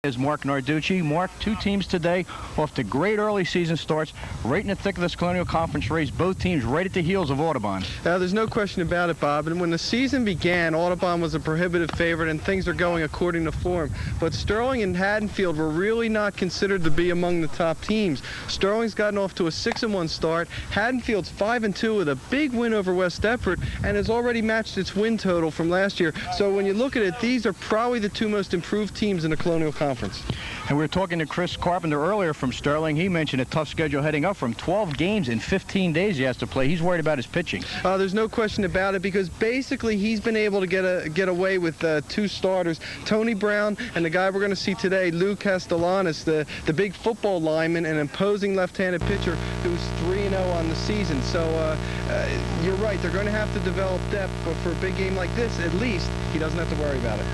Is Mark Narducci. Mark, two teams today off to great early season starts, right in the thick of this Colonial Conference race. Both teams right at the heels of Audubon. There's no question about it, Bob. And when the season began, Audubon was a prohibitive favorite, and things are going according to form. But Sterling and Haddonfield were really not considered to be among the top teams. Sterling's gotten off to a 6-1 start. Haddonfield's 5-2 with a big win over West Deptford, and has already matched its win total from last year. So when you look at it, these are probably the two most improved teams in the Colonial Conference. And we were talking to Chris Carpenter earlier from Sterling. He mentioned a tough schedule heading up from 12 games in 15 days he has to play. He's worried about his pitching. There's no question about it, because basically he's been able to get away with two starters, Tony Brown and the guy we're going to see today, Lou Castellanos, the big football lineman and imposing left-handed pitcher who's 3-0 on the season. So you're right, they're going to have to develop depth, but for a big game like this, at least he doesn't have to worry about it.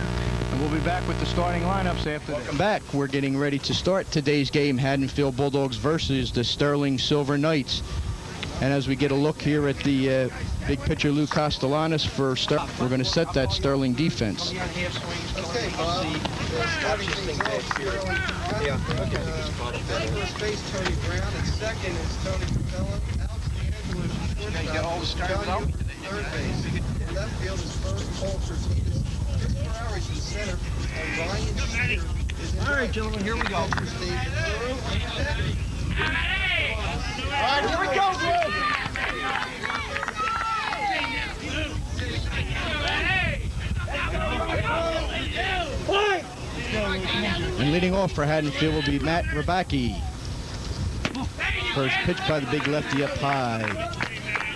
And we'll be back with the starting lineups after Welcome back. We're getting ready to start today's game, Haddonfield Bulldogs versus the Sterling Silver Knights. And as we get a look here at the big pitcher Lou Castellanos for Sterling, we're going to set that Sterling defense. Okay, Bob. Starting things off, Sterling. First base, Tony Brown, and second is Tony Capella. Alex D'Angelo, get all the starters out. Third base. Left field is first, Paul Tertitas. Ferrari's in center, and Ryan Shear is in. All right, gentlemen, here we go. All right, here we go, And leading off for Haddonfield will be Matt Rabacki. First pitch by the big lefty up high.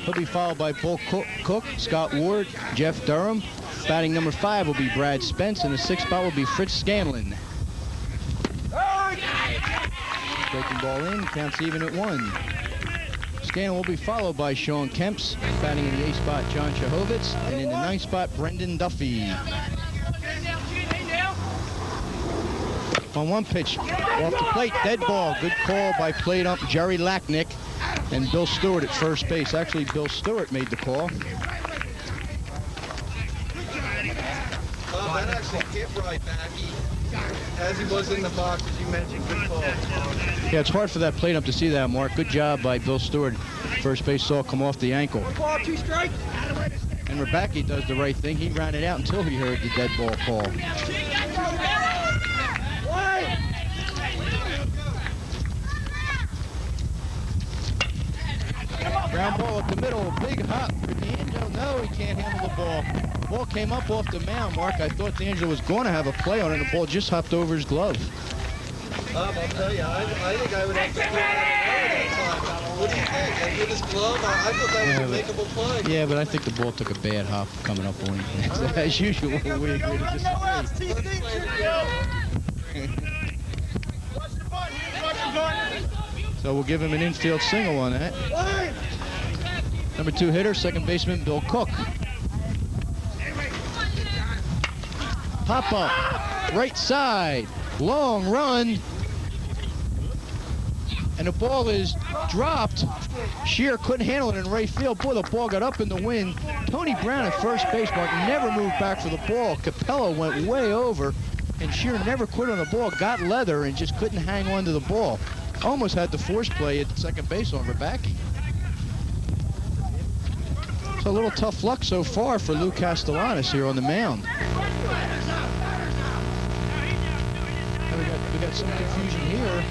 He'll be followed by Bull Cook, Scott Ward, Jeff Durham. Batting number 5 will be Brad Spence, and the 6th spot will be Fritz Scanlon. Breaking ball in, counts even at 1. Scanlon will be followed by Sean Kemps. Batting in the 8th spot, John Chahovitz, and in the 9th spot, Brendan Duffy. On one pitch, off the plate, dead ball. Good call by plate ump Jerry Lacknick and Bill Stewart at first base. Actually, Bill Stewart made the call. That actually hit right back. As he was in the box, as you mentioned, good call. Yeah, it's hard for that plate ump to see that, Mark. Good job by Bill Stewart. First base saw it come off the ankle. And Rabacki does the right thing. He ran it out until he heard the dead ball call. Ground ball up the middle, big hop for D'Angelo. No, he can't handle the ball. Ball came up off the mound, Mark. I thought D'Angelo was going to have a play on it, and the ball just hopped over his glove. I'll tell you, I think I would have to throw that time. What do you think? And with his glove, I thought that was a makeable play. Yeah, but I think the ball took a bad hop coming up on him. As usual, we agree to disagree. So we'll give him an infield single on that. Number 2 hitter, second baseman Bill Cook. Pop up, right side, long run. And the ball is dropped. Shear couldn't handle it in right field. Boy, the ball got up in the wind. Tony Brown at first base, Mark, never moved back for the ball. Capella went way over, and Shear never quit on the ball. Got leather and just couldn't hang on to the ball. Almost had the force play at second base on Rabacki. So a little tough luck so far for Lou Castellanos here on the mound. We got some confusion here.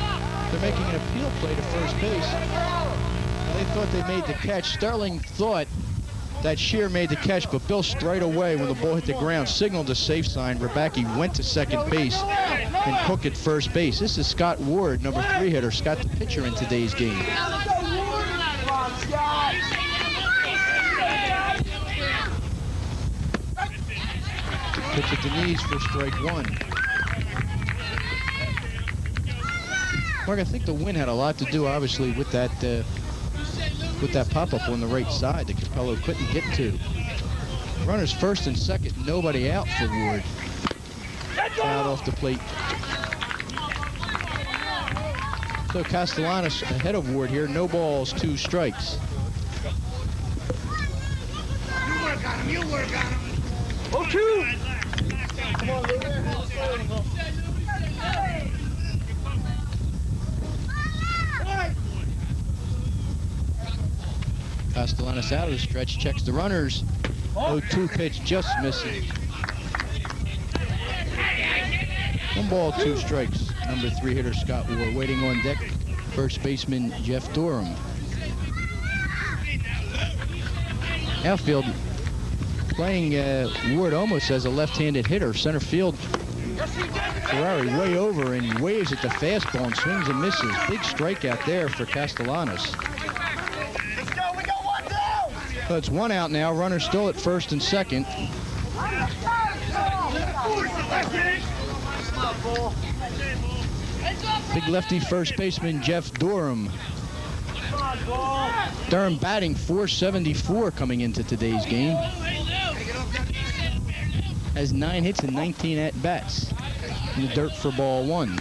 They're making an appeal play to first base. They thought they made the catch. Sterling thought that Shear made the catch, but Bill straight away when the ball hit the ground signaled a safe sign. Rabacki went to second base and Cook at first base. This is Scott Ward, number 3 hitter. Scott the pitcher in today's game. Pitch at the knees for strike 1. Mark, I think the wind had a lot to do, obviously, with that pop-up on the right side that Capello couldn't get to. Runners first and second, nobody out for Ward. Fouled off the plate. So Castellanos ahead of Ward here, no balls, 2 strikes. You work on him, you work on him. Oh, 2! Come on, Lou. Castellanos out of the stretch, checks the runners. 0-2 pitch, just missing. 1 ball, 2 strikes. Number 3 hitter Scott Ward waiting on deck. First baseman Jeff Durham. Outfield playing Ward almost as a left-handed hitter. Center field, Ferrari way over and waves at the fastball and swings and misses. Big strikeout there for Castellanos. So it's 1 out now. Runner still at first and second. Big lefty first baseman Jeff Durham. Durham batting .474 coming into today's game. Has 9 hits and 19 at-bats. In the dirt for ball 1.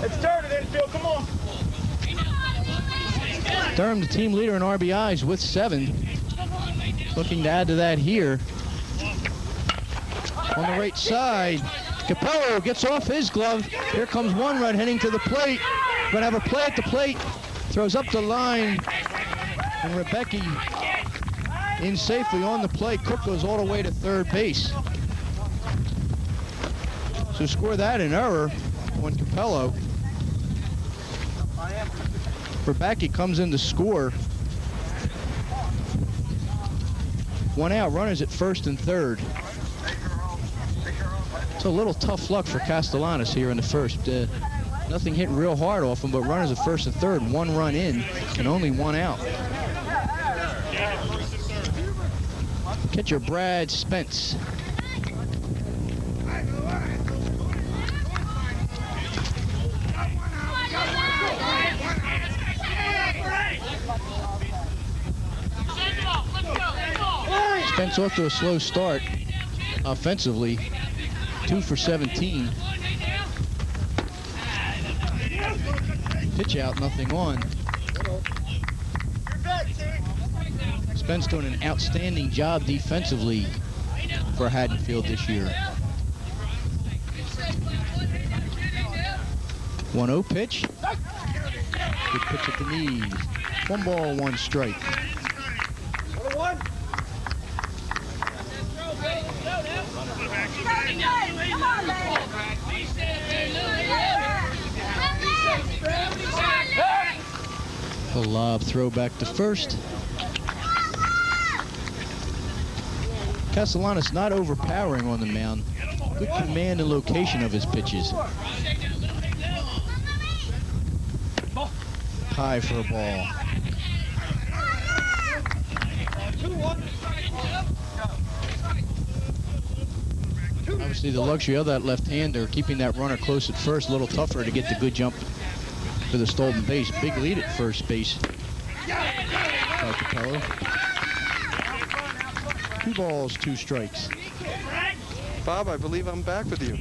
It's dirt in infield, come on. Durham, the team leader in RBIs with 7. Looking to add to that here. On the right side, Capello gets off his glove. Here comes 1 run heading to the plate. Gonna have a play at the plate. Throws up the line. And Rebecki in safely on the play. Cook goes all the way to third base. So score that an error on Capello. Rebecki comes in to score. 1 out, runners at first and third. It's a little tough luck for Castellanos here in the first. Nothing hit real hard off him, but runners at first and third. 1 run in and only 1 out. Catcher Brad Spence. Spence off to a slow start offensively. 2 for 17. Pitch out, nothing on. Spence doing an outstanding job defensively for Haddonfield this year. 1-0 pitch. Good pitch at the knees. 1 ball, 1 strike. A lob throw back to first. Castellanos not overpowering on the mound. Good command and location of his pitches. High for a ball. Obviously the luxury of that left-hander, keeping that runner close at first, a little tougher to get the good jump for the stolen base. Big lead at first base. Capello. 2 balls, 2 strikes. Bob, I believe I'm back with you.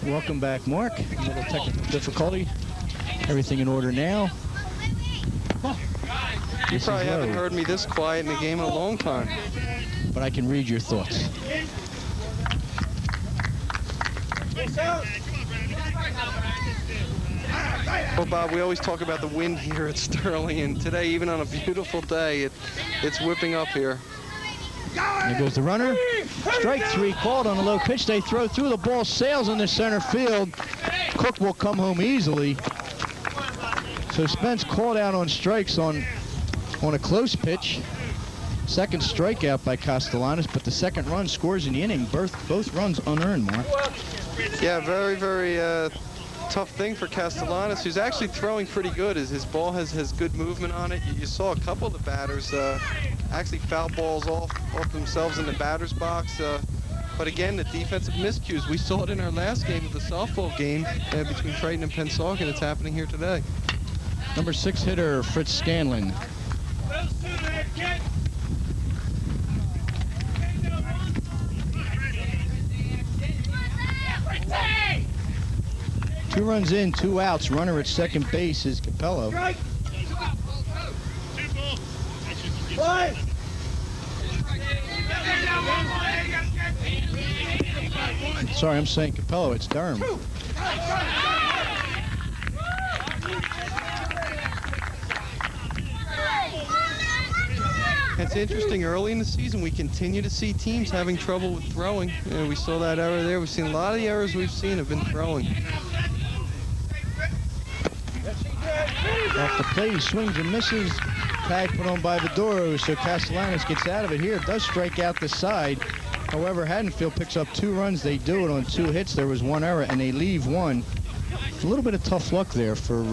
Welcome back, Mark. A little technical difficulty. Everything in order now. You probably haven't heard me this quiet in a game in a long time. But I can read your thoughts. Well, Bob, we always talk about the wind here at Sterling, and today, even on a beautiful day, it's whipping up here. There goes the runner. Strike 3 called on a low pitch. They throw through. The ball sails into center field. Cook will come home easily. So Spence called out on strikes on a close pitch. Second strikeout by Castellanos, but the second run scores in the inning. Both runs unearned, Mark. Yeah, very, very tough thing for Castellanos, who's actually throwing pretty good. His ball has good movement on it. You saw a couple of the batters actually foul balls off themselves in the batter's box. But again, the defensive miscues. We saw it in our last game of the softball game between Triton and Pensauken. It's happening here today. Number 6 hitter, Fritz Scanlon. Two runs in, 2 outs. Runner at second base is Capello. Sorry, I'm saying Capello. It's Durham. It's interesting, early in the season, we continue to see teams having trouble with throwing. We saw that error there. We've seen a lot of the errors we've seen have been throwing. Off the plate, he swings and misses. Tag put on by Vidoro, so Castellanos gets out of it here. Does strike out the side. However, Haddonfield picks up 2 runs. They do it on 2 hits. There was 1 error, and they leave 1. A little bit of tough luck there for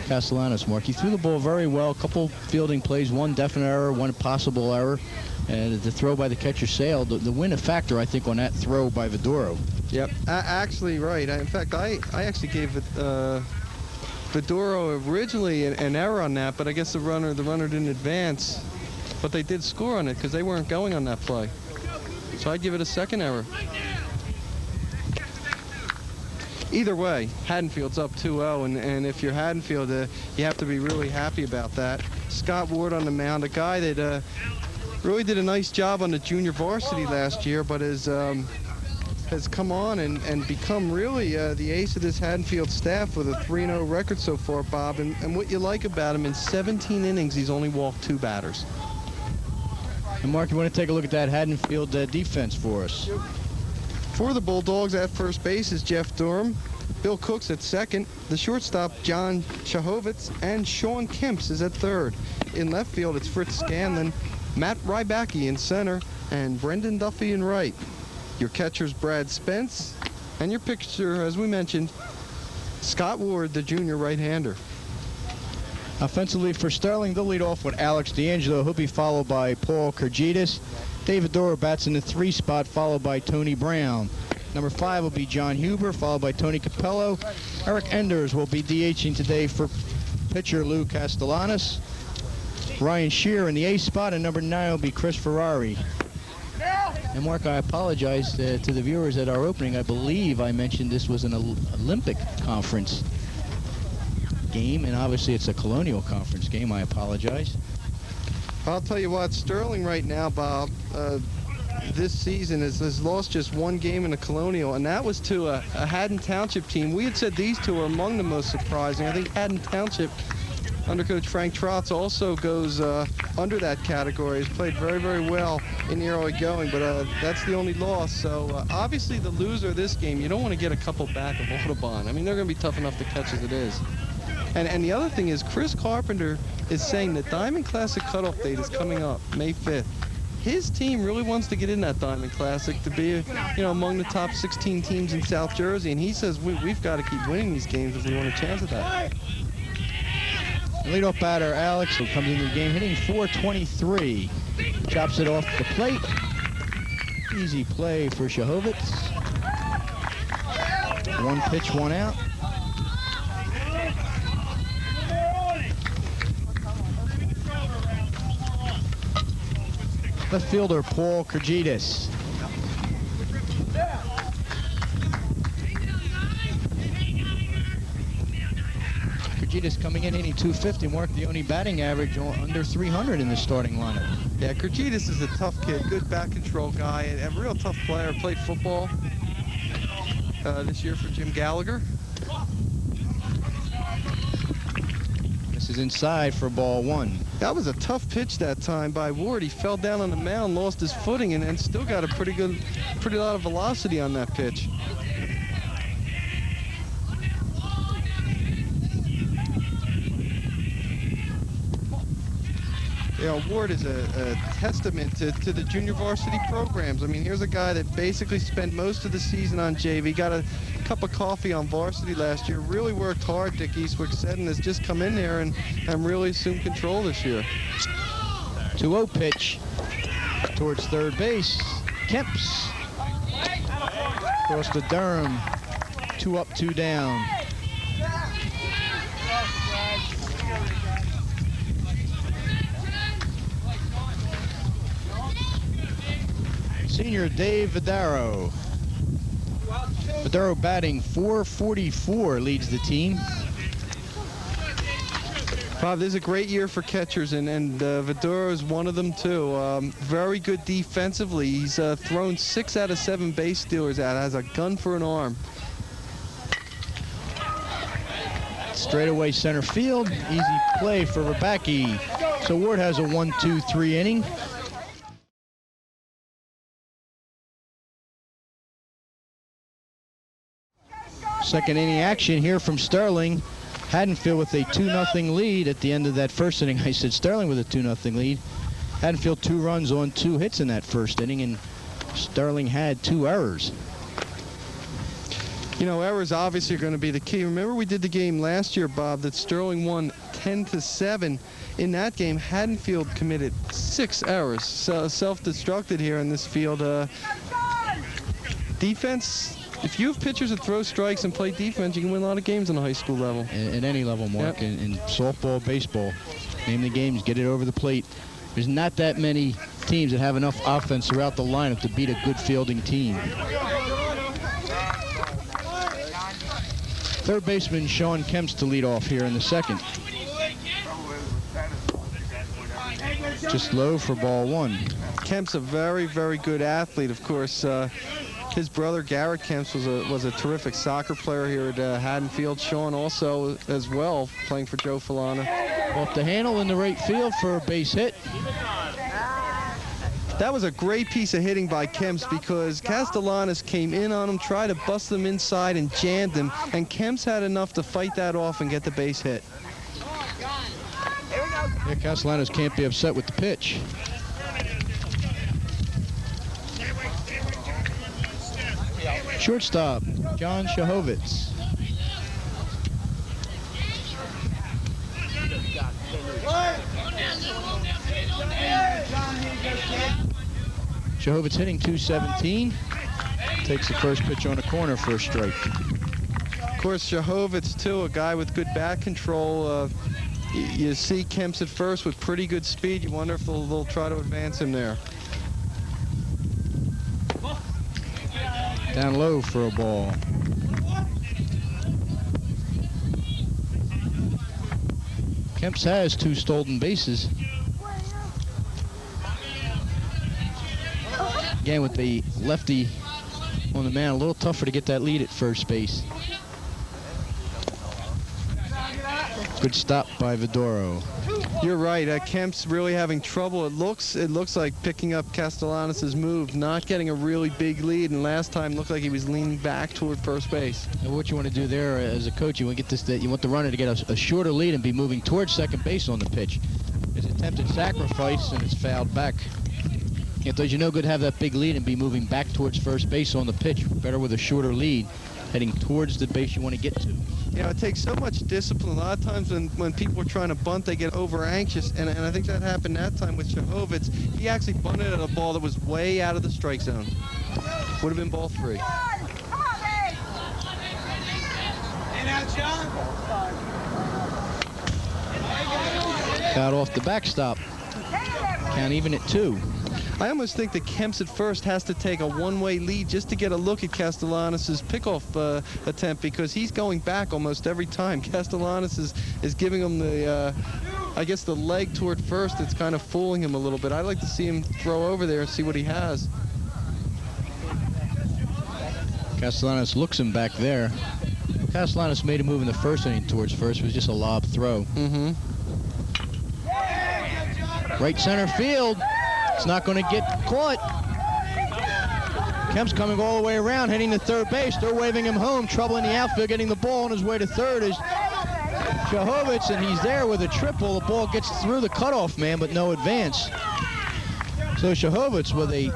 Castellanos, Mark. He threw the ball very well. A couple fielding plays, 1 definite error, 1 possible error. And the throw by the catcher sailed. The win a factor, I think, on that throw by Vidoro. Yep, actually, right. In fact, I actually gave it Vidoro originally an error on that, but I guess the runner didn't advance. But they did score on it because they weren't going on that play. So I'd give it a 2nd error. Either way, Haddonfield's up 2-0, and if you're Haddonfield, you have to be really happy about that. Scott Ward on the mound, a guy that really did a nice job on the junior varsity last year, but has come on and become really the ace of this Haddonfield staff with a 3-0 record so far, Bob. And what you like about him, in 17 innings, he's only walked 2 batters. And Mark, you want to take a look at that Haddonfield defense for us? For the Bulldogs, at first base is Jeff Durham. Bill Cooks at second. The shortstop, John Chahovitz, and Sean Kemps is at third. In left field, it's Fritz Scanlon, Matt Rybacki in center, and Brendan Duffy in right. Your catcher's Brad Spence, and your pitcher, as we mentioned, Scott Ward, the junior right-hander. Offensively for Sterling, they'll lead off with Alex D'Angelo. He'll be followed by Paul Kurgitis. David Dora bats in the 3 spot, followed by Tony Brown. Number 5 will be John Huber, followed by Tony Capello. Eric Enders will be DHing today for pitcher Lou Castellanos. Ryan Shear in the 8 spot, and number 9 will be Chris Ferrari. And Mark, I apologize to the viewers at our opening. I believe I mentioned this was an Olympic conference game, and obviously it's a Colonial Conference game. I apologize. I'll tell you what, Sterling right now, Bob, this season has lost just 1 game in the Colonial, and that was to a Haddon Township team. We had said these 2 are among the most surprising. I think Haddon Township, under Coach Frank Trotz, also goes under that category. He's played very, very well in the early going, but that's the only loss. So obviously the loser of this game, you don't want to get a couple back of Audubon. I mean, they're going to be tough enough to catch as it is. And the other thing is, Chris Carpenter is saying the Diamond Classic cutoff date is coming up, May 5th. His team really wants to get in that Diamond Classic to be, among the top 16 teams in South Jersey, and he says we've got to keep winning these games if we want a chance at that. Leadoff batter Alex, who comes into the game hitting .423. Chops it off the plate. Easy play for Chahovitz. 1 pitch, 1 out. Left fielder Paul Kurgitis. Kurgitis coming in hitting .250, Mark, the only batting average under 300 in the starting lineup. Yeah, Kurgitis is a tough kid, good bat control guy, and a real tough player. Played football this year for Jim Gallagher. This is inside for ball 1. That was a tough pitch that time by Ward. He fell down on the mound, lost his footing, and still got a pretty lot of velocity on that pitch. Ward is a testament to the junior varsity programs. I mean, here's a guy that basically spent most of the season on JV, got a cup of coffee on varsity last year, really worked hard, Dick Eastwick said, and has just come in there and really assumed control this year. 2-0 pitch towards third base. Kemps across to Durham. 2 up, 2 down. Senior Dave Vidaro. Vidaro batting .444, leads the team. Bob, this is a great year for catchers, and Vidaro is one of them too. Very good defensively. He's thrown 6 out of 7 base stealers out. Has a gun for an arm. straightaway center field. Easy play for Rabacki. So Ward has a 1-2-3 inning. Second inning action here from Sterling. Haddonfield with a 2-0 lead at the end of that first inning. I said Sterling with a 2-0 lead. Haddonfield 2 runs on 2 hits in that first inning, and Sterling had 2 errors. You know, errors obviously are going to be the key. Remember we did the game last year, Bob, that Sterling won 10-7. In that game, Haddonfield committed 6 errors. So self-destructed here in this field. Defense, if you have pitchers that throw strikes and play defense, you can win a lot of games on the high school level. At any level, Mark. Yep. In softball, baseball. Name the games, get it over the plate. There's not that many teams that have enough offense throughout the lineup to beat a good fielding team. Third baseman Sean Kemps to lead off here in the second. Just low for ball 1. Kemps a very, very good athlete, of course. His brother Garrett Kemps was a terrific soccer player here at Haddonfield. Sean also as well, playing for Joe Falana. Off the handle in the right field for a base hit. That was a great piece of hitting by Kemps because Castellanos came in on him, tried to bust them inside and jammed him, and Kemps had enough to fight that off and get the base hit. Yeah, Castellanos can't be upset with the pitch. Shortstop, John Shahovitz. Shahovitz hitting .217. Takes the first pitch on the corner for a strike. Of course, Shahovitz, too, a guy with good bat control. You see Kemps at first with pretty good speed. You wonder if they'll try to advance him there. Down low for a ball. Kemps has 2 stolen bases. Again, with the lefty on the mound, a little tougher to get that lead at first base. Good stop by Vidoro. You're right. Kemp's really having trouble. It looks like picking up Castellanos' move, not getting a really big lead. And last time looked like he was leaning back toward first base. And what you want to do there as a coach, you want to get this. You want the runner to get a shorter lead and be moving towards second base on the pitch. It's attempted sacrifice and it's fouled back. It does you no good to have that big lead and be moving back towards first base on the pitch. Better with a shorter lead, heading towards the base you want to get to. You know, it takes so much discipline. A lot of times when people are trying to bunt, they get over anxious, and I think that happened that time with Shahovitz. He actually bunted at a ball that was way out of the strike zone. Would have been ball 3. Got off the backstop. Count even at 2. I almost think that Kemps at first has to take a one-way lead just to get a look at Castellanos' pickoff attempt, because he's going back almost every time. Castellanos is giving him the, I guess, the leg toward first. It's kind of fooling him a little bit. I'd like to see him throw over there and see what he has. Castellanos looks him back there. Castellanos made a move in the first inning towards first. It was just a lob throw. Mm-hmm. Right center field. It's not going to get caught. Kemp's coming all the way around, heading to third base. They're waving him home. Trouble in the outfield, getting the ball on his way to third is Shahovitz, and he's there with a triple. The ball gets through the cutoff man, but no advance. So Shahovitz with a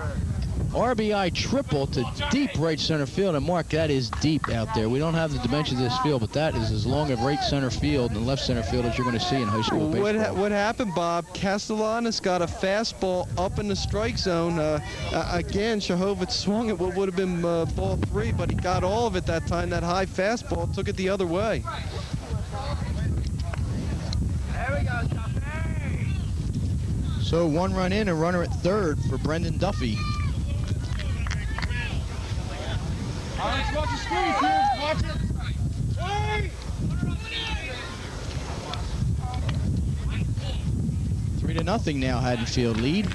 RBI triple to deep right center field. And Mark, that is deep out there. We don't have the dimensions of this field, but that is as long of right center field and left center field as you're going to see in high school baseball. What happened, Bob? Castellanos got a fastball up in the strike zone. Again, Shahovitz swung at what would have been ball 3, but he got all of it that time. That high fastball took it the other way. There we go, Duffy. So 1 run in, a runner at third for Brendan Duffy. All right, watch the screen, kids. Watch it. Hey! 3-0 now, Haddonfield lead.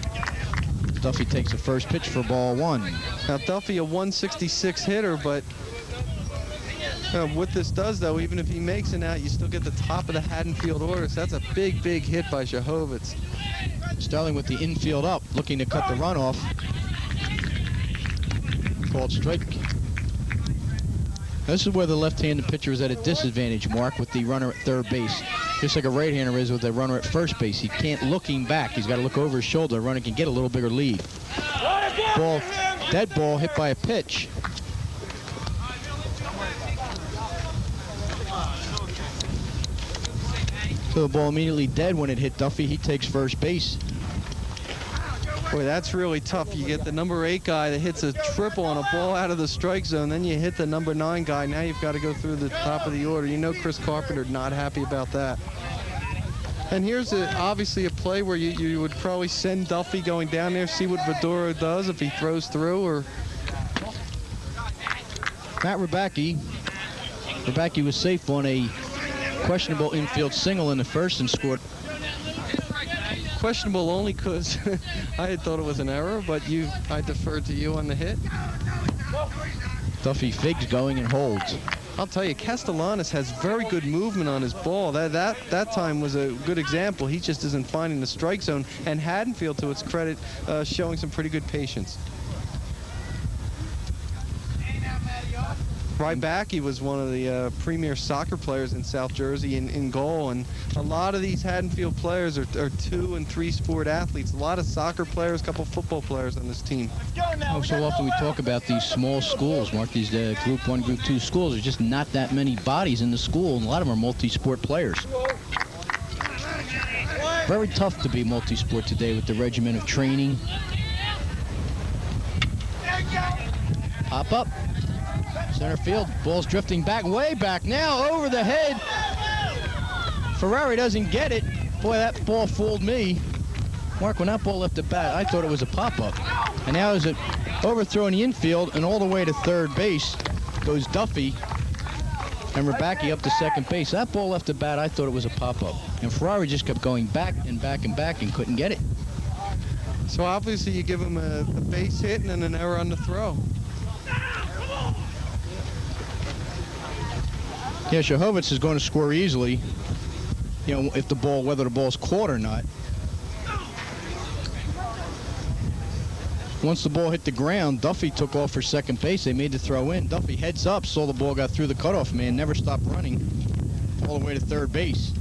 Duffy takes the first pitch for ball 1. Now, Duffy, a 166 hitter, but What this does, though, even if he makes it out, you still get the top of the Haddonfield order. So that's a big, big hit by Shahovitz. Sterling with the infield up, looking to cut the run off. Called strike. This is where the left-handed pitcher is at a disadvantage, Mark, with the runner at third base. Just like a right-hander is with the runner at first base. He can't looking back. He's got to look over his shoulder. The runner can get a little bigger lead. Ball, dead ball hit by a pitch. So the ball immediately dead when it hit Duffy. He takes first base. Boy, that's really tough. You get the number 8 guy that hits a triple on a ball out of the strike zone, then you hit the number 9 guy. Now you've got to go through the top of the order. You know Chris Carpenter not happy about that. And here's obviously a play where you would probably send Duffy going down there, see what Vadoro does if he throws through. Or Matt Rabacki was safe on a questionable infield single in the first and scored. Questionable only because I had thought it was an error, but I deferred to you on the hit. Duffy figs going and holds. I'll tell you, Castellanos has very good movement on his ball. That time was a good example. He just isn't finding the strike zone. And Haddonfield, to its credit, showing some pretty good patience. Right back, he was one of the premier soccer players in South Jersey in goal, and a lot of these Haddonfield players are 2- and 3-sport athletes. A lot of soccer players, a couple football players on this team. Oh, so often we talk about these small schools, Mark, these Group 1, Group 2 schools. There's just not that many bodies in the school, and a lot of them are multi-sport players. Very tough to be multi-sport today with the regimen of training. Hop up. Center field, ball's drifting back, way back now, over the head. Ferrari doesn't get it. Boy, that ball fooled me. Mark, when that ball left the bat, I thought it was a pop-up. And now is it overthrowing the infield, and all the way to third base goes Duffy, and Rabacki up to second base. That ball left the bat, I thought it was a pop-up. And Ferrari just kept going back and back and back and couldn't get it. So obviously you give him a base hit and then an error on the throw. Yeah, Shahovitz is going to score easily, you know, if whether the ball's caught or not. Once the ball hit the ground, Duffy took off for second base. They made the throw in. Duffy heads up, saw the ball got through the cutoff man, never stopped running all the way to third base.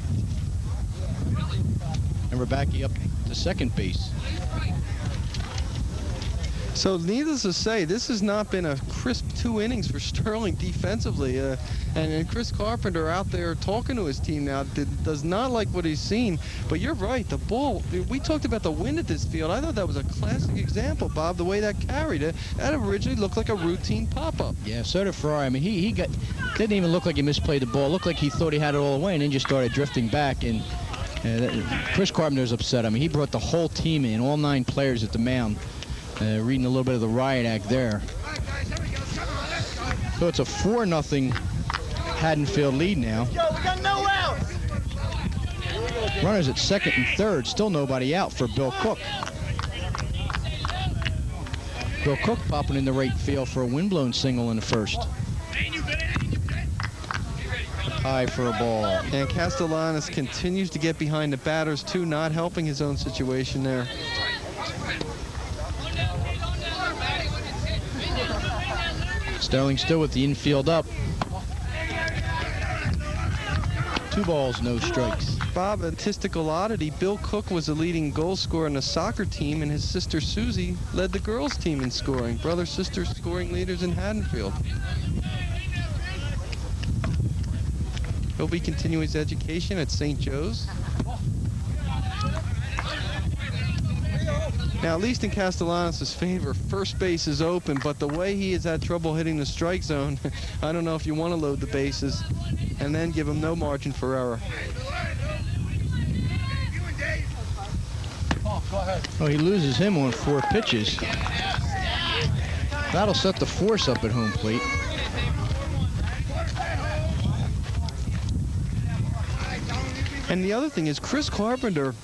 And Rabacki up to second base. So needless to say, this has not been a crisp 2 innings for Sterling defensively. And Chris Carpenter out there talking to his team now does not like what he's seen. But you're right, the ball, we talked about the wind at this field. I thought that was a classic example, Bob, the way that carried it. That originally looked like a routine pop-up. Yeah, so did Ferrari. I mean, he didn't even look like he misplayed the ball. It looked like he thought he had it all away and then just started drifting back. And Chris Carpenter's upset. I mean, he brought the whole team in, all 9 players at the mound. Reading a little bit of the riot act there. So it's a 4-0 Haddonfield lead now. We got no outs. Runners at second and third, still nobody out for Bill Cook. Bill Cook popping in the right field for a windblown single in the first. High for a ball. And Castellanos continues to get behind the batters too, not helping his own situation there. Sterling still with the infield up. 2 balls, no strikes. Bob, a statistical oddity, Bill Cook was the leading goal scorer on the soccer team, and his sister Susie led the girls team in scoring. Brother-sister scoring leaders in Haddonfield. He'll be continuing his education at St. Joe's. Now, at least in Castellanos' favor, first base is open, but the way he has had trouble hitting the strike zone, I don't know if you want to load the bases and then give him no margin for error. Oh, he loses him on 4 pitches. That'll set the force up at home plate. And the other thing is Chris Carpenter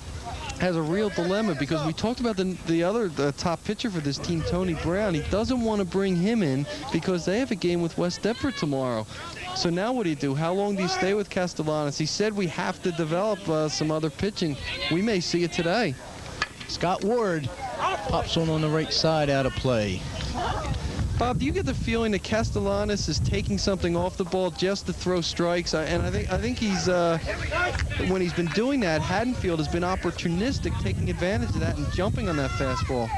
has a real dilemma because we talked about the top pitcher for this team, Tony Brown. He doesn't want to bring him in because they have a game with West Deptford tomorrow. So now what do you do? How long do you stay with Castellanos? He said we have to develop some other pitching. We may see it today. Scott Ward pops on the right side, out of play. Bob, do you get the feeling that Castellanos is taking something off the ball just to throw strikes? And I think he's when he's been doing that, Haddonfield has been opportunistic, taking advantage of that and jumping on that fastball.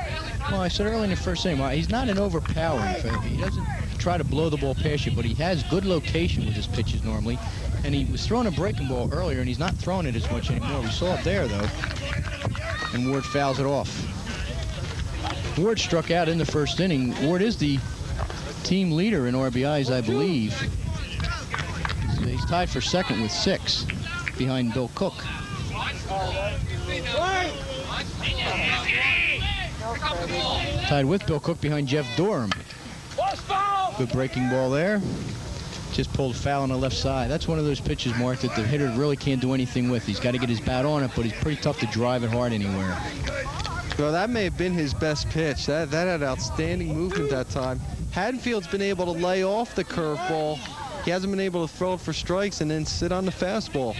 Well, I said early in the first inning, he's not an overpowering fielder. He doesn't try to blow the ball past you, but he has good location with his pitches normally. And he was throwing a breaking ball earlier, and he's not throwing it as much anymore. We saw it there, though. And Ward fouls it off. Ward struck out in the first inning. Ward is the team leader in RBIs, I believe. He's tied for second with 6 behind Bill Cook. Tied with Bill Cook behind Jeff Durham. Good breaking ball there. Just pulled foul on the left side. That's one of those pitches, Mark, that the hitter really can't do anything with. He's got to get his bat on it, but he's pretty tough to drive it hard anywhere. Well, that may have been his best pitch. That had outstanding movement that time. Haddonfield's been able to lay off the curveball. He hasn't been able to throw it for strikes and then sit on the fastball.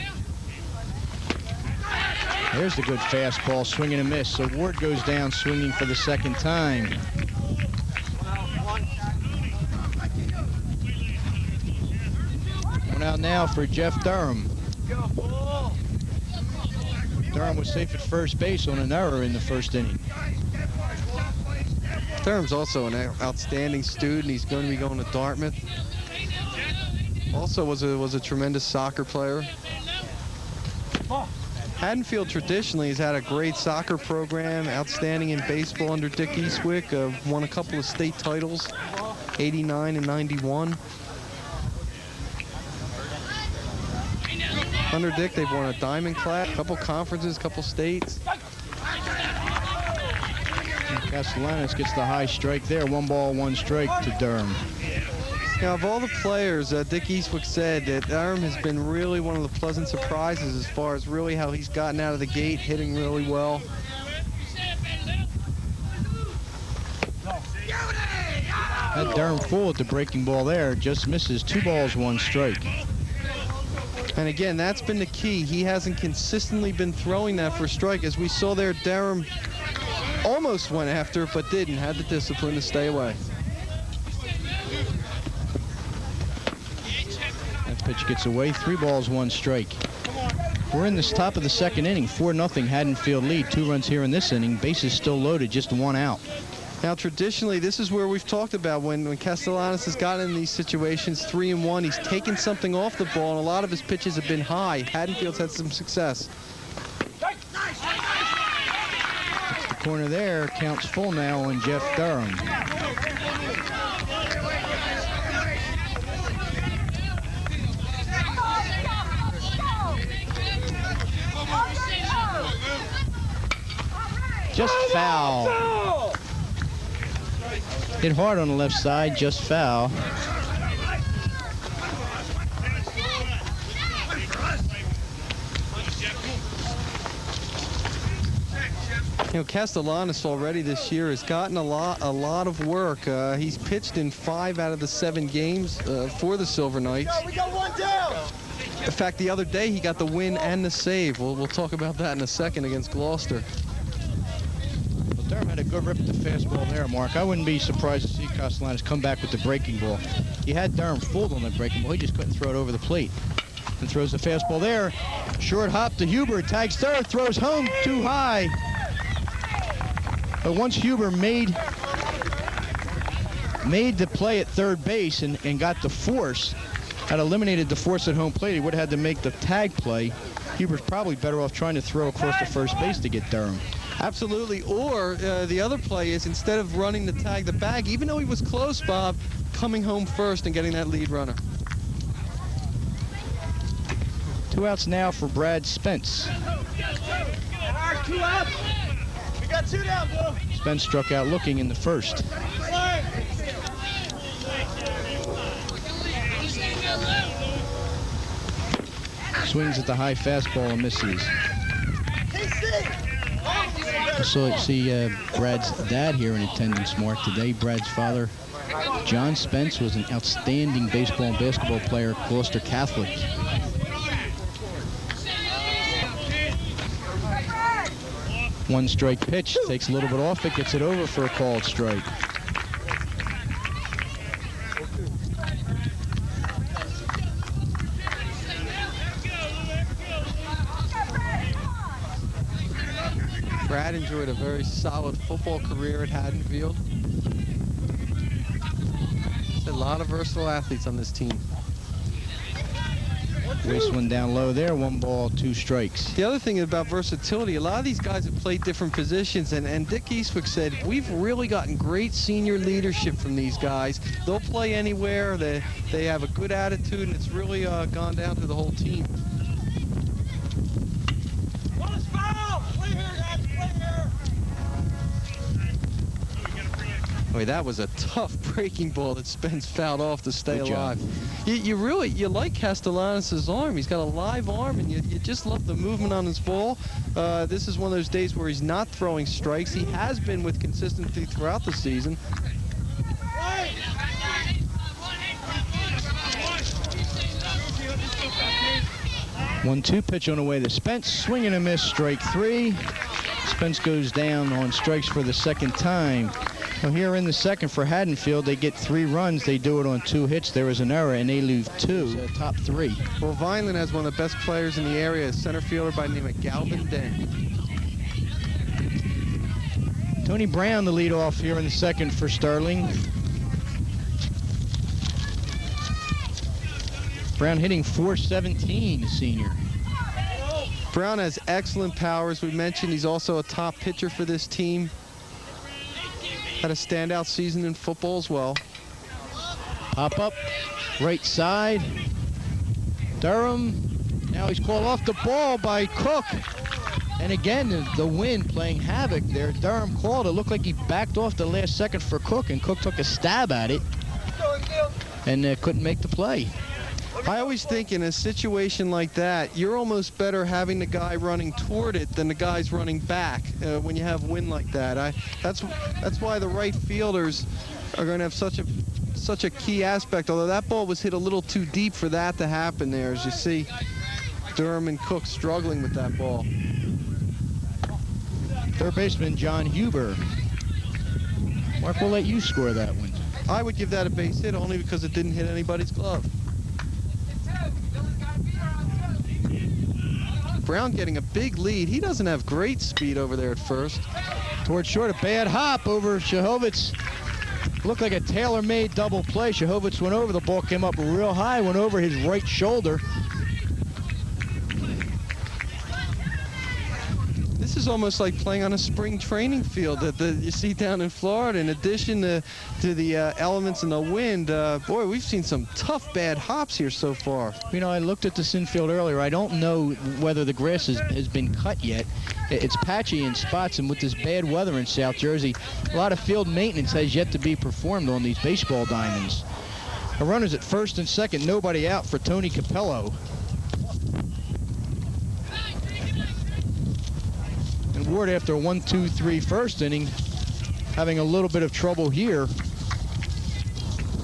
There's the good fastball, swing and a miss. So Ward goes down swinging for the second time. One out now for Jeff Durham. Durham was safe at first base on an error in the first inning. Durham's also an outstanding student. He's going to be going to Dartmouth. Also was a tremendous soccer player. Haddonfield traditionally has had a great soccer program, outstanding in baseball under Dick Eastwick. Won a couple of state titles, 89 and 91. Under Dick, they've won a diamond class, a couple conferences, a couple states. Castellanos gets the high strike there. 1 ball, 1 strike to Durham. Now, of all the players, Dick Eastwick said that Durham has been really one of the pleasant surprises as far as really how he's gotten out of the gate, hitting really well. That Durham full at the breaking ball there, just misses. 2 balls, 1 strike. And again, that's been the key. He hasn't consistently been throwing that for strike. As we saw there, Durham almost went after it, but didn't. Had the discipline to stay away. That pitch gets away. 3 balls, 1 strike. We're in this top of the second inning. 4-0 Haddonfield lead. 2 runs here in this inning. Bases still loaded, just 1 out. Now, traditionally, this is where we've talked about when Castellanos has gotten in these situations, 3-1, he's taken something off the ball, and a lot of his pitches have been high. Haddonfield's had some success. The corner there counts full now on Jeff Durham. Just foul. Hit hard on the left side, just foul. You know, Castellanos already this year has gotten a lot of work. He's pitched in 5 out of the 7 games for the Silver Knights. We got 1 down. In fact, the other day he got the win and the save. We'll talk about that in a second against Gloucester. Durham had a good rip at the fastball there, Mark. I wouldn't be surprised to see Castellanos come back with the breaking ball. He had Durham fooled on the breaking ball. He just couldn't throw it over the plate. And throws the fastball there. Short hop to Huber. Tags third. Throws home too high. But once Huber made the play at third base and got the force, had eliminated the force at home plate, he would have had to make the tag play. Huber's probably better off trying to throw across the first base to get Durham. Absolutely, or the other play is instead of running to tag the bag, even though he was close, Bob, coming home first and getting that lead runner. 2 outs now for Brad Spence. 2 outs. We got 2 down, Bill. Spence struck out looking in the first. Swings at the high fastball and misses. Also see Brad's dad here in attendance, Mark, today. Brad's father, John Spence, was an outstanding baseball and basketball player at Gloucester Catholic. One strike pitch, takes a little bit off it, gets it over for a called strike. Brad enjoyed a very solid football career at Haddonfield. There's a lot of versatile athletes on this team. Waste one down low there, 1 ball, 2 strikes. The other thing about versatility, a lot of these guys have played different positions, and Dick Eastwick said, we've really gotten great senior leadership from these guys. They'll play anywhere, they have a good attitude, and it's really gone down to the whole team. Boy, that was a tough breaking ball that Spence fouled off to stay alive. You like Castellanos' arm. He's got a live arm, and you just love the movement on his ball. This is one of those days where he's not throwing strikes. He has been with consistency throughout the season. 1-2 pitch on the way to Spence. Swing and a miss, strike 3. Spence goes down on strikes for the second time. Well, here in the second for Haddonfield, they get 3 runs. They do it on 2 hits. There was an error, and they lose 2. Top 3. Well, Vineland has one of the best players in the area, a center fielder by the name of Galvin Dent. Tony Brown, the leadoff here in the second for Sterling. Brown hitting .417, the senior. Brown has excellent power. As we mentioned, he's also a top pitcher for this team. Had a standout season in football as well. Pop up, right side. Durham, now he's called off the ball by Cook. And again, the wind playing havoc there. Durham called. It looked like he backed off the last second for Cook, and Cook took a stab at it and couldn't make the play. I always think in a situation like that, you're almost better having the guy running toward it than the guys running back when you have wind like that. That's why the right fielders are going to have such a key aspect, although that ball was hit a little too deep for that to happen there, as you see Durham and Cook struggling with that ball. Third baseman John Huber. Mark, we'll let you score that one. I would give that a base hit only because it didn't hit anybody's glove. Brown getting a big lead. He doesn't have great speed over there at first. Towards short, a bad hop over Shahovitz. Looked like a tailor-made double play. Shahovitz went over. The ball came up real high, went over his right shoulder. This is almost like playing on a spring training field that you see down in Florida. In addition to the elements and the wind, boy, we've seen some tough, bad hops here so far. You know, I looked at this infield earlier. I don't know whether the grass has been cut yet. It's patchy in spots, and with this bad weather in South Jersey, a lot of field maintenance has yet to be performed on these baseball diamonds. The runners at first and second, nobody out for Tony Capello. And Ward, after a 1-2-3 first inning, having a little bit of trouble here.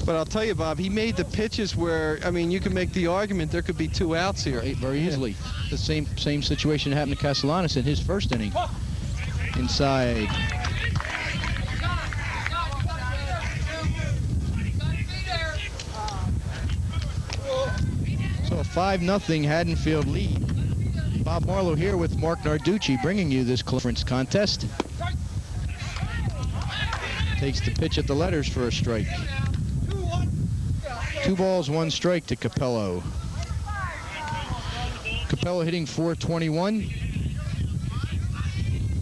But I'll tell you, Bob, he made the pitches where, I mean, you can make the argument there could be 2 outs here. Very easily. The same situation happened to Castellanos in his first inning. Inside. So a 5-0 Haddonfield lead. Bob Marlowe here with Mark Narducci bringing you this conference contest. Takes the pitch at the letters for a strike. 2 balls, 1 strike to Capello. Capello hitting .421.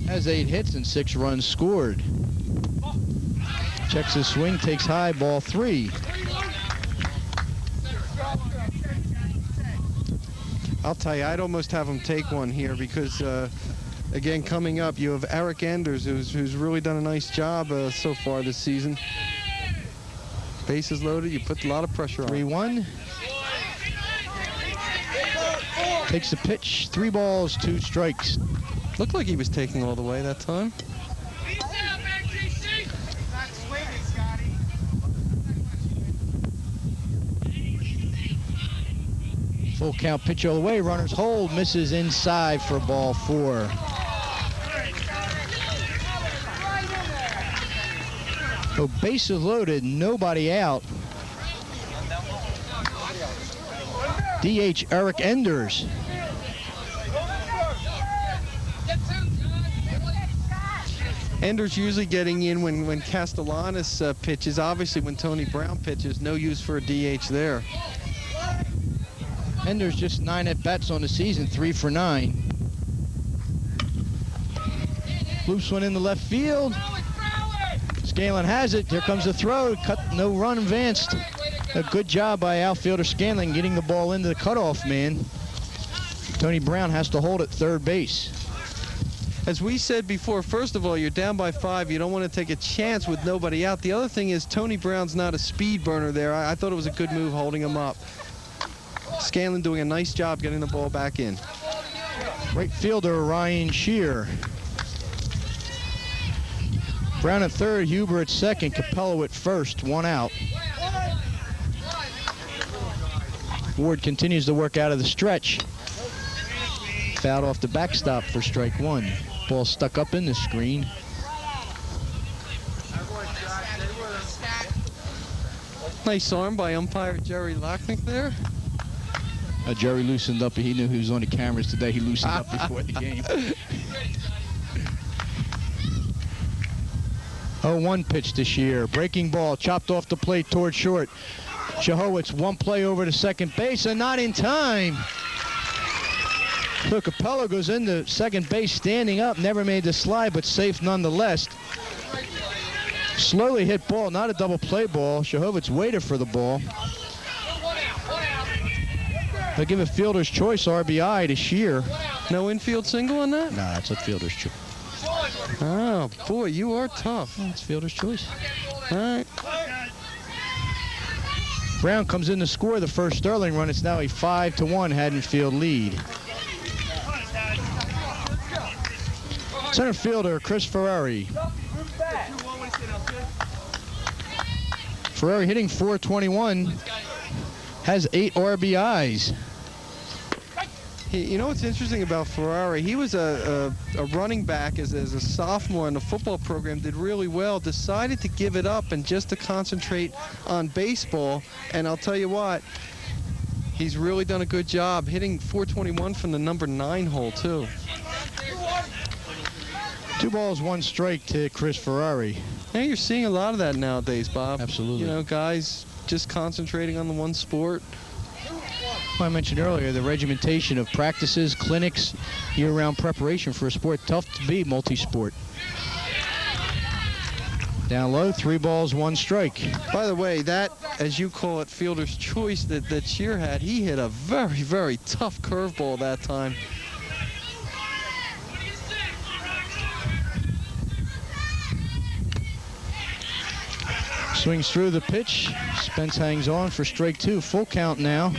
Has 8 hits and 6 runs scored. Checks his swing, takes high, ball 3. I'll tell you, I'd almost have him take one here because, again, coming up, you have Eric Enders, who's really done a nice job so far this season. Bases loaded, you put a lot of pressure on. 3-1. Takes the pitch, 3 balls, 2 strikes. Looked like he was taking all the way that time. Full count pitch all the way. Runners hold. Misses inside for ball 4. So bases loaded, nobody out. DH Eric Enders. Enders usually getting in when Castellanos pitches. Obviously, when Tony Brown pitches, no use for a DH there. Enders just 9 at-bats on the season, 3 for 9. Loops one in the left field. Scanlon has it. Here comes the throw. No run advanced. A good job by outfielder Scanlon getting the ball into the cutoff man. Tony Brown has to hold at third base. As we said before, first of all, you're down by 5. You don't want to take a chance with nobody out. The other thing is Tony Brown's not a speed burner there. I thought it was a good move holding him up. Scanlon doing a nice job getting the ball back in. Right fielder Ryan Shear. Brown at third, Huber at second, Capello at first, 1 out. Ward continues to work out of the stretch. Fouled off the backstop for strike 1. Ball stuck up in the screen. Nice arm by umpire Jerry Locknick there. Jerry loosened up. He knew he was on the cameras today. He loosened up before the game. 0-1 pitch this year. Breaking ball, chopped off the plate toward short. Shahowitz, 1 play over to second base, and not in time. So Capello goes into second base standing up, never made the slide, but safe nonetheless. Slowly hit ball, not a double play ball. Shahowitz waited for the ball. They'll give a fielder's choice RBI to Shear. No infield single on that? Nah, that's a fielder's choice. Oh, boy, you are tough. It's fielder's choice. All right. Brown comes in to score the first Sterling run. It's now a 5-1 Haddonfield lead. Center fielder Chris Ferrari. Ferrari hitting .421, has 8 RBIs. You know what's interesting about Ferrari? He was a running back as a sophomore in the football program, did really well, decided to give it up and just to concentrate on baseball. And I'll tell you what, he's really done a good job hitting .421 from the number 9 hole, too. 2 balls, 1 strike to Chris Ferrari. Now you're seeing a lot of that nowadays, Bob. Absolutely. You know, guys just concentrating on the one sport. Well, I mentioned earlier the regimentation of practices, clinics, year-round preparation for a sport. Tough to be multi-sport. Down low, 3 balls, 1 strike. By the way, that, as you call it, fielder's choice that Shear had, he hit a very, very tough curveball that time. Swings through the pitch. Spence hangs on for strike 2. Full count now.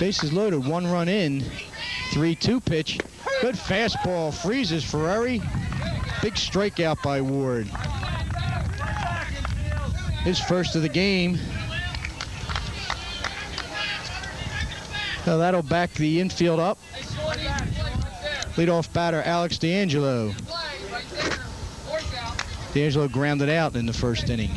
Bases loaded, 1 run in. 3-2 pitch. Good fastball, freezes Ferrari. Big strikeout by Ward. His first of the game. So that'll back the infield up. Leadoff batter Alex D'Angelo. D'Angelo grounded out in the first inning.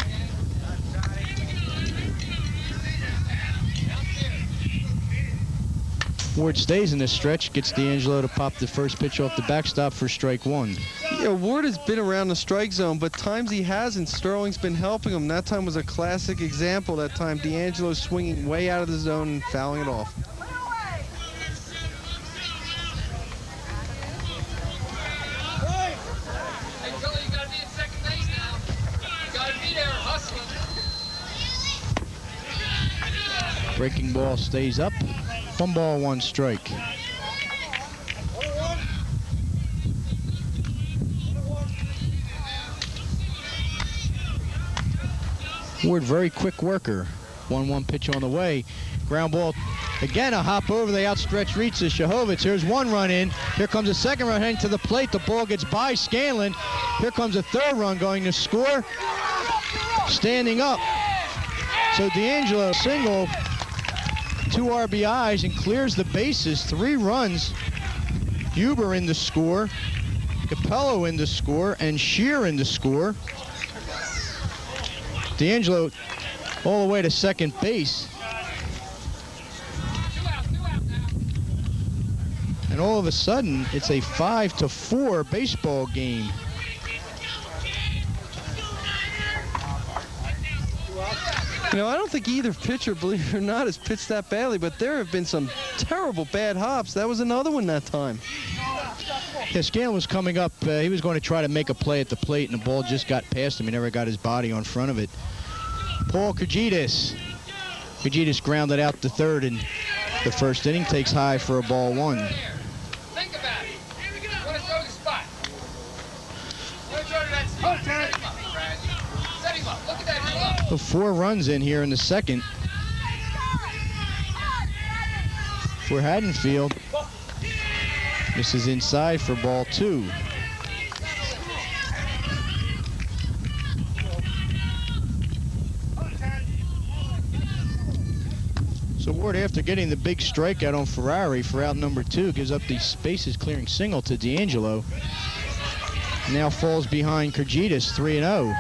Ward stays in this stretch, gets D'Angelo to pop the first pitch off the backstop for strike 1. Yeah, Ward has been around the strike zone, but times he hasn't. Sterling's been helping him. That time was a classic example. That time D'Angelo swinging way out of the zone and fouling it off. Breaking ball stays up. 1 ball, 1 strike. Ward, very quick worker. 1-1 pitch on the way. Ground ball Again, a hop over the outstretched reach to Shahovitz. Here's one run in. Here comes a second run heading to the plate. The ball gets by Scanlon. Here comes a third run going to score. Standing up. So D'Angelo single, 2 RBIs, and clears the bases. 3 runs. Huber in to score. Capello in to score. And Shear in to score. D'Angelo all the way to second base. And all of a sudden, it's a 5-4 baseball game. You know, I don't think either pitcher, believe it or not, has pitched that badly, but there have been some terrible bad hops. That was another one that time. Yeah, Scanlon was coming up. He was going to try to make a play at the plate, and the ball just got past him. He never got his body on front of it. Paul Kyrgitis. Kyrgitis grounded out to third in the first inning. Takes high for a ball 1. Think about it. You want to throw the spot. You want to throw to that spot. Set him up, Brad. Set him up. Look at that glove. So 4 runs in here in the second for Haddonfield. This is inside for ball 2. So Ward, after getting the big strikeout on Ferrari for out number 2, gives up the bases clearing single to D'Angelo. Now falls behind Kyrgitis, 3-0.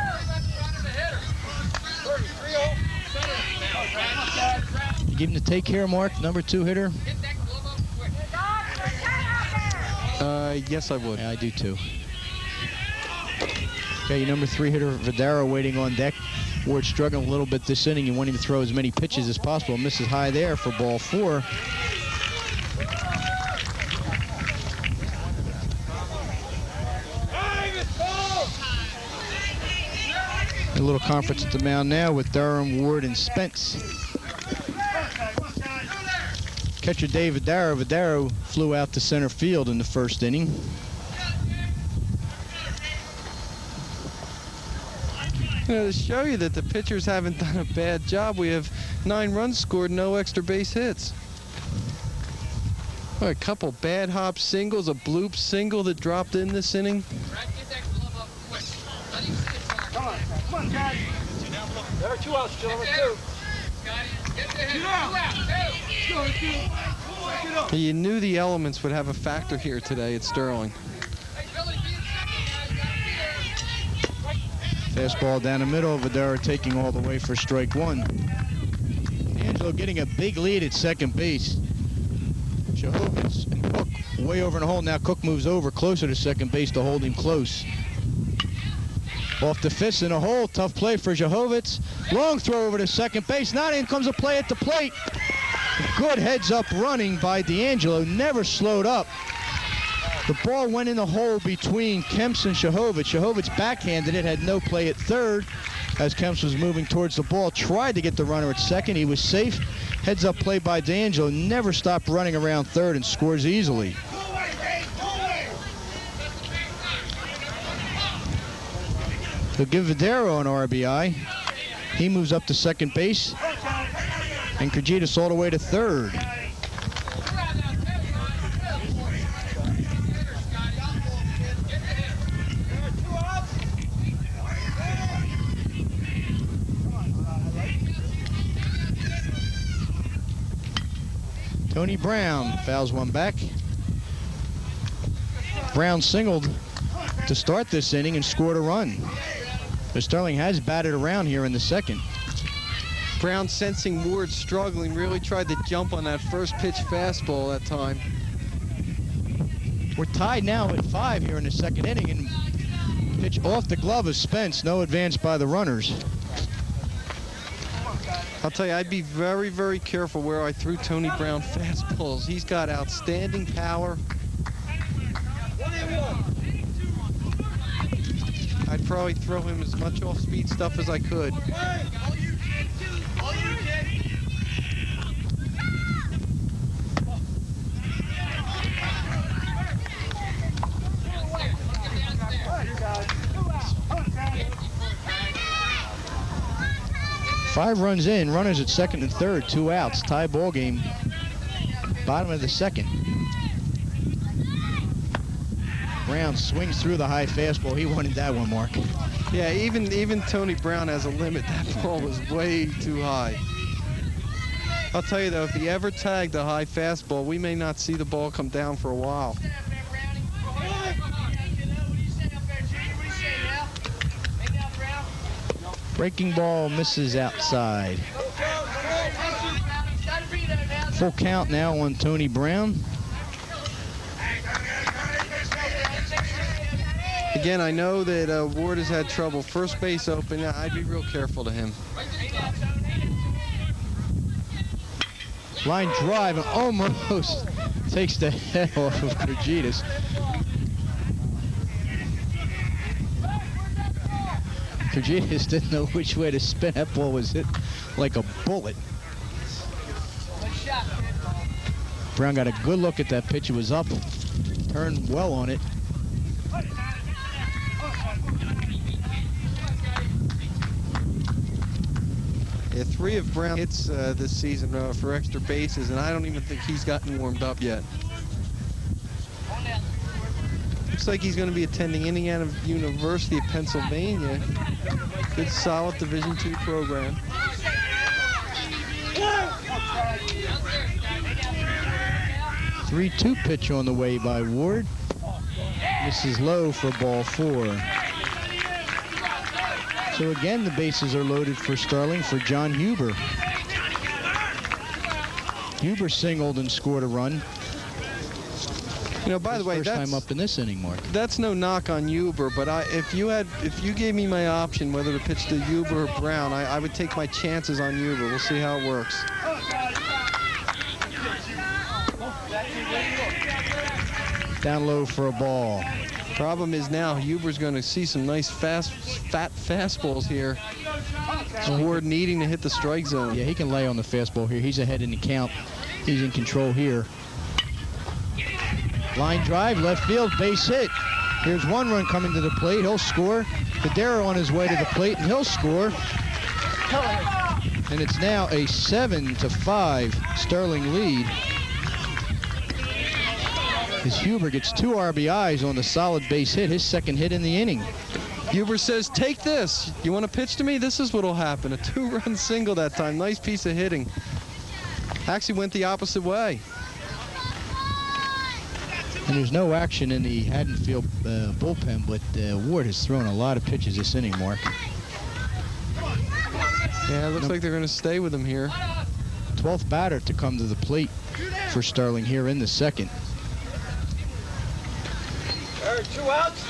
You give him the take care, Mark, number 2 hitter? Yes, I would. Yeah, I do too. Okay, your number 3 hitter, Vidaro, waiting on deck. Ward struggling a little bit this inning. You want him to throw as many pitches as possible. Misses high there for ball 4. A little conference at the mound now with Durham, Ward, and Spence. Catcher Dave Vidaro. Vidaro flew out to center field in the first inning. You know, to show you that the pitchers haven't done a bad job, we have 9 runs scored, no extra base hits. A couple bad hop singles, a bloop single that dropped in this inning. Come on, guys. There are 2 outs, gentlemen. 2. You knew the elements would have a factor here today at Sterling. Fastball down the middle. Vidaro taking all the way for strike 1. Angelo getting a big lead at second base. Shahovitz and Cook way over in the hole. Now Cook moves over closer to second base to hold him close. Off the fist in the hole. Tough play for Shahovitz. Long throw over to second base. Not in comes a play at the plate. Good heads-up running by D'Angelo. Never slowed up. The ball went in the hole between Kemps and Shahovitz. Shahovitz backhanded it, had no play at third as Kemps was moving towards the ball. Tried to get the runner at second. He was safe. Heads-up play by D'Angelo. Never stopped running around third and scores easily. They'll give Vidaro an RBI. He moves up to second base. And Kyrgitis all the way to third. Tony Brown fouls one back. Brown singled to start this inning and scored a run. But Sterling has batted around here in the second. Brown, sensing Ward struggling, really tried to jump on that first pitch fastball that time. We're tied now at 5 here in the second inning, and pitch off the glove of Spence. No advance by the runners. I'll tell you, I'd be very, very careful where I threw Tony Brown fastballs. He's got outstanding power. I'd probably throw him as much off-speed stuff as I could. Five runs in, runners at second and third, 2 outs, tie ball game. Bottom of the second. Brown swings through the high fastball. He wanted that one, Mark. Yeah, even Tony Brown has a limit. That ball was way too high. I'll tell you though, if he ever tagged a high fastball, we may not see the ball come down for a while. Breaking ball misses outside. Full count now on Tony Brown. Again, I know that Ward has had trouble. First base open. I'd be real careful to him. Line drive and almost takes the head off of Kurgitis. Kurgitis didn't know which way to spin. That ball was hit like a bullet. Brown got a good look at that pitch. It was up, turned well on it. Yeah, 3 of Brown's hits this season for extra bases, and I don't even think he's gotten warmed up yet. Looks like he's going to be attending Indiana University of Pennsylvania. Good, solid Division II program. Three-two pitch on the way by Ward. Misses low for ball 4. So again, the bases are loaded for Sterling for John Huber. Huber singled and scored a run. You know, by the way, first that's time up in this inning, Mark. That's no knock on Huber, but if you gave me my option whether to pitch to Huber or Brown, I would take my chances on Huber. We'll see how it works. Down low for a ball. Problem is now Huber's going to see some nice fat fastballs here. Ward needing to hit the strike zone. Yeah, he can lay on the fastball here. He's ahead in the count. He's in control here. Line drive, left field, base hit. Here's one run coming to the plate. He'll score. Cadero on his way to the plate, and he'll score. And it's now a 7-5 Sterling lead. As Huber gets 2 RBIs on the solid base hit, his second hit in the inning. Huber says, take this. You want to pitch to me? This is what will happen. A 2-run single that time. Nice piece of hitting. Actually went the opposite way. And there's no action in the Haddonfield bullpen, but Ward has thrown a lot of pitches this inning, Mark. Yeah, it looks like they're going to stay with him here. 12th batter to come to the plate for Sterling here in the second. 2 outs.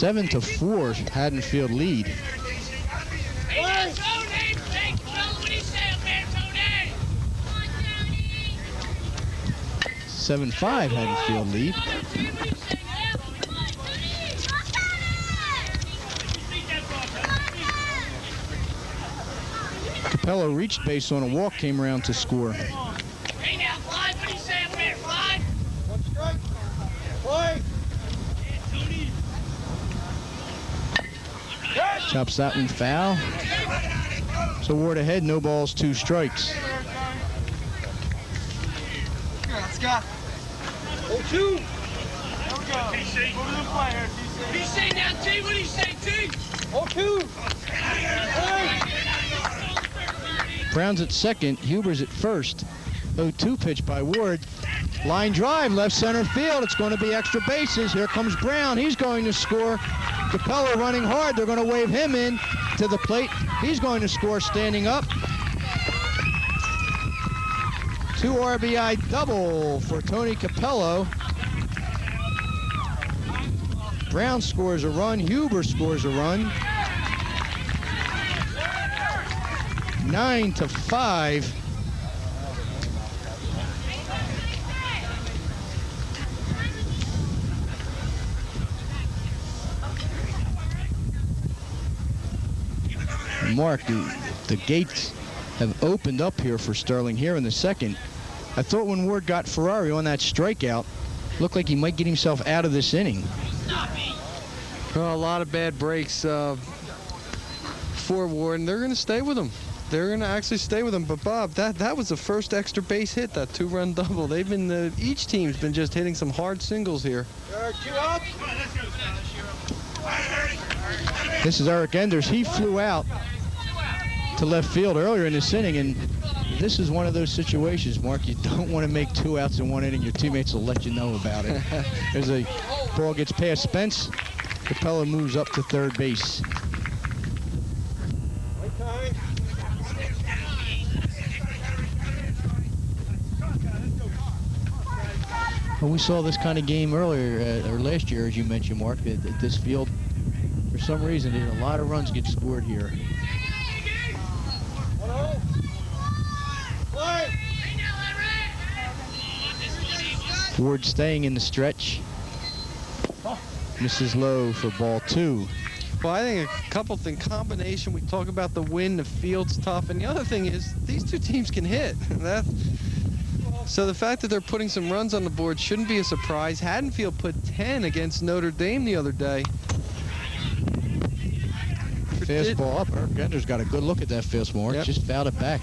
7-4 Haddonfield lead. 7-5 Haddonfield lead. Capello reached base on a walk, came around to score. Chops that one foul. So Ward ahead, no balls, 2 strikes. Scott. 0-2. There we go. TC, go to the player. TC now, T. What do you say, T? 0-2. Brown's at second, Huber's at first. 0-2 pitch by Ward. Line drive, left center field. It's going to be extra bases. Here comes Brown. He's going to score. Capello running hard. They're going to wave him in to the plate. He's going to score standing up. 2 RBI double for Tony Capello. Brown scores a run. Huber scores a run. 9-5. Mark, the gates have opened up here for Sterling here in the second. I thought when Ward got Ferrari on that strikeout, looked like he might get himself out of this inning. Well, a lot of bad breaks for Ward, and they're going to stay with him. They're going to actually stay with him. But, Bob, that was the first extra base hit, that two-run double. They've been, each team's been just hitting some hard singles here. This is Eric Enders. He flew out to left field earlier in this inning, and this is one of those situations, Mark. You don't want to make 2 outs in 1 inning. Your teammates will let you know about it. There's a ball gets past Spence. Capella moves up to third base. Well, we saw this kind of game earlier, or last year, as you mentioned, Mark, at this field. For some reason, a lot of runs get scored here. Ward staying in the stretch. Misses low for ball 2. Well, I think a couple things. Combination, we talk about the wind, the field's tough, and the other thing is these two teams can hit. So the fact that they're putting some runs on the board shouldn't be a surprise. Haddonfield put 10 against Notre Dame the other day. Fastball up. Eric Enders got a good look at that fastball. Yep. Just fouled it back.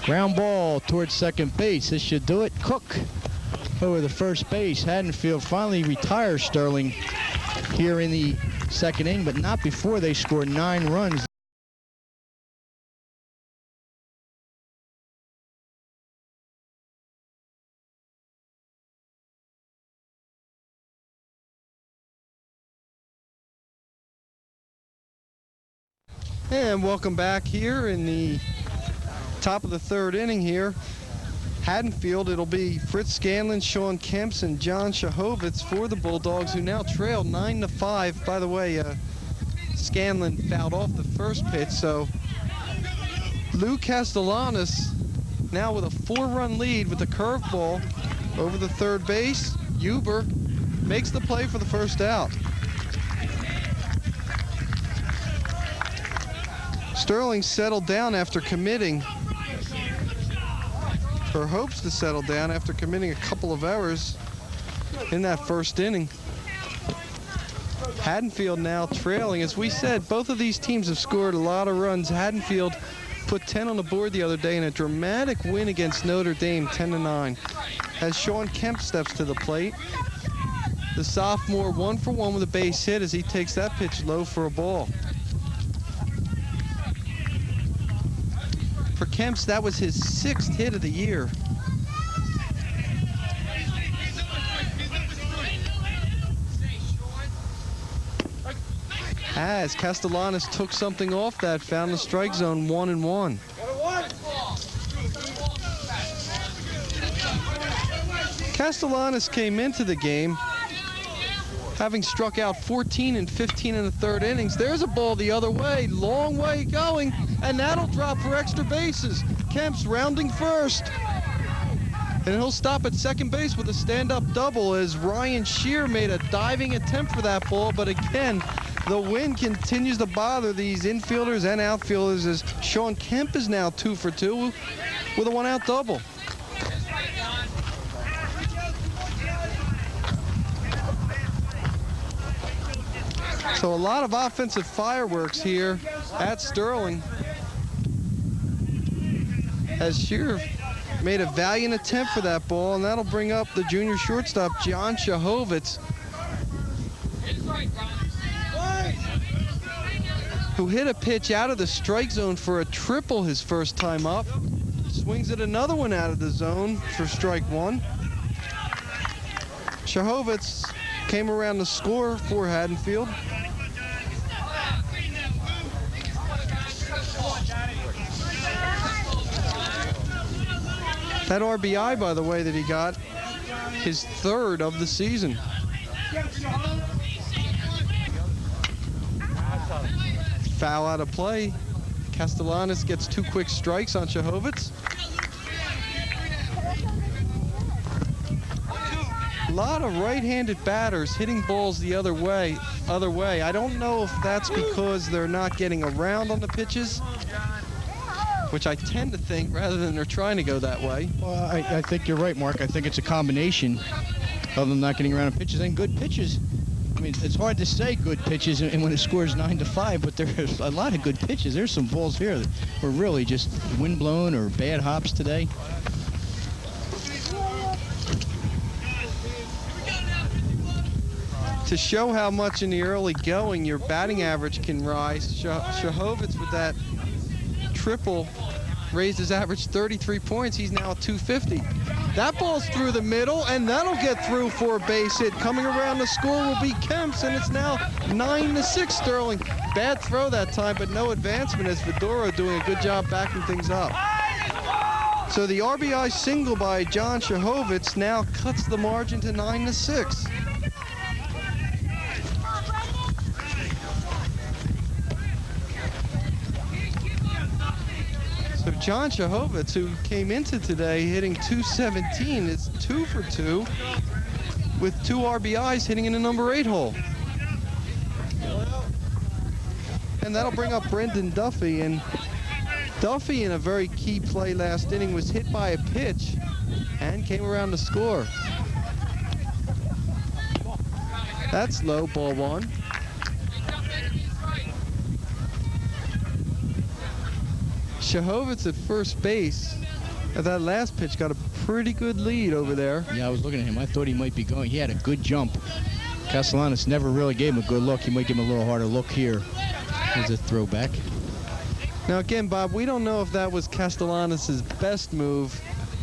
Ground ball towards second base. This should do it. Cook over the first base. Haddonfield finally retires Sterling here in the second inning, but not before they score 9 runs. And welcome back here in the top of the 3rd inning here. Haddonfield, it'll be Fritz Scanlon, Sean Kemps, and John Shahovitz for the Bulldogs, who now trail 9-5. By the way, Scanlon fouled off the first pitch, so Lou Castellanos now with a 4-run lead with the curveball over the third base. Huber makes the play for the first out. Sterling settled down after committing, or hopes to settle down after committing a couple of errors in that first inning. Haddonfield now trailing. As we said, both of these teams have scored a lot of runs. Haddonfield put 10 on the board the other day in a dramatic win against Notre Dame, 10-9. As Sean Kemp steps to the plate, the sophomore 1 for 1 with a base hit as he takes that pitch low for a ball. For Kemps, that was his 6th hit of the year. As Castellanos took something off that, found the strike zone, 1-1. Castellanos came into the game having struck out 14 and 15 in the 3rd innings. There's a ball the other way, long way going, and that'll drop for extra bases. Kemp's rounding first. And he'll stop at second base with a stand-up double as Ryan Shear made a diving attempt for that ball, but again, the wind continues to bother these infielders and outfielders as Sean Kemp is now 2 for 2 with a 1-out double. So a lot of offensive fireworks here at Sterling as Shearer made a valiant attempt for that ball, and that'll bring up the junior shortstop, John Shahovitz, who hit a pitch out of the strike zone for a triple his first time up. Swings at another one out of the zone for strike 1. Shahovitz came around to score for Haddonfield. That RBI, by the way, that he got, his 3rd of the season. Foul out of play. Castellanos gets 2 quick strikes on lot of right-handed batters hitting balls the other way. I don't know if that's because they're not getting around on the pitches, which I tend to think, rather than they're trying to go that way. Well, I think you're right, Mark. I think it's a combination of them not getting around on pitches and good pitches. I mean, it's hard to say good pitches and when it scores 9-5, but there's a lot of good pitches. There's some balls here that were really just windblown or bad hops today. To show how much in the early going your batting average can rise, Shahovitz with that triple raised his average 33 points. He's now at 250. That ball's through the middle, and that'll get through for a base hit. Coming around the score will be Kemp's, and it's now 9-6 Sterling. Bad throw that time, but no advancement as Fedoro doing a good job backing things up. So the RBI single by John Shahovitz now cuts the margin to 9-6. So John Shahovitz, who came into today hitting .217, is 2 for 2 with 2 RBIs hitting in the number 8 hole. And that'll bring up Brendan Duffy. And Duffy, in a very key play last inning, was hit by a pitch and came around to score. That's low, ball 1. Shahovitz at first base at that last pitch got a pretty good lead over there. Yeah, I was looking at him. I thought he might be going. He had a good jump. Castellanos never really gave him a good look. He might give him a little harder look here. There's a throwback. Now again, Bob, we don't know if that was Castellanos' best move,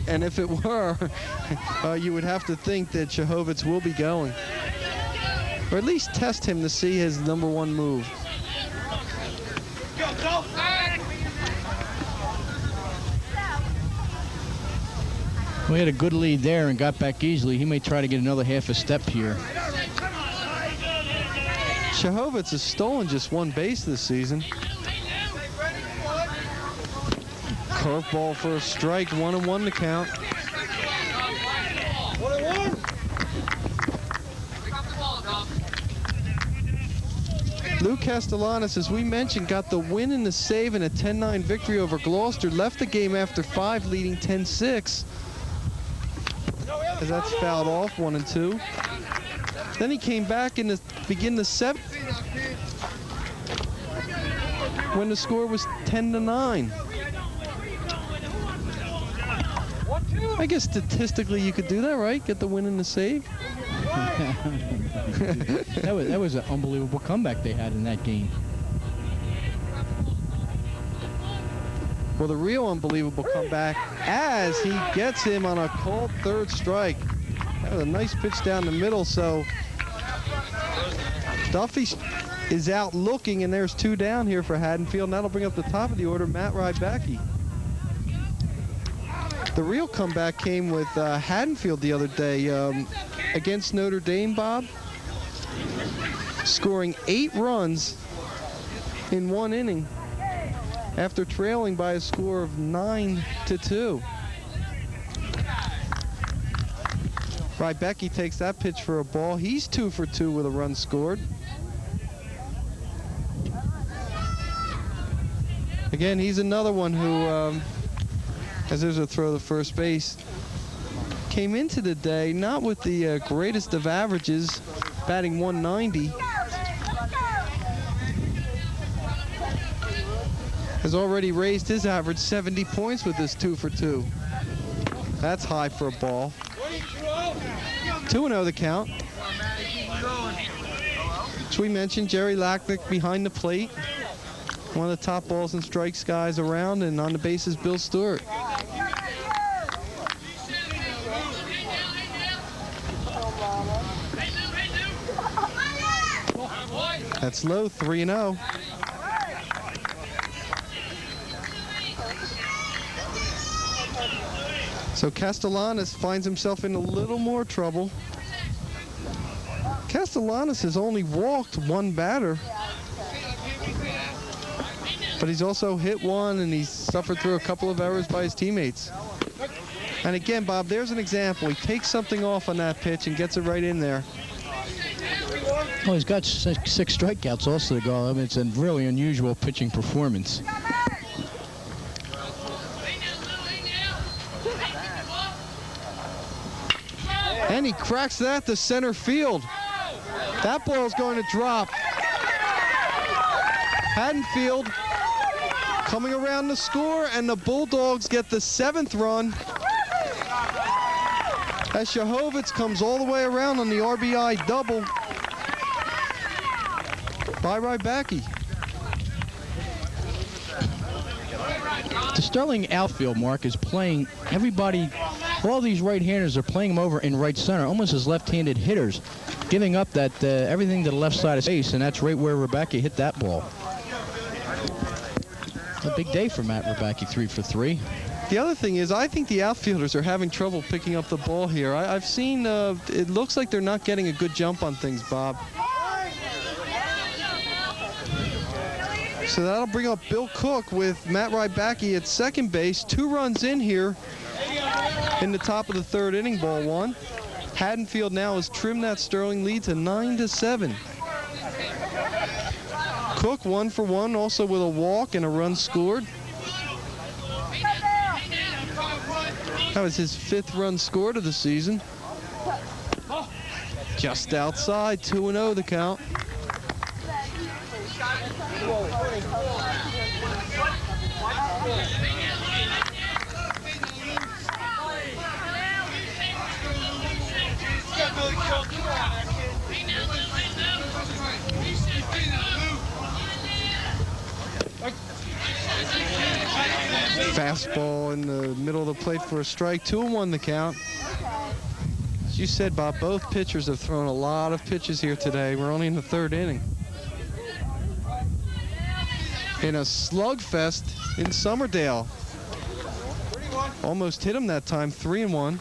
and if it were, you would have to think that Shahovitz will be going, or at least test him to see his number 1 move. Well, he had a good lead there and got back easily. He may try to get another half a step here. Shahovitz has stolen just 1 base this season. Curveball for a strike, 1-1 to count. Lou Castellanos, as we mentioned, got the win and the save in a 10-9 victory over Gloucester. Left the game after 5, leading 10-6. As that's fouled off, 1-2. Then he came back in to begin the 7th when the score was 10-9. I guess statistically you could do that, right? Get the win and the save. that was an unbelievable comeback they had in that game. Well, the real unbelievable comeback as he gets him on a called 3rd strike. That was a nice pitch down the middle. So Duffy is out looking, and there's 2 down here for Haddonfield. And that'll bring up the top of the order, Matt Rybacki. The real comeback came with Haddonfield the other day against Notre Dame, Bob, scoring 8 runs in 1 inning after trailing by a score of 9-2. Rybacki takes that pitch for a ball. He's 2 for 2 with a run scored. Again, he's another one who, as there's a throw to first base, came into the day not with the greatest of averages, batting 190. Has already raised his average 70 points with this 2 for 2. That's high for a ball. 2-0 the count. As we mentioned, Jerry Lacknick behind the plate. One of the top balls and strikes guys around, and on the base is Bill Stewart. That's low, 3-0. So Castellanos finds himself in a little more trouble. Castellanos has only walked 1 batter, but he's also hit 1, and he's suffered through a couple of errors by his teammates. And again, Bob, there's an example. He takes something off on that pitch and gets it right in there. Well, he's got six strikeouts also to go. I mean, it's a really unusual pitching performance. And he cracks that to center field. That ball is going to drop. Haddonfield coming around to score, and the Bulldogs get the 7th run. As Shahovitz comes all the way around on the RBI double by Rybacki. The Sterling outfield, Mark, is playing everybody. All these right-handers are playing him over in right center, almost as left-handed hitters, giving up that everything to the left side of space, and that's right where Rybacki hit that ball. A big day for Matt Rybacki, 3 for 3. The other thing is, I think the outfielders are having trouble picking up the ball here. I've seen, it looks like they're not getting a good jump on things, Bob. So that'll bring up Bill Cook with Matt Rybacki at second base. 2 runs in here in the top of the 3rd inning, ball 1. Haddonfield now has trimmed that Sterling lead to 9-7. Cook 1 for 1, also with a walk and a run scored. That was his 5th run scored of the season. Just outside, 2-0 the count. Fastball in the middle of the plate for a strike. 2-1 the count. As you said, Bob, both pitchers have thrown a lot of pitches here today. We're only in the 3rd inning. In a slugfest in Summerdale. Almost hit him that time, 3-1.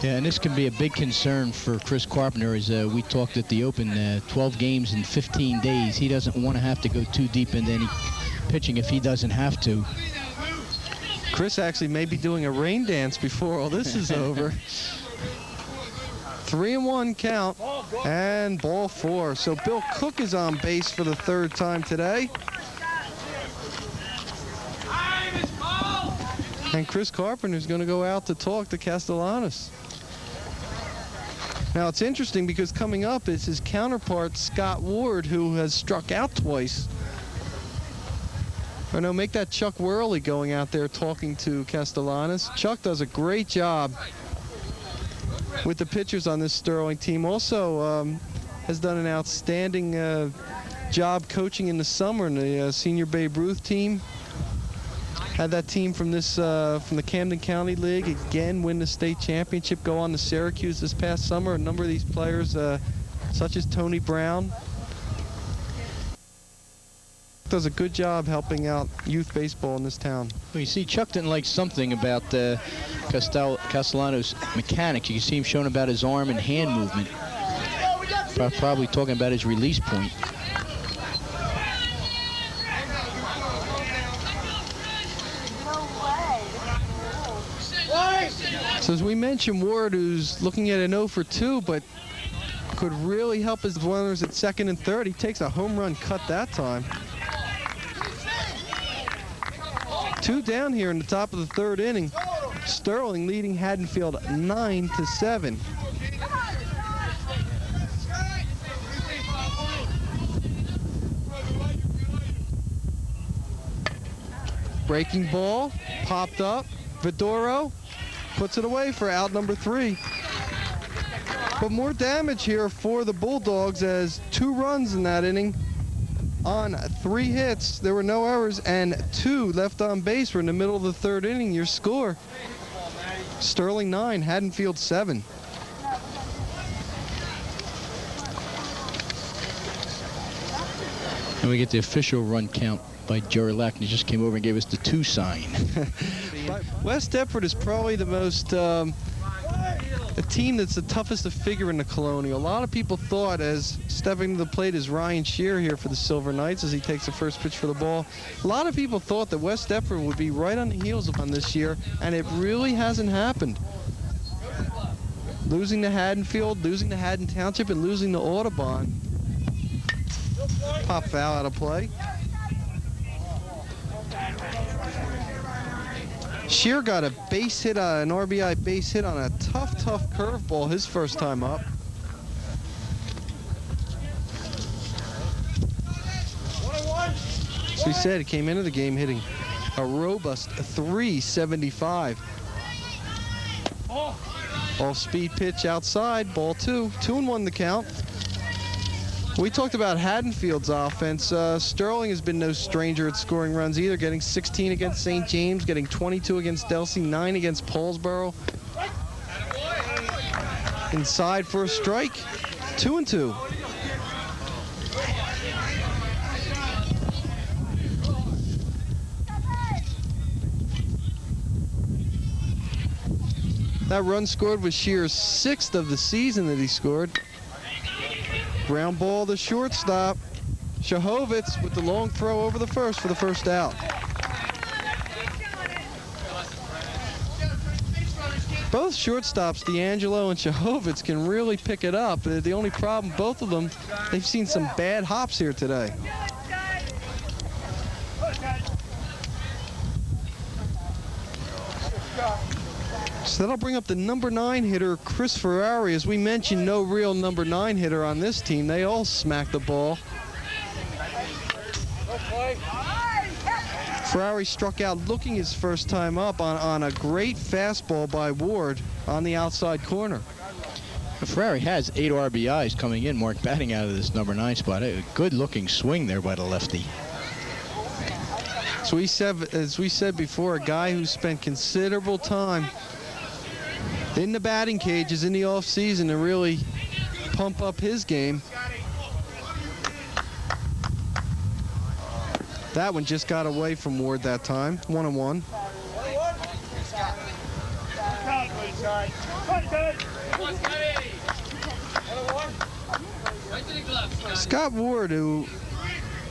Yeah, and this can be a big concern for Chris Carpenter, as we talked at the Open, 12 games in 15 days. He doesn't want to have to go too deep into any pitching if he doesn't have to. Chris actually may be doing a rain dance before all this is over. 3-1 count, and ball 4. So Bill Cook is on base for the 3rd time today. And Chris Carpenter is going to go out to talk to Castellanos. Now, it's interesting because coming up is his counterpart, Scott Ward, who has struck out twice. Or no, make that Chuck Worley going out there talking to Castellanos. Chuck does a great job with the pitchers on this Sterling team. Also has done an outstanding job coaching in the summer in the Senior Babe Ruth team. Had that team from this from the Camden County League again win the state championship, go on to Syracuse this past summer. A number of these players, such as Tony Brown, does a good job helping out youth baseball in this town. Well, you see, Chuck didn't like something about Castellanos' mechanics. You can see him showing about his arm and hand movement. Probably talking about his release point. So as we mentioned, Ward, who's looking at an 0 for 2, but could really help his runners at 2nd and 3rd. He takes a home run cut that time. 2 down here in the top of the 3rd inning. Sterling leading Haddonfield 9-7. Breaking ball, popped up. Vidoro puts it away for out number 3. But more damage here for the Bulldogs, as 2 runs in that inning on 3 hits. There were no errors, and 2 left on base. We're in the middle of the 3rd inning. Your score, Sterling 9, Haddonfield 7. And we get the official run count by Jerry Lackney. He just came over and gave us the 2 sign. West Deptford is probably the most a team that's the toughest to figure in the Colonial. A lot of people thought, as stepping to the plate is Ryan Shear here for the Silver Knights as he takes the first pitch for the ball. A lot of people thought that West Deptford would be right on the heels of him this year, and it really hasn't happened. Losing to Haddonfield, losing to Haddon Township, and losing to Audubon. Pop foul out of play. Shear got a base hit, an RBI base hit on a tough curveball his first time up. As we said, he came into the game hitting a robust 375. Off-speed pitch outside, ball 2. 2-1 the count. We talked about Haddonfield's offense. Sterling has been no stranger at scoring runs either, getting 16 against St. James, getting 22 against Delsey, 9 against Paulsboro. Inside for a strike, 2-2. That run scored was Shear's 6th of the season that he scored. Ground ball to shortstop. Shahovitz with the long throw over the first for the first out. Both shortstops, D'Angelo and Shahovitz, can really pick it up. The only problem, both of them, they've seen some bad hops here today. So that'll bring up the number 9 hitter, Chris Ferrari. As we mentioned, no real number 9 hitter on this team. They all smack the ball. Ferrari struck out looking his first time up on a great fastball by Ward on the outside corner. Ferrari has 8 RBIs coming in, Mark, batting out of this number 9 spot. A good-looking swing there by the lefty. So as we said before, a guy who spent considerable time in the batting cages in the offseason to really pump up his game. That one just got away from Ward that time. 1-1. Scott Ward, who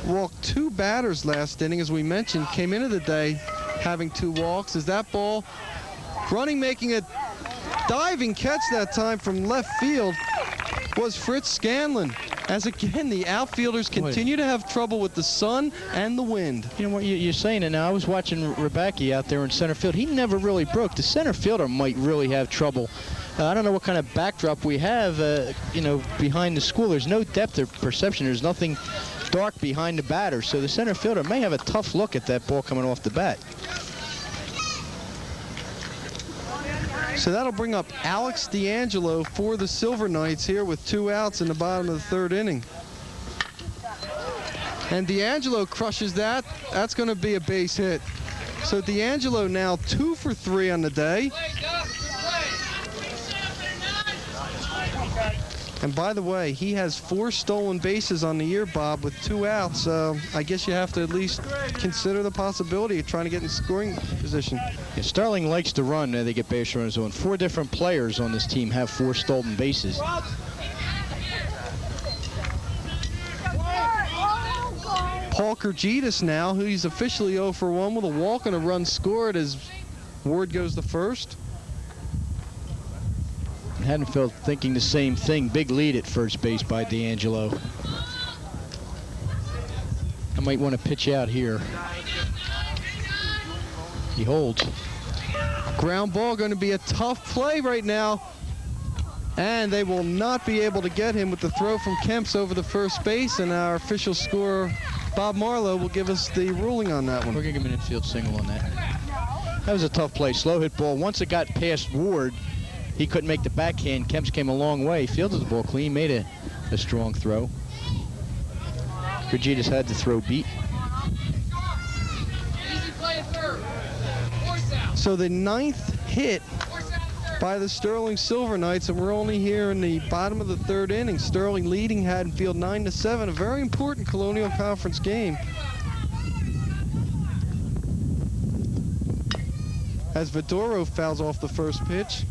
walked 2 batters last inning, as we mentioned, came into the day having 2 walks. As that ball running, making a diving catch that time from left field was Fritz Scanlon. As again, the outfielders continue to have trouble with the sun and the wind. You know what you're saying it now. I was watching Rebecki out there in center field. He never really broke. The center fielder might really have trouble. I don't know what kind of backdrop we have, behind the school. There's no depth of perception. There's nothing dark behind the batter. So the center fielder may have a tough look at that ball coming off the bat. So that'll bring up Alex D'Angelo for the Silver Knights here with 2 outs in the bottom of the 3rd inning. And D'Angelo crushes that. That's going to be a base hit. So D'Angelo now 2 for 3 on the day. And by the way, he has 4 stolen bases on the year, Bob, with 2 outs. I guess you have to at least consider the possibility of trying to get in scoring position. Yeah, Sterling likes to run. They get base runners on. 4 different players on this team have 4 stolen bases. Paul Kurgitis now, who he's officially 0 for 1 with a walk and a run scored as Ward goes to first. Haddonfield thinking the same thing. Big lead at first base by D'Angelo. I might want to pitch out here. He holds. Ground ball going to be a tough play right now. And they will not be able to get him with the throw from Kemps over the first base. And our official scorer, Bob Marlowe, will give us the ruling on that one. We're going to give him an infield single on that. That was a tough play. Slow hit ball. Once it got past Ward, he couldn't make the backhand. Kemps came a long way. Fielded the ball clean, made a strong throw. Kurgitis had the throw beat. So the 9th hit by the Sterling Silver Knights, and we're only here in the bottom of the 3rd inning. Sterling leading Haddonfield 9-7, a very important Colonial Conference game. As Vidoro fouls off the first pitch.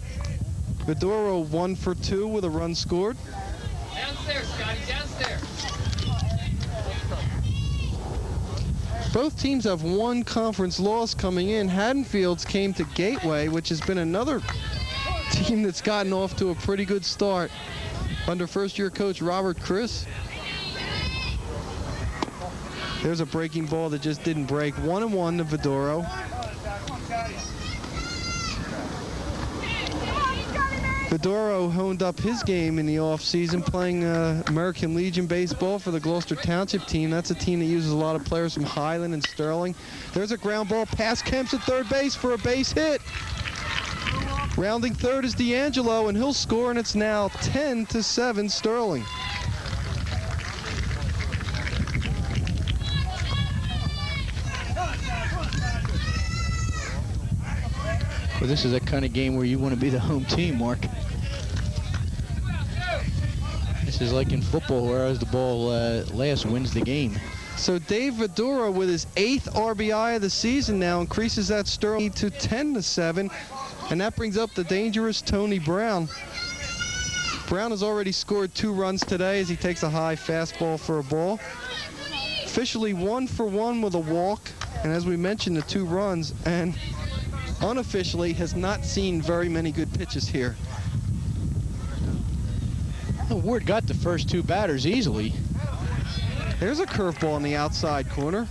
Vidoro 1 for 2 with a run scored. Downstairs, Scotty, downstairs. Both teams have one conference loss coming in. Haddonfield's came to Gateway, which has been another team that's gotten off to a pretty good start under first-year coach Robert Chris. There's a breaking ball that just didn't break. 1-1 to Vidoro. Vidoro honed up his game in the offseason playing American Legion baseball for the Gloucester Township team. That's a team that uses a lot of players from Highland and Sterling. There's a ground ball past Kemps at third base for a base hit. Rounding third is D'Angelo, and he'll score, and it's now 10-7 Sterling. Well, this is a kind of game where you want to be the home team, Mark. This is like in football, whereas the ball last wins the game. So Dave Vidoro, with his 8th RBI of the season now, increases that Sterling to 10-7, and that brings up the dangerous Tony Brown. Brown has already scored 2 runs today as he takes a high fastball for a ball. Officially 1 for 1 with a walk, and as we mentioned, the 2 runs, and unofficially has not seen very many good pitches here. Ward got the first 2 batters easily. There's a curveball in the outside corner.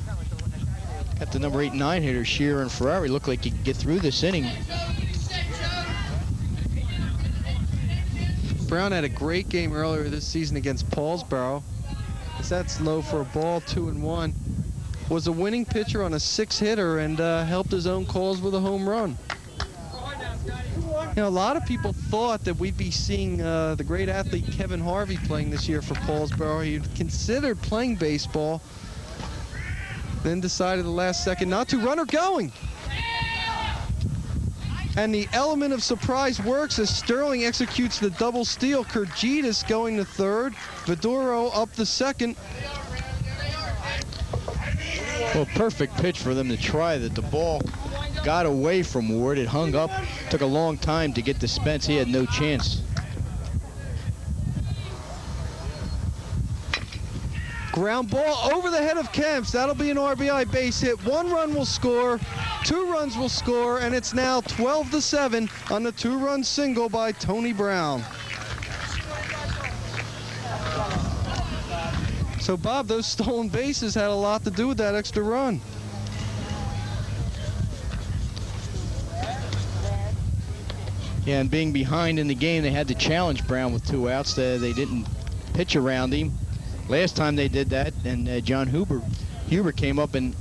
Got the number 8 and 9 hitter, Shearer and Ferrari. Looked like he could get through this inning. Brown had a great game earlier this season against Paulsboro. That's low for a ball, 2-1. Was a winning pitcher on a 6-hitter and helped his own cause with a home run. You know, a lot of people thought that we'd be seeing the great athlete Kevin Harvey playing this year for Paulsboro. He considered playing baseball, then decided the last second not to. Runner going. And the element of surprise works as Sterling executes the double steal. Kurgitis going to third. Vidoro up the second. Well, perfect pitch for them to try that. The ball got away from Ward. It hung up. Took a long time to get to Spence. He had no chance. Ground ball over the head of Kemps. That'll be an RBI base hit. 1 run will score, 2 runs will score, and it's now 12-7 on the 2-run single by Tony Brown. So, Bob, those stolen bases had a lot to do with that extra run. Yeah, and being behind in the game, they had to challenge Brown with 2 outs. They didn't pitch around him. Last time they did that, and John Huber came up and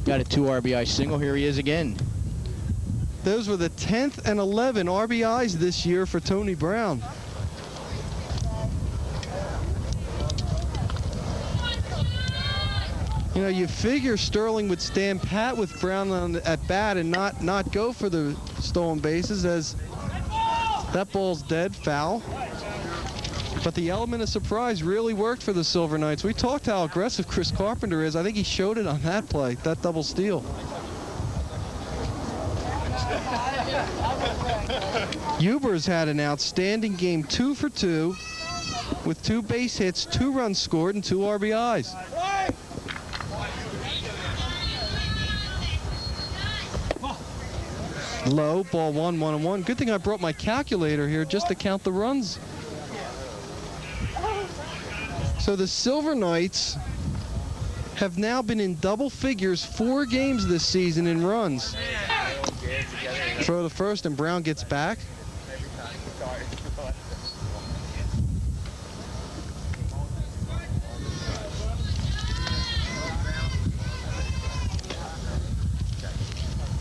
got a 2 RBI single. Here he is again. Those were the 10th and 11 RBIs this year for Tony Brown. You know, you figure Sterling would stand pat with Brown at bat and not go for the stolen bases, as that ball's dead, foul. But the element of surprise really worked for the Silver Knights. We talked how aggressive Chris Carpenter is. I think he showed it on that play, that double steal. Huber's had an outstanding game, 2 for 2, with 2 base hits, 2 runs scored, and 2 RBIs. Low, ball 1, 1-1. Good thing I brought my calculator here just to count the runs. So the Silver Knights have now been in double figures 4 games this season in runs. Throw the first, and Brown gets back.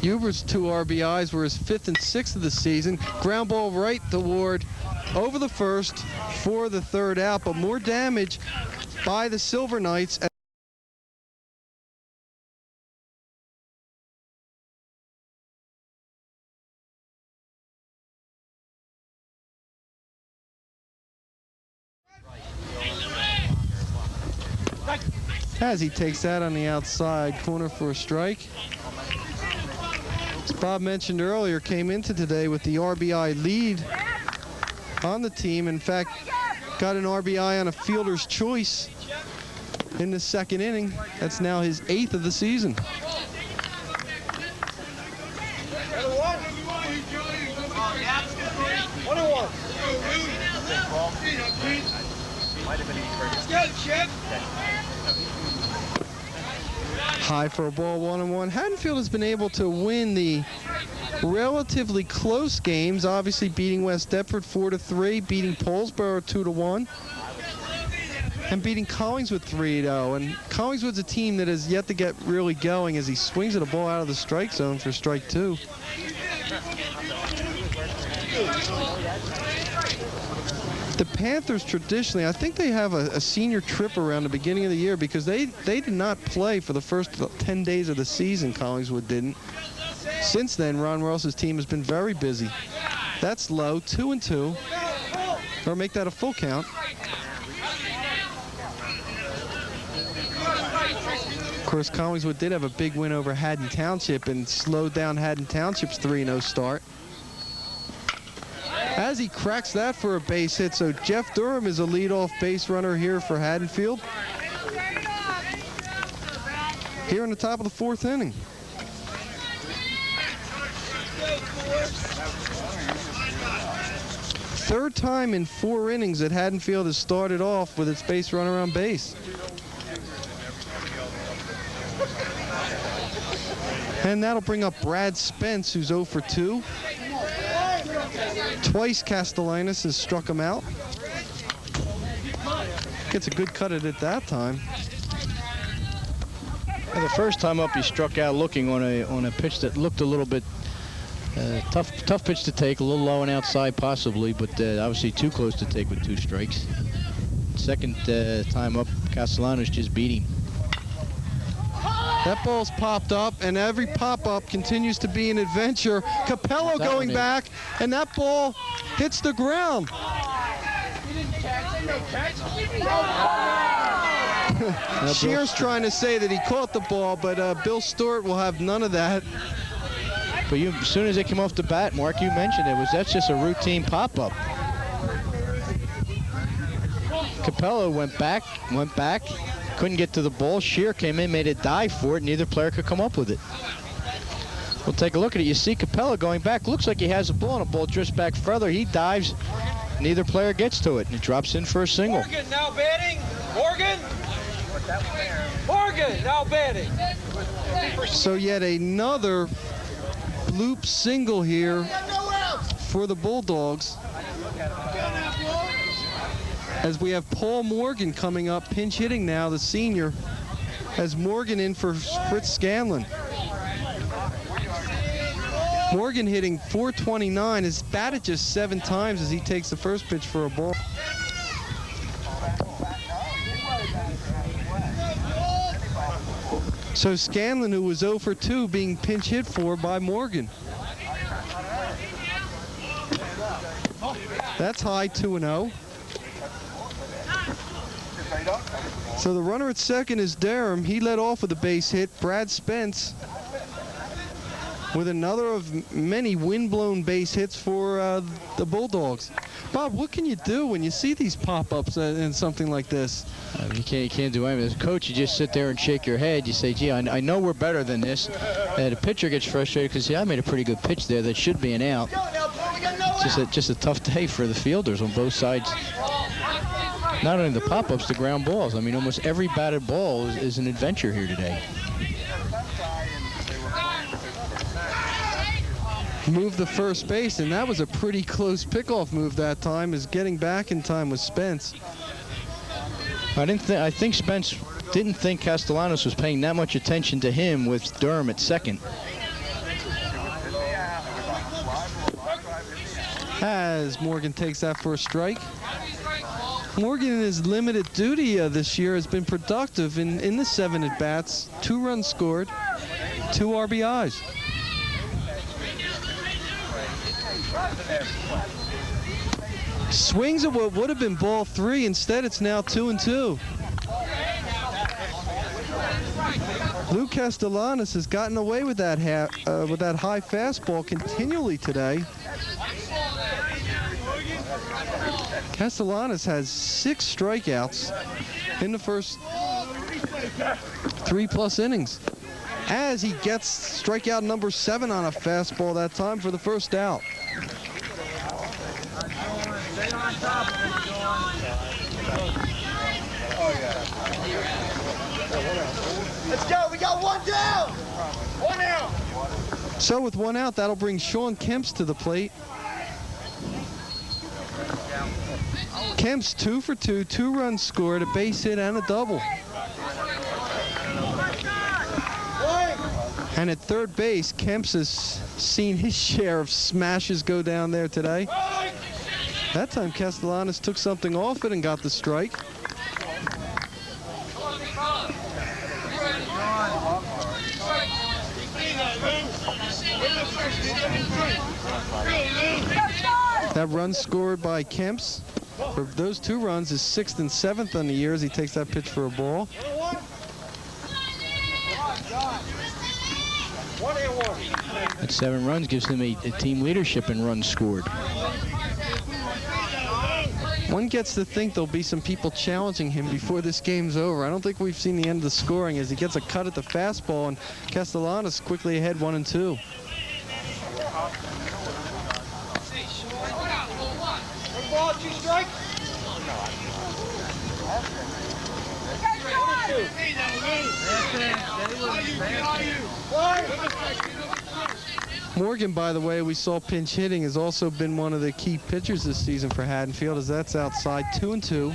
Huber's 2 RBIs were his 5th and 6th of the season. Ground ball right to Ward, over the first for the 3rd out, but more damage by the Silver Knights. As he takes that on the outside corner for a strike. As Bob mentioned earlier, came into today with the RBI lead on the team. In fact, got an RBI on a fielder's choice in the second inning. That's now his 8th of the season. High for a ball, 1-1. Haddonfield has been able to win the relatively close games, obviously beating West Deptford 4-3, beating Paulsboro 2-1, and beating Collingswood 3-0. And Collingswood's a team that has yet to get really going as he swings at a ball out of the strike zone for strike 2. The Panthers traditionally, I think they have a senior trip around the beginning of the year because they did not play for the first 10 days of the season. Collingswood didn't. Since then, Ron Ross's team has been very busy. That's low, 2-2. Or make that a full count. Of course, Collingswood did have a big win over Haddon Township and slowed down Haddon Township's 3-0 start. As he cracks that for a base hit, so Jeff Durham is a leadoff base runner here for Haddonfield. Here in the top of the 4th inning. Third time in 4 innings that Haddonfield has started off with its base runner on base. And that'll bring up Brad Spence, who's 0 for 2. Twice Castellanos has struck him out. Gets a good cut at it that time. And the first time up, he struck out looking on a pitch that looked a little bit tough pitch to take, a little low and outside possibly, but obviously too close to take with 2 strikes. Second time up, Castellanos just beat him. That ball's popped up, and every pop-up continues to be an adventure. Capello going back, and that ball hits the ground. Shear's trying to say that he caught the ball, but Bill Stewart will have none of that. But as soon as they came off the bat, Mark, you mentioned that's just a routine pop-up. Capello went back, couldn't get to the ball. Shear came in, made a dive for it. Neither player could come up with it. We'll take a look at it. You see Capello going back. Looks like he has a ball, and the ball drifts back further. He dives. Neither player gets to it, and it drops in for a single. Morgan now batting. Morgan. Morgan now batting. So yet another bloop single here for the Bulldogs. As we have Paul Morgan coming up, pinch hitting now, the senior, has Morgan in for Fritz Scanlon. Morgan hitting .429, has batted just 7 times as he takes the first pitch for a ball. So Scanlon, who was 0 for 2, being pinch hit for by Morgan. That's high, 2-0. So the runner at second is Durham. He led off with a base hit. Brad Spence with another of many windblown base hits for the Bulldogs. Bob, what can you do when you see these pop-ups in something like this? You can't do anything. As a coach, you just sit there and shake your head. You say, gee, I know we're better than this. The pitcher gets frustrated because, I made a pretty good pitch there. That should be an out. It's just a tough day for the fielders on both sides. Not only the pop-ups, the ground balls. I mean, almost every batted ball is an adventure here today. Moved the first base, and that was a pretty close pickoff move that time, is getting back in time with Spence. I think Spence didn't think Castellanos was paying that much attention to him with Durham at second. As Morgan takes that for a strike. Morgan in his limited duty this year has been productive in the 7 at-bats. 2 runs scored, 2 RBIs. Swings at what would have been ball 3. Instead, it's now 2-2. Lou Castellanos has gotten away with that high fastball continually today. Castellanos has 6 strikeouts in the first 3+ innings, as he gets strikeout number 7 on a fastball that time for the first out. Let's go. We got 1 down. 1 out. So with 1 out, that'll bring Sean Kemps to the plate. Kemps 2 for 2, 2 runs scored, a base hit and a double. And at third base, Kemps has seen his share of smashes go down there today. That time Castellanos took something off it and got the strike. That run scored by Kemps for those 2 runs is 6th and 7th on the year as he takes that pitch for a ball. That 7 runs gives him a team leadership in runs scored. One gets to think there'll be some people challenging him before this game's over. I don't think we've seen the end of the scoring as he gets a cut at the fastball, and Castellanos quickly ahead 1-2. Ball, 2 strikes. Morgan, by the way, we saw pinch hitting, has also been one of the key pitchers this season for Haddonfield, as that's outside 2-2.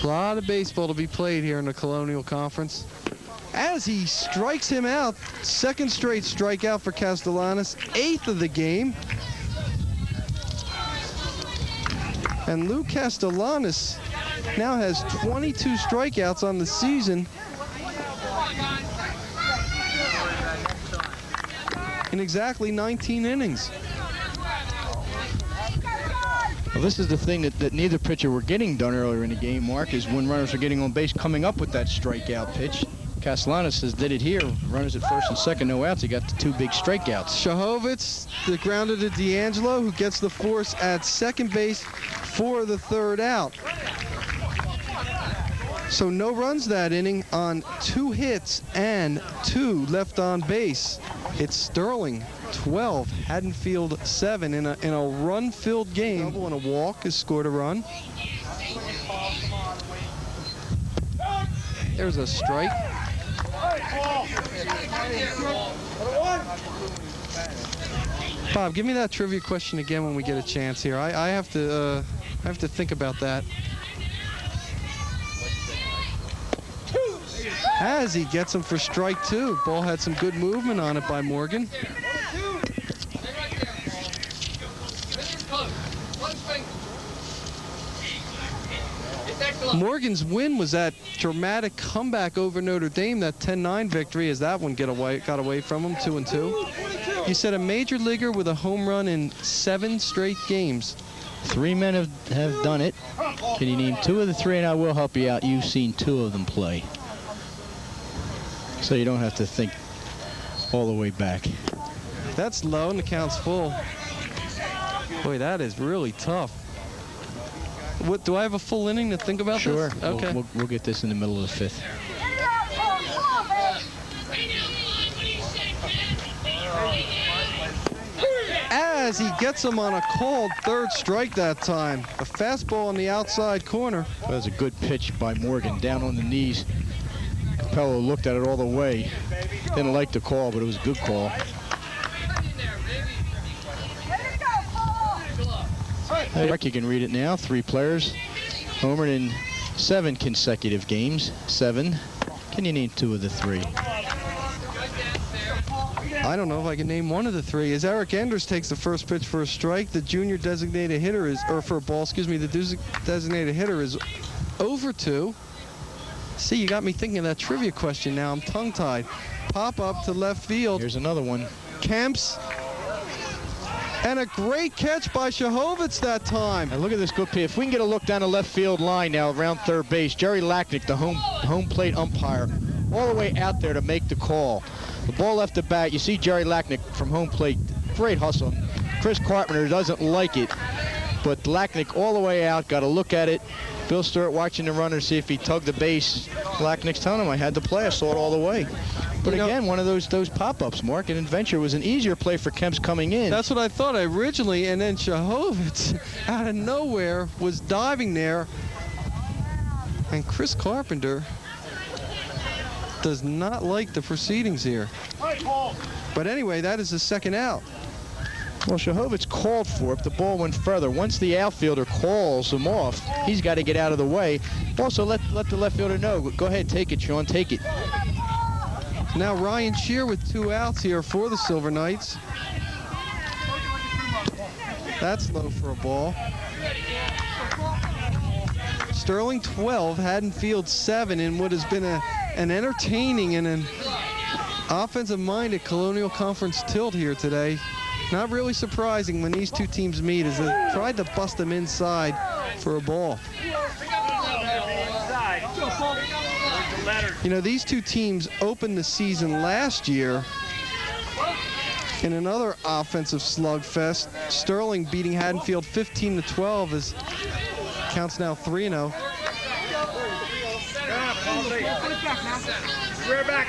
A lot of baseball to be played here in the Colonial Conference. As he strikes him out, 2nd straight strikeout for Castellanos, 8th of the game. And Lou Castellanos now has 22 strikeouts on the season in exactly 19 innings. Well, this is the thing that neither pitcher were getting done earlier in the game, Mark, is when runners are getting on base coming up with that strikeout pitch. Castellanos did it here. Runners at first and second, no outs. He got the 2 big strikeouts. Shahovitz, the grounder to D'Angelo, who gets the force at second base for the 3rd out. So no runs that inning on 2 hits and 2 left on base. It's Sterling 12, Haddonfield 7 in a run-filled game. Double and a walk has scored a run. There's a strike. Bob, give me that trivia question again when we get a chance here. I have to think about that. As he gets him for strike 2. Ball had some good movement on it by Morgan. Morgan's win was that dramatic comeback over Notre Dame, that 10-9 victory, as that one got away from him, 2-2. He said a major leaguer with a home run in 7 straight games. 3 men have done it. Can you name 2 of the 3? And I will help you out. You've seen 2 of them play. So you don't have to think all the way back. That's low and the count's full. Boy, that is really tough. What, do I have a full inning to think about sure. this? Okay. We'll get this in the middle of the 5th. As he gets him on a called 3rd strike that time. A fastball on the outside corner. That was a good pitch by Morgan, down on the knees. Capello looked at it all the way. Didn't like the call, but it was a good call. Mark, you can read it now. 3 players homered in 7 consecutive games. 7. Can you name 2 of the 3? I don't know if I can name 1 of the 3. As Eric Enders takes the first pitch for a strike, the junior designated hitter is, or for a ball, excuse me, the designated hitter is over 2. See, you got me thinking of that trivia question now. I'm tongue-tied. Pop up to left field. Here's another one. Kemps. And a great catch by Shahovitz that time. And look at this good pitch. If we can get a look down the left field line now around third base, Jerry Lacknick, the home plate umpire, all the way out there to make the call. The ball left the bat. You see Jerry Lacknick from home plate. Great hustle. Chris Carpenter doesn't like it, but Lacknick all the way out, got a look at it. Bill Stewart watching the runner, see if he tugged the base. Lacknick's telling him, I had the play. I saw it all the way. But again, one of those pop-ups, Mark, and adventure was an easier play for Kemp's coming in. That's what I thought originally, and then Shahovitz out of nowhere was diving there. And Chris Carpenter does not like the proceedings here. But anyway, that is the second out. Well, Shahovitz called for it. The ball went further. Once the outfielder calls him off, he's got to get out of the way. Also, let the left fielder know. Go ahead, take it, Sean, take it. Now Ryan Shear with 2 outs here for the Silver Knights. That's low for a ball. Sterling 12, Haddonfield 7 in what has been an entertaining and an offensive-minded Colonial Conference tilt here today. Not really surprising when these two teams meet as they tried to bust them inside for a ball. You know, these two teams opened the season last year in another offensive slugfest. Sterling beating Haddonfield 15-12 as counts now 3-0.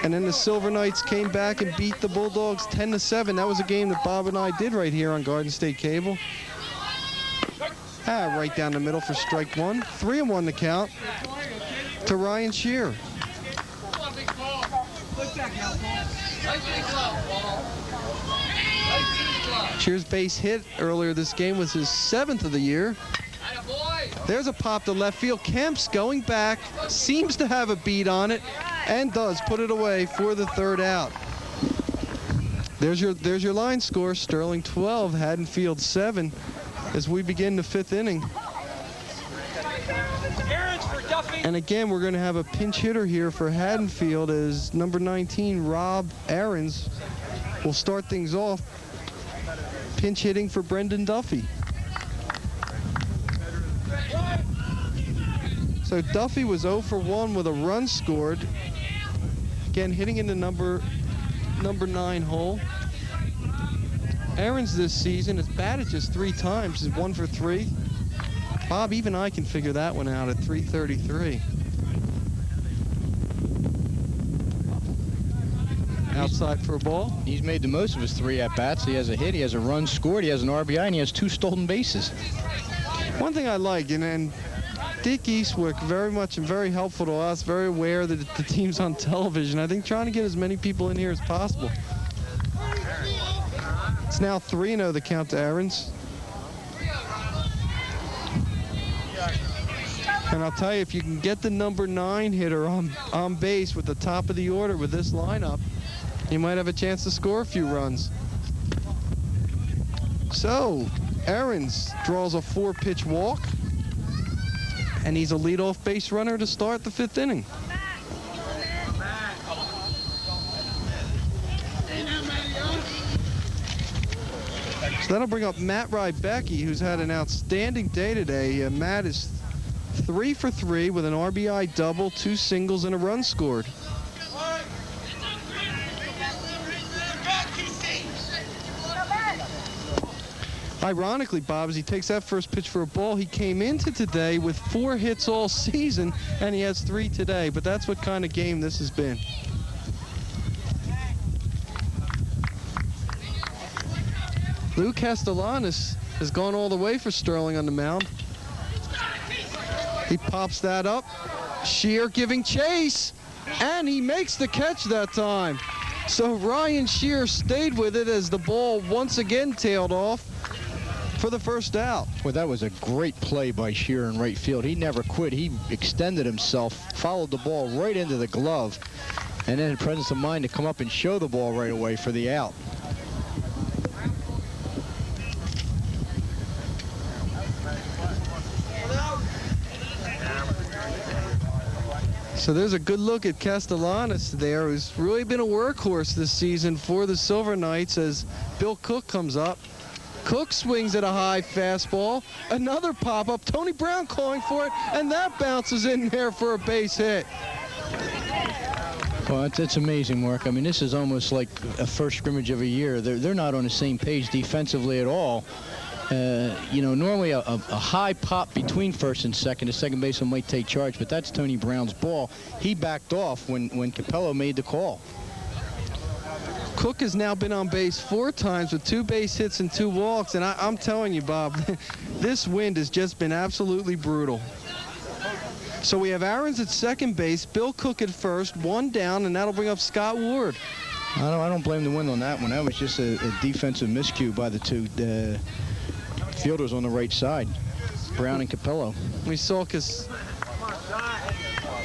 And then the Silver Knights came back and beat the Bulldogs 10-7. That was a game that Bob and I did right here on Garden State Cable. Right down the middle for strike one. 3-1 the count to Ryan Shear. Shear's base hit earlier this game was his 7th of the year. There's a pop to left field. Kemp's going back, seems to have a beat on it, and does put it away for the 3rd out. There's your line score. Sterling 12, Haddonfield 7, as we begin the 5th inning. And again, we're going to have a pinch hitter here for Haddonfield as number 19, Rob Aarons, will start things off. Pinch hitting for Brendan Duffy. So Duffy was 0 for 1 with a run scored. Again, hitting in the number 9 hole. Aarons this season has batted just 3 times, is 1 for 3. Bob, even I can figure that one out at 333. Outside for a ball. He's made the most of his 3 at-bats. He has a hit, he has a run scored, he has an RBI, and he has 2 stolen bases. One thing I like, and Dick Eastwick, very much and very helpful to us, very aware that the team's on television. I think trying to get as many people in here as possible. It's now 3-0 the count to Aarons. And I'll tell you, if you can get the number 9 hitter on base with the top of the order with this lineup, you might have a chance to score a few runs. So, Aarons draws a 4-pitch walk, and he's a leadoff base runner to start the 5th inning. So that'll bring up Matt Rybecki, who's had an outstanding day today. Matt is 3 for 3 with an RBI double, 2 singles, and a run scored. Ironically, Bob, as he takes that first pitch for a ball, he came into today with 4 hits all season, and he has 3 today. But that's what kind of game this has been. Lou Castellanos has gone all the way for Sterling on the mound. He pops that up. Shear giving chase, and he makes the catch that time. So Ryan Shear stayed with it as the ball once again tailed off for the 1st out. Well, that was a great play by Shear in right field. He never quit. He extended himself, followed the ball right into the glove, and then in presence of mind to come up and show the ball right away for the out. So there's a good look at Castellanos there, who's really been a workhorse this season for the Silver Knights as Bill Cook comes up. Cook swings at a high fastball. Another pop-up. Tony Brown calling for it, and that bounces in there for a base hit. Well, it's amazing, Mark. I mean, this is almost like a first scrimmage of a year. They're not on the same page defensively at all. You know, normally a high pop between first and second. The second baseman might take charge, but that's Tony Brown's ball. He backed off when Capello made the call. Cook has now been on base 4 times with 2 base hits and 2 walks, and I'm telling you, Bob, this wind has just been absolutely brutal. So we have Aarons at second base, Bill Cook at first, 1 down, and that'll bring up Scott Ward. I don't blame the wind on that one. That was just a defensive miscue by the 2 fielders on the right side, Brown and Capello. We saw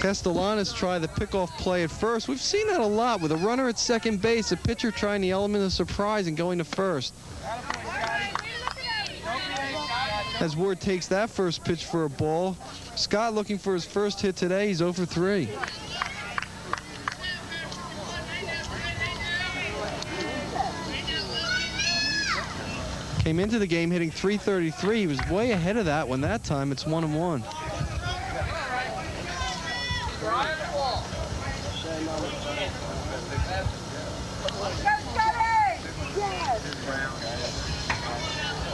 Castellanos try the pickoff play at first. We've seen that a lot with a runner at second base, a pitcher trying the element of surprise and going to first. As Ward takes that first pitch for a ball. Scott looking for his first hit today. He's 0 for 3. Came into the game hitting .333. He was way ahead of that one. That time it's 1-1.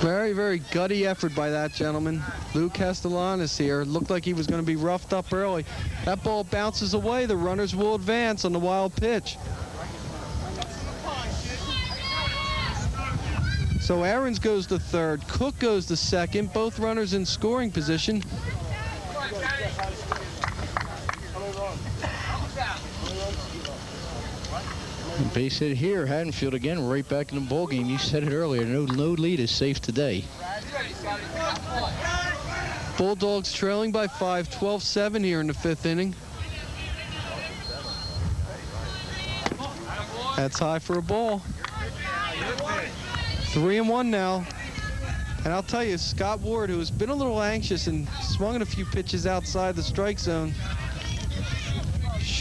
Very, very gutty effort by that gentleman. Lou Castellanos here. Looked like he was going to be roughed up early. That ball bounces away. The runners will advance on the wild pitch. So Aarons goes to third. Cook goes to second. Both runners in scoring position. Base hit here. Haddonfield again right back in the ball game. You said it earlier. No lead is safe today. Bulldogs trailing by 5, 12-7 here in the 5th inning. That's high for a ball. 3-1 now. And I'll tell you, Scott Ward, who has been a little anxious and swung at a few pitches outside the strike zone,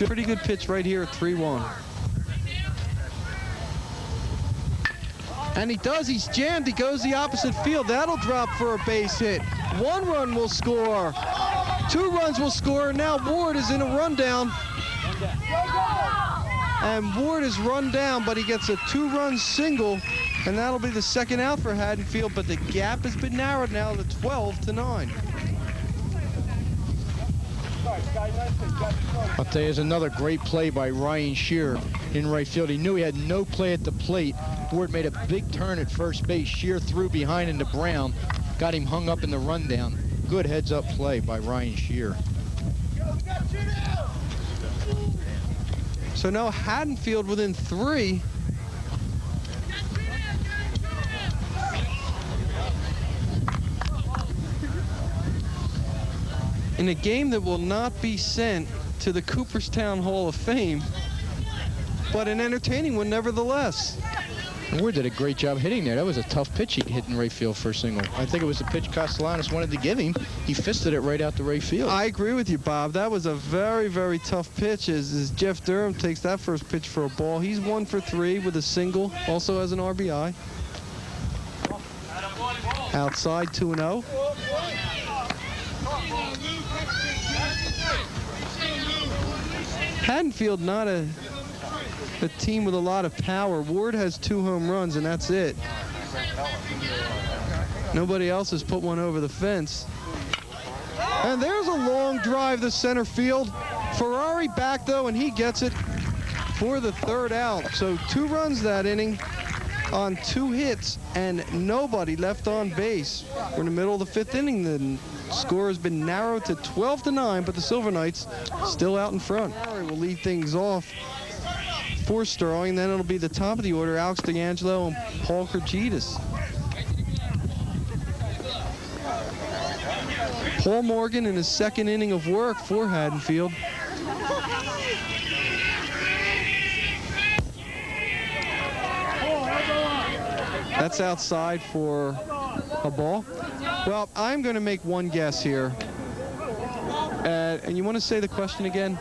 pretty good pitch right here at 3-1. And he does. He's jammed. He goes the opposite field. That'll drop for a base hit. 1 run will score. 2 runs will score. Now Ward is in a rundown. And Ward is run down, but he gets a 2-run single. And that'll be the second out for Haddonfield. But the gap has been narrowed now to 12-9. I'll tell you, there's another great play by Ryan Shear in right field. He knew he had no play at the plate. Ward made a big turn at first base. Shear threw behind into Brown, got him hung up in the rundown. Good heads-up play by Ryan Shear. So now Haddonfield within 3. In a game that will not be sent to the Cooperstown Hall of Fame, but an entertaining one nevertheless. Ward did a great job hitting there. That was a tough pitch he hit in right field for a single. I think it was the pitch Castellanos wanted to give him. He fisted it right out to right field. I agree with you, Bob. That was a very, very tough pitch as Jeff Durham takes that first pitch for a ball. He's 1 for 3 with a single, also has an RBI. Outside 2-0. Haddonfield not a team with a lot of power. Ward has 2 home runs, and that's it. Nobody else has put one over the fence. And there's a long drive to center field. Ferrari back, though, and he gets it for the 3rd out. So 2 runs that inning on 2 hits, and nobody left on base. We're in the middle of the 5th inning. The score has been narrowed to 12-9, but the Silver Knights still out in front. We'll lead things off for Sterling. Then it'll be the top of the order, Alex D'Angelo and Paul Kergitis. Paul Morgan in his 2nd inning of work for Haddonfield. That's outside for a ball. Well, I'm going to make one guess here. And you want to say the question again?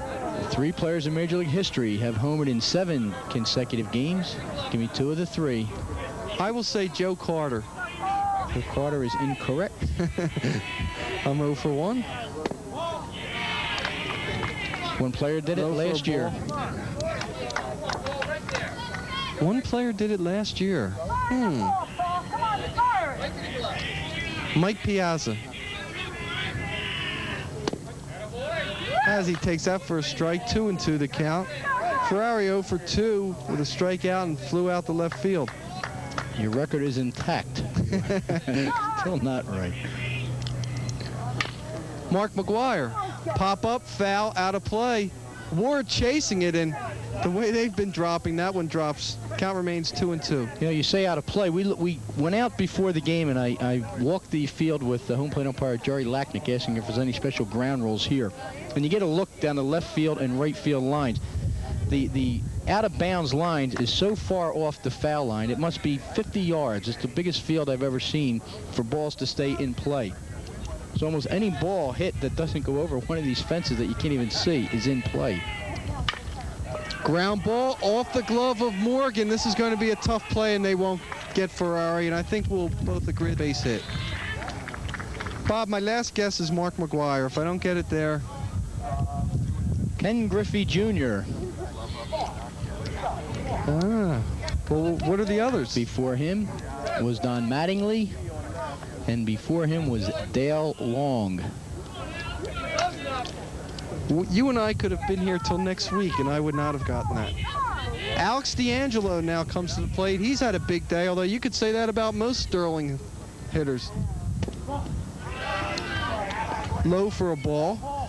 3 players in Major League history have homered in 7 consecutive games. Give me 2 of the 3. I will say Joe Carter. Carter is incorrect. I'm 0 for 1. One player did it last year. One player did it last year. Mike Piazza. As he takes that for a strike, 2-2 the count. Ferrari 0 for 2 with a strikeout and flew out the left field. Your record is intact. Still not right. Mark McGuire, pop up, foul, out of play. Ward chasing it, and the way they've been dropping, that one drops. Count remains 2-2. You know, you say out of play. We went out before the game, and I walked the field with the home plate umpire, Jerry Lacknick, asking if there's any special ground rules here. And you get a look down the left field and right field lines. The out-of-bounds line is so far off the foul line, it must be 50 yards. It's the biggest field I've ever seen for balls to stay in play. So almost any ball hit that doesn't go over one of these fences that you can't even see is in play. Ground ball off the glove of Morgan. This is going to be a tough play, and they won't get Ferrari, and I think we'll both agree base hit. Bob, my last guess is Mark McGuire. If I don't get it there. Ken Griffey Jr. Well, what are the others? Before him was Don Mattingly, and before him was Dale Long. You and I could have been here till next week, and I would not have gotten that. Alex D'Angelo now comes to the plate. He's had a big day, although you could say that about most Sterling hitters. Low for a ball.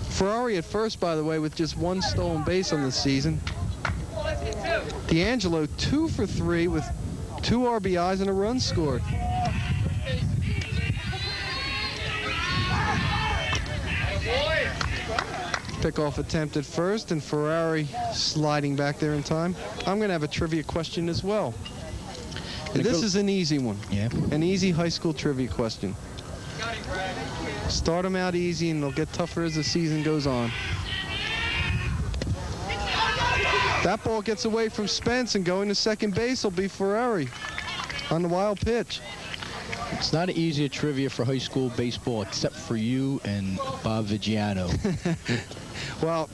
Ferrari at first, by the way, with just 1 stolen base on the season. D'Angelo 2 for 3 with 2 RBIs and a run scored. Pickoff attempt at first, and Ferrari sliding back there in time. I'm going to have a trivia question as well. And this is an easy one. Yeah. An easy high school trivia question. Start them out easy, and they'll get tougher as the season goes on. That ball gets away from Spence, and going to second base will be Ferrari on the wild pitch. It's not easy a trivia for high school baseball except for you and Bob Vigiano. Well,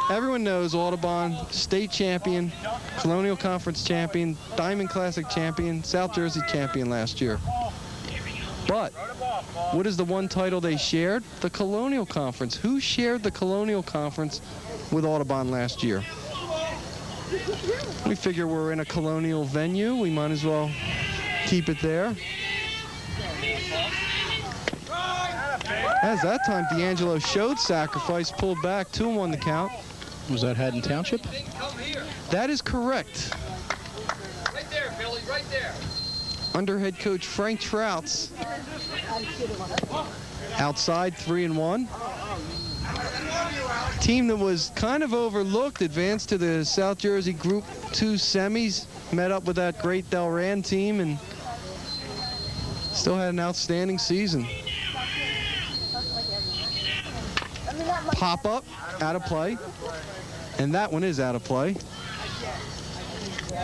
everyone knows Audubon, state champion, Colonial Conference champion, Diamond Classic champion, South Jersey champion last year. But what is the one title they shared? The Colonial Conference. Who shared the Colonial Conference with Audubon last year? We figure we're in a Colonial venue. We might as well keep it there. As that time, D'Angelo showed sacrifice, pulled back, 2-1 the count. Was that Haddon Township? That is correct. Right there, Billy, right there. Under head coach Frank Trouts. Outside, 3-1. Team that was kind of overlooked advanced to the South Jersey Group 2 semis, met up with that great Delran team, and still had an outstanding season. Pop up, out of play, and that one is out of play.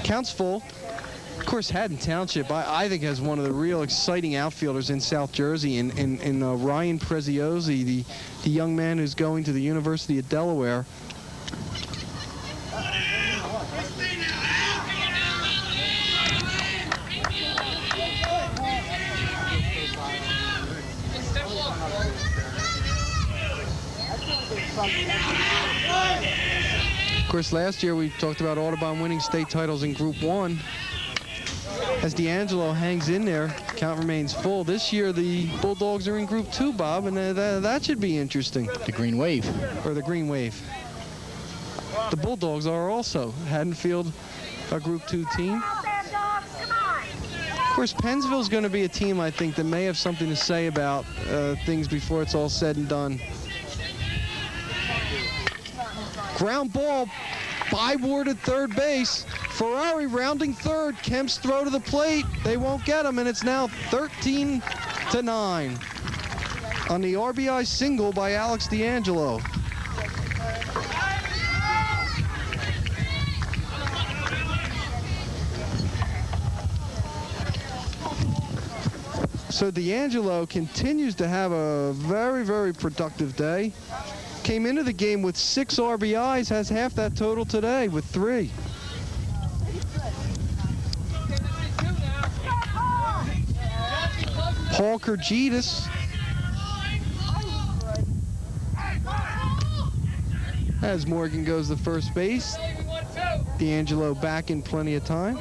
Counts full. Of course, Haddon Township, I think, has one of the real exciting outfielders in South Jersey, in Ryan Preziosi, the young man who's going to the University of Delaware. Of course, last year we talked about Audubon winning state titles in Group 1. As D'Angelo hangs in there, count remains full. This year the Bulldogs are in Group 2, Bob, and that should be interesting. The Green Wave. Or the Green Wave. The Bulldogs are also. Haddonfield, a Group 2 team. Of course, Pennsville's going to be a team, I think, that may have something to say about things before it's all said and done. Ground ball by Ward at third base. Ferrari rounding third. Kemp's throw to the plate. They won't get him, and it's now 13-9 on the RBI single by Alex D'Angelo. So D'Angelo continues to have a very, very productive day. Came into the game with 6 RBIs, has half that total today with 3. Paul Kurgitis as Morgan goes to first base. D'Angelo back in plenty of time.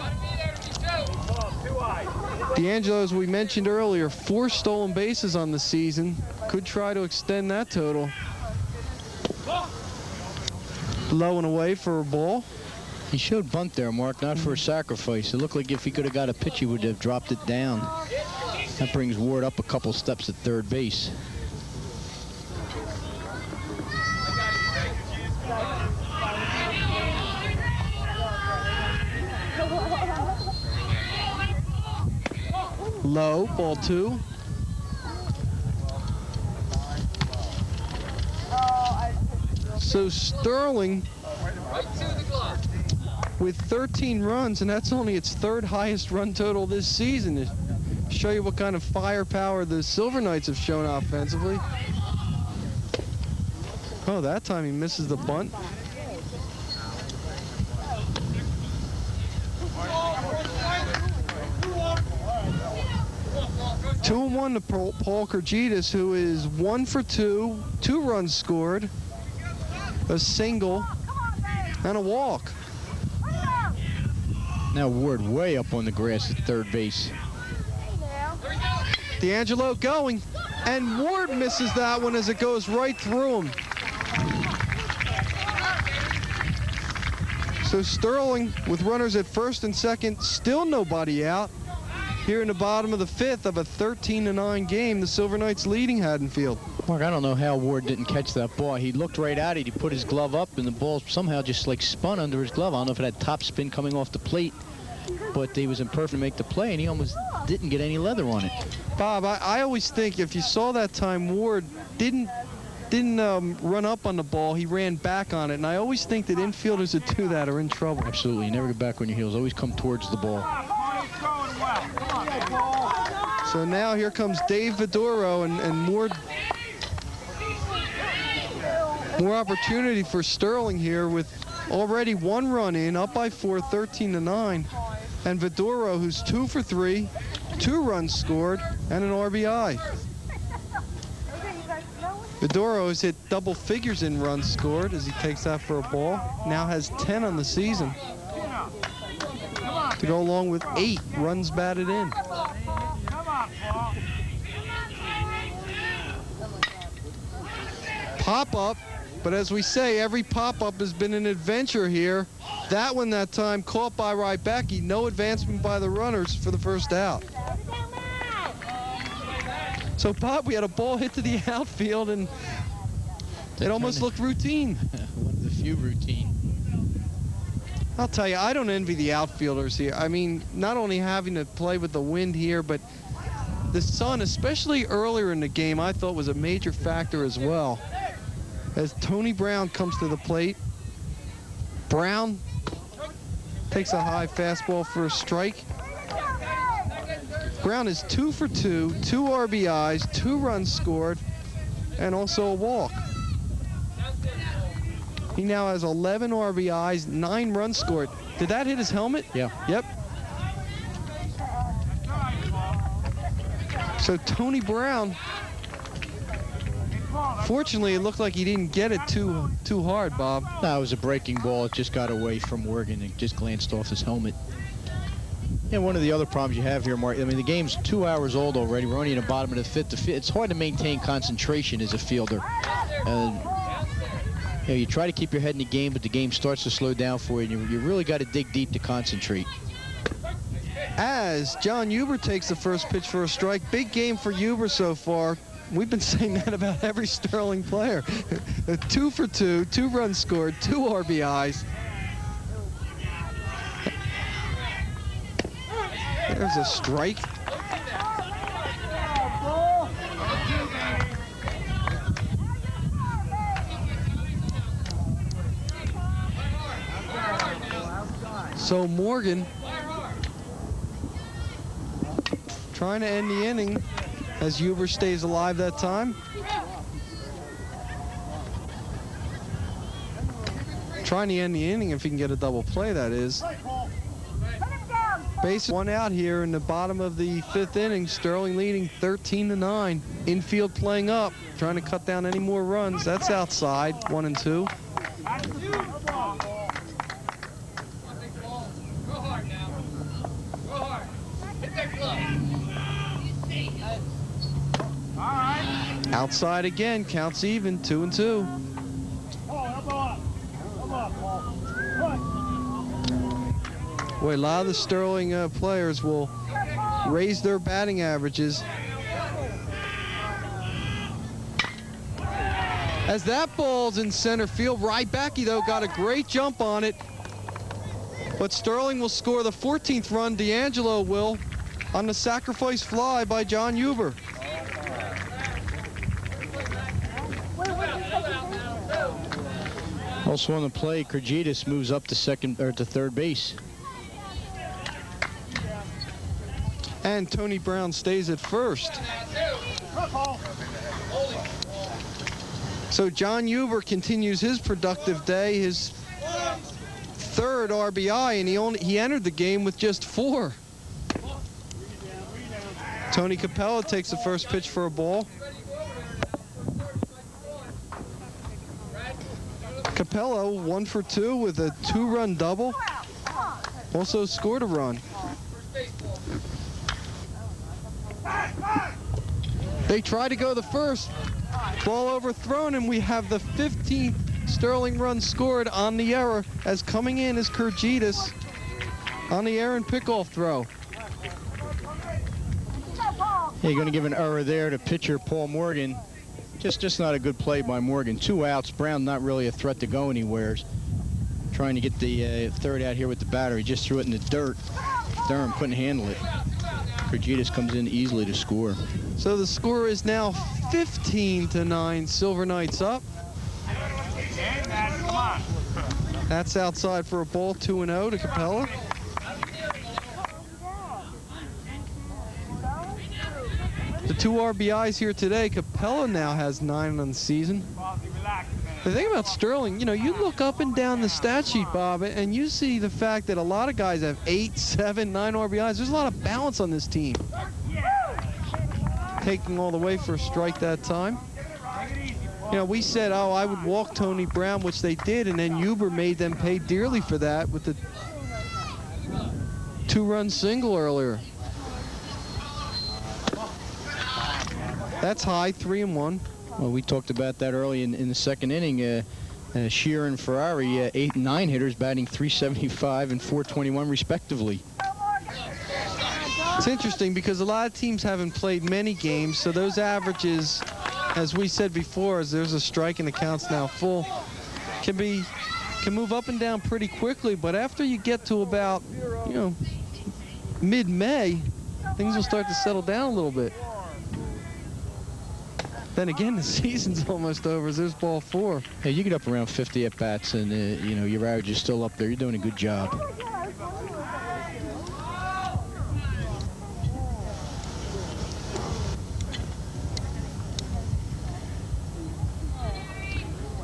D'Angelo, as we mentioned earlier, 4 stolen bases on the season. Could try to extend that total. Low and away for a ball. He showed bunt there, Mark, not for a sacrifice. It looked like if he could have got a pitch, he would have dropped it down. That brings Ward up a couple steps at third base. Low, ball 2. So Sterling with 13 runs, and that's only its 3rd highest run total this season. To show you what kind of firepower the Silver Knights have shown offensively. Oh, that time he misses the bunt. Two and 1 to Paul Kurgitis, who is 1 for 2, 2 runs scored, a single, and a walk. Now Ward way up on the grass at third base. D'Angelo going, and Ward misses that one as it goes right through him. So Sterling with runners at first and second, still nobody out. Here in the bottom of the 5th of a 13-9 game, the Silver Knights leading Haddonfield. Mark, I don't know how Ward didn't catch that ball. He looked right at it. He put his glove up, and the ball somehow just like spun under his glove. I don't know if it had top spin coming off the plate, but he was in perfect to make the play, and he almost didn't get any leather on it. Bob, I always think if you saw that time Ward didn't run up on the ball, he ran back on it, and I always think that infielders that do that are in trouble. Absolutely. You never get back on your heels. Always come towards the ball. So now here comes Dave Vidoro, and more opportunity for Sterling here with already 1 run in, up by 4, 13-9. And Vidoro, who's 2 for 3, 2 runs scored, and an RBI. Vidoro has hit double figures in runs scored as he takes that for a ball. Now has 10 on the season, to go along with 8 runs batted in. Pop-up, but as we say, every pop-up has been an adventure here. That one that time caught by Rybacki, no advancement by the runners for the first out. So Bob, we had a ball hit to the outfield, and it almost looked routine. One of the few routine. I'll tell you, I don't envy the outfielders here. I mean, not only having to play with the wind here, but the sun, especially earlier in the game, I thought was a major factor as well. As Tony Brown comes to the plate, Brown takes a high fastball for a strike. Brown is 2 for 2, 2 RBIs, 2 runs scored, and also a walk. He now has 11 RBIs, 9 runs scored. Did that hit his helmet? Yeah. Yep. So Tony Brown, fortunately, it looked like he didn't get it too hard, Bob. No, it was a breaking ball. It just got away from Morgan and just glanced off his helmet. Yeah, one of the other problems you have here, Mark, I mean, the game's 2 hours old already. We're only in the bottom of the 5th. It's hard to maintain concentration as a fielder. You know, you try to keep your head in the game, but the game starts to slow down for you, and you really got to dig deep to concentrate. As John Huber takes the first pitch for a strike. Big game for Huber so far. We've been saying that about every Sterling player. 2 for 2, 2 runs scored, 2 RBIs. There's a strike. So Morgan trying to end the inning as Huber stays alive that time. Trying to end the inning if he can get a double play, that is. Base one out here in the bottom of the 5th inning. Sterling leading 13-9. Infield playing up, trying to cut down any more runs. That's outside, 1 and 2. Go hard now. Go hard. Hit that glove. Outside again, counts even, 2 and 2. Boy, a lot of the Sterling players will raise their batting averages. As that ball's in center field, Rybacky, though, got a great jump on it. But Sterling will score the 14th run. D'Angelo will on the sacrifice fly by John Huber. Also on the play, Kurgitis moves up to third base. And Tony Brown stays at first. So John Huber continues his productive day, his 3rd RBI, and he entered the game with just 4. Tony Capella takes the first pitch for a ball. Capella 1 for 2 with a 2-run double. Also scored a run. They try to go the first. Ball overthrown, and we have the 15th Sterling run scored on the error, as coming in is Kurgitis on the errant pickoff throw. Yeah, you're going to give an error there to pitcher Paul Morgan. Just not a good play by Morgan. 2 outs. Brown not really a threat to go anywhere. Trying to get the 3rd out here with the batter. He just threw it in the dirt. Durham couldn't handle it. Kurgitis comes in easily to score. So the score is now 15-9. Silver Knights up. That's outside for a ball, 2-0 to Capella. The 2 RBIs here today. Capella now has 9 on the season. The thing about Sterling, you know, you look up and down the stat sheet, Bob, and you see the fact that a lot of guys have 8, 7, 9 RBIs. There's a lot of balance on this team. Taking all the way for a strike that time. You know, we said, oh, I would walk Tony Brown, which they did, and then Huber made them pay dearly for that with the 2-run single earlier. That's high, 3-1. Well, we talked about that early in the 2nd inning. Shearer and Ferrari, 8 and 9 hitters, batting .375 and .421 respectively. It's interesting because a lot of teams haven't played many games, so those averages, as we said before, as there's a strike and the count's now full, can move up and down pretty quickly. But after you get to about, you know, mid-May, things will start to settle down a little bit. Then again, the season's almost over. There's ball 4. Hey, you get up around 50 at bats, and you know, your average is still up there. You're doing a good job.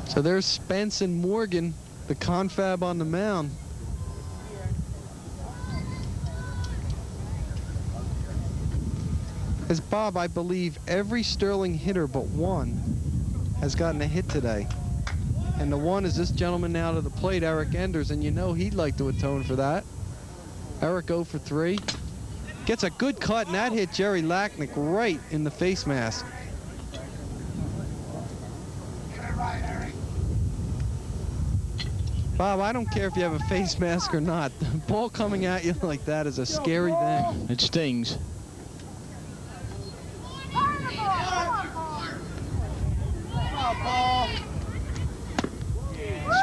So there's Spence and Morgan, the confab on the mound. As Bob, I believe every Sterling hitter but one has gotten a hit today. And the one is this gentleman now to the plate, Eric Enders, and you know he'd like to atone for that. Eric 0 for 3. Gets a good cut, and that hit Jerry Lacknick right in the face mask. Bob, I don't care if you have a face mask or not. The ball coming at you like that is a scary thing. It stings.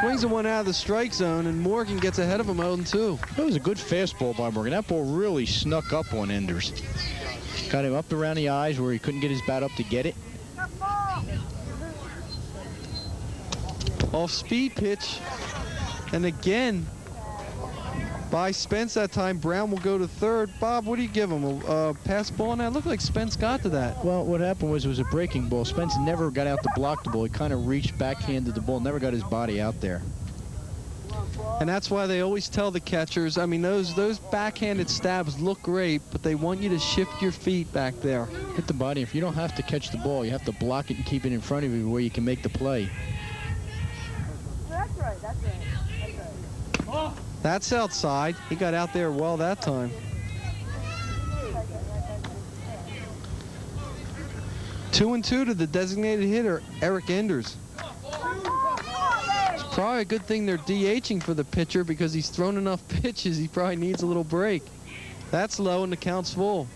Swings a one out of the strike zone, and Morgan gets ahead of him 0-2. That was a good fastball by Morgan. That ball really snuck up on Enders. Got him up around the eyes where he couldn't get his bat up to get it. Off speed pitch. And again, by Spence that time. Brown will go to third. Bob, what do you give him? A pass ball now? It looked like Spence got to that. Well, what happened was it was a breaking ball. Spence never got out to block the ball. He kind of reached, backhanded the ball, never got his body out there. And that's why they always tell the catchers, I mean, those backhanded stabs look great, but they want you to shift your feet back there. Hit the body. If you don't have to catch the ball, you have to block it and keep it in front of you where you can make the play. That's right, that's right. That's right. That's outside. He got out there well that time. 2-2 to the designated hitter, Eric Enders. It's probably a good thing they're DHing for the pitcher because he's thrown enough pitches. He probably needs a little break. That's low and the count's full.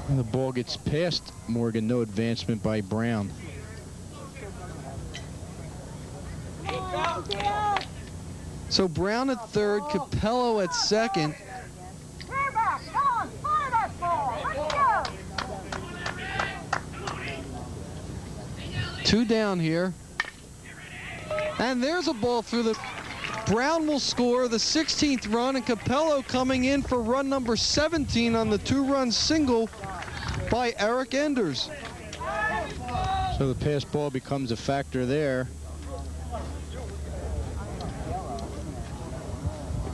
And the ball gets past Morgan. No advancement by Brown. So Brown at third, Capello at second. Two down here. And there's a ball through the... Brown will score the 16th run, and Capello coming in for run number 17 on the two-run single by Eric Enders. So the pass ball becomes a factor there.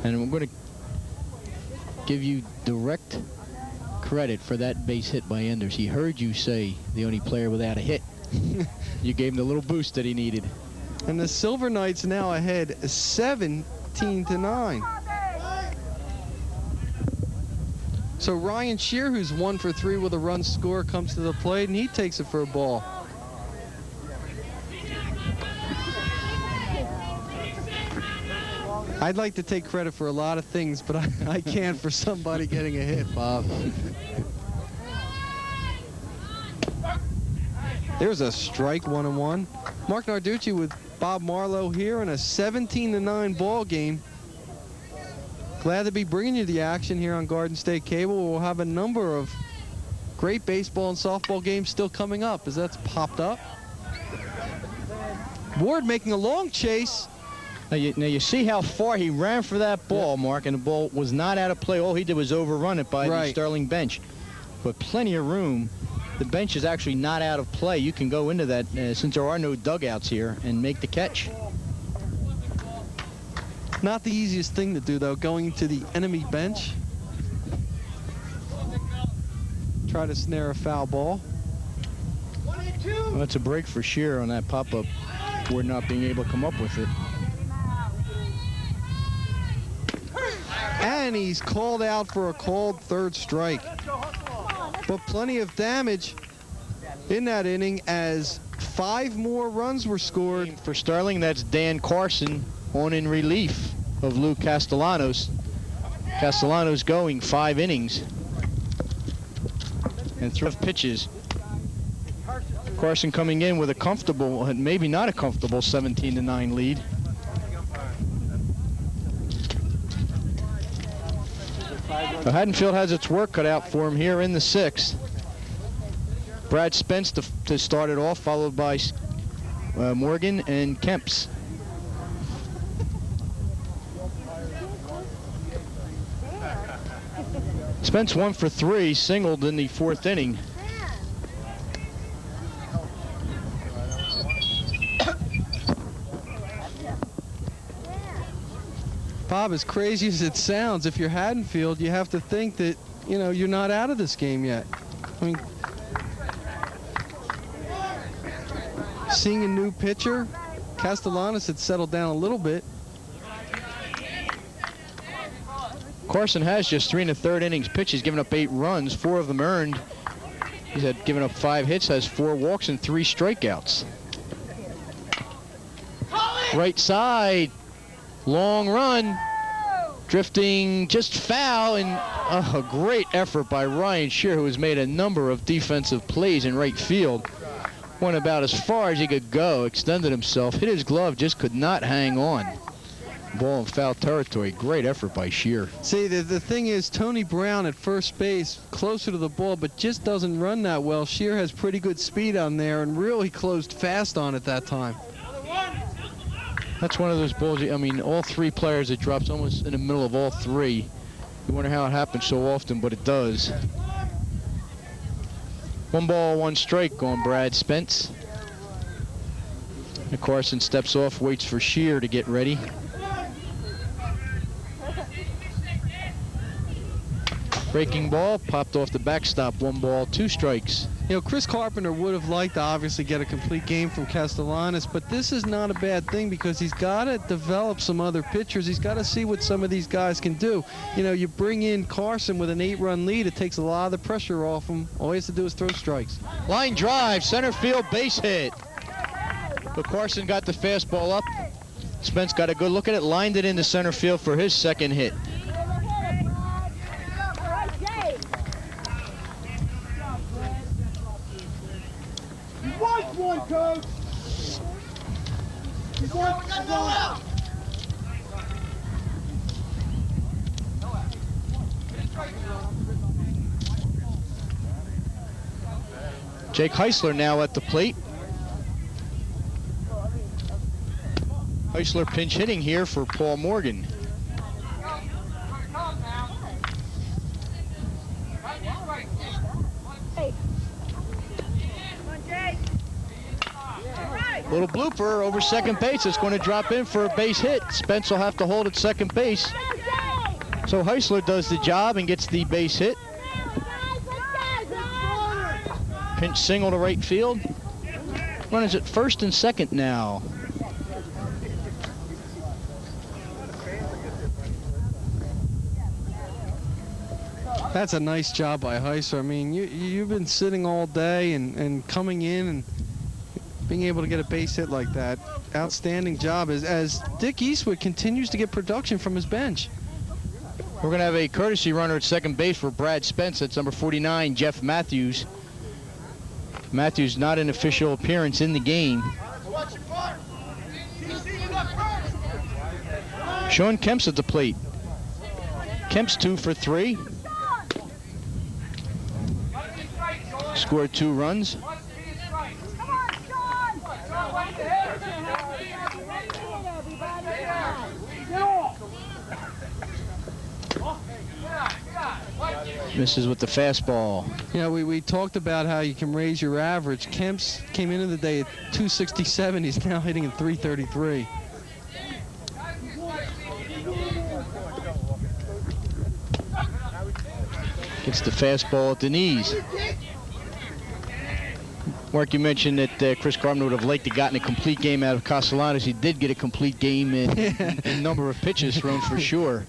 And we're going to give you direct credit for that base hit by Enders. He heard you say the only player without a hit. You gave him the little boost that he needed. And the Silver Knights now ahead 17-9. So Ryan Shear, who's 1 for 3 with a run score, comes to the plate, and he takes it for a ball. I'd like to take credit for a lot of things, but I can't for somebody getting a hit, Bob. There's a strike, 1-1. Mark Narducci with Bob Marlowe here in a 17-9 ball game. Glad to be bringing you the action here on Garden State Cable. We'll have a number of great baseball and softball games still coming up as that's popped up. Ward making a long chase. Now you see how far he ran for that ball, Mark, and the ball was not out of play. All he did was overrun it by the Sterling bench. But plenty of room. The bench is actually not out of play. You can go into that, since there are no dugouts here, and make the catch. Not the easiest thing to do, though, going to the enemy bench. Try to snare a foul ball. Well, that's a break for Shear on that pop-up. We're not being able to come up with it. And he's called out for a called third strike. But plenty of damage in that inning as 5 more runs were scored. For Sterling, that's Dan Carson on in relief of Lou Castellanos. Castellanos going 5 innings and 3 pitches. Carson coming in with a comfortable, maybe not a comfortable 17-9 lead. So Haddonfield has its work cut out for him here in the 6th. Brad Spence to start it off, followed by Morgan and Kemps. Spence 1 for 3, singled in the 4th inning. Bob, as crazy as it sounds, if you're Haddonfield, you have to think that, you know, you're not out of this game yet. I mean, seeing a new pitcher, Castellanos had settled down a little bit. Carson has just 3 1/3 innings pitched. He's given up 8 runs, 4 of them earned. He's had given up 5 hits, has 4 walks and 3 strikeouts. Right side, long run, drifting just foul, and a great effort by Ryan Shear, who has made a number of defensive plays in right field. Went about as far as he could go, extended himself, hit his glove, just could not hang on. Ball in foul territory. Great effort by Shear. See, the thing is, Tony Brown at first base, closer to the ball, but just doesn't run that well. Shear has pretty good speed on there and really closed fast on it that time. That's one of those balls, I mean, all three players, it drops almost in the middle of all three. You wonder how it happens so often, but it does. 1 ball, 1 strike on Brad Spence. And Carson steps off, waits for Shear to get ready. Breaking ball, popped off the backstop. 1 ball, 2 strikes. You know, Chris Carpenter would have liked to obviously get a complete game from Castellanos, but this is not a bad thing because he's got to develop some other pitchers. He's got to see what some of these guys can do. You know, you bring in Carson with an 8-run lead, it takes a lot of the pressure off him. All he has to do is throw strikes. Line drive, center field, base hit. But Carson got the fastball up. Spence got a good look at it, lined it into center field for his second hit. One, coach. Jake Heisler now at the plate. Heisler pinch hitting here for Paul Morgan. Little blooper over second base. It's going to drop in for a base hit. Spence will have to hold at second base. So Heisler does the job and gets the base hit. Pinch single to right field. Runners at first and second now. That's a nice job by Heisler. I mean, you've been sitting all day and coming in and being able to get a base hit like that. Outstanding job as Dick Eastwood continues to get production from his bench. We're going to have a courtesy runner at second base for Brad Spence. That's number 49, Jeff Matthews. Matthews not an official appearance in the game. Sean Kemp's at the plate. Kemp's 2 for 3. Scored 2 runs. Misses with the fastball. Yeah, we talked about how you can raise your average. Kemp's came into the day at 267. He's now hitting at 333. Gets the fastball at the knees. Mark, you mentioned that Chris Carpenter would have liked to gotten a complete game out of Castellanos. He did get a complete game in number of pitches thrown for sure.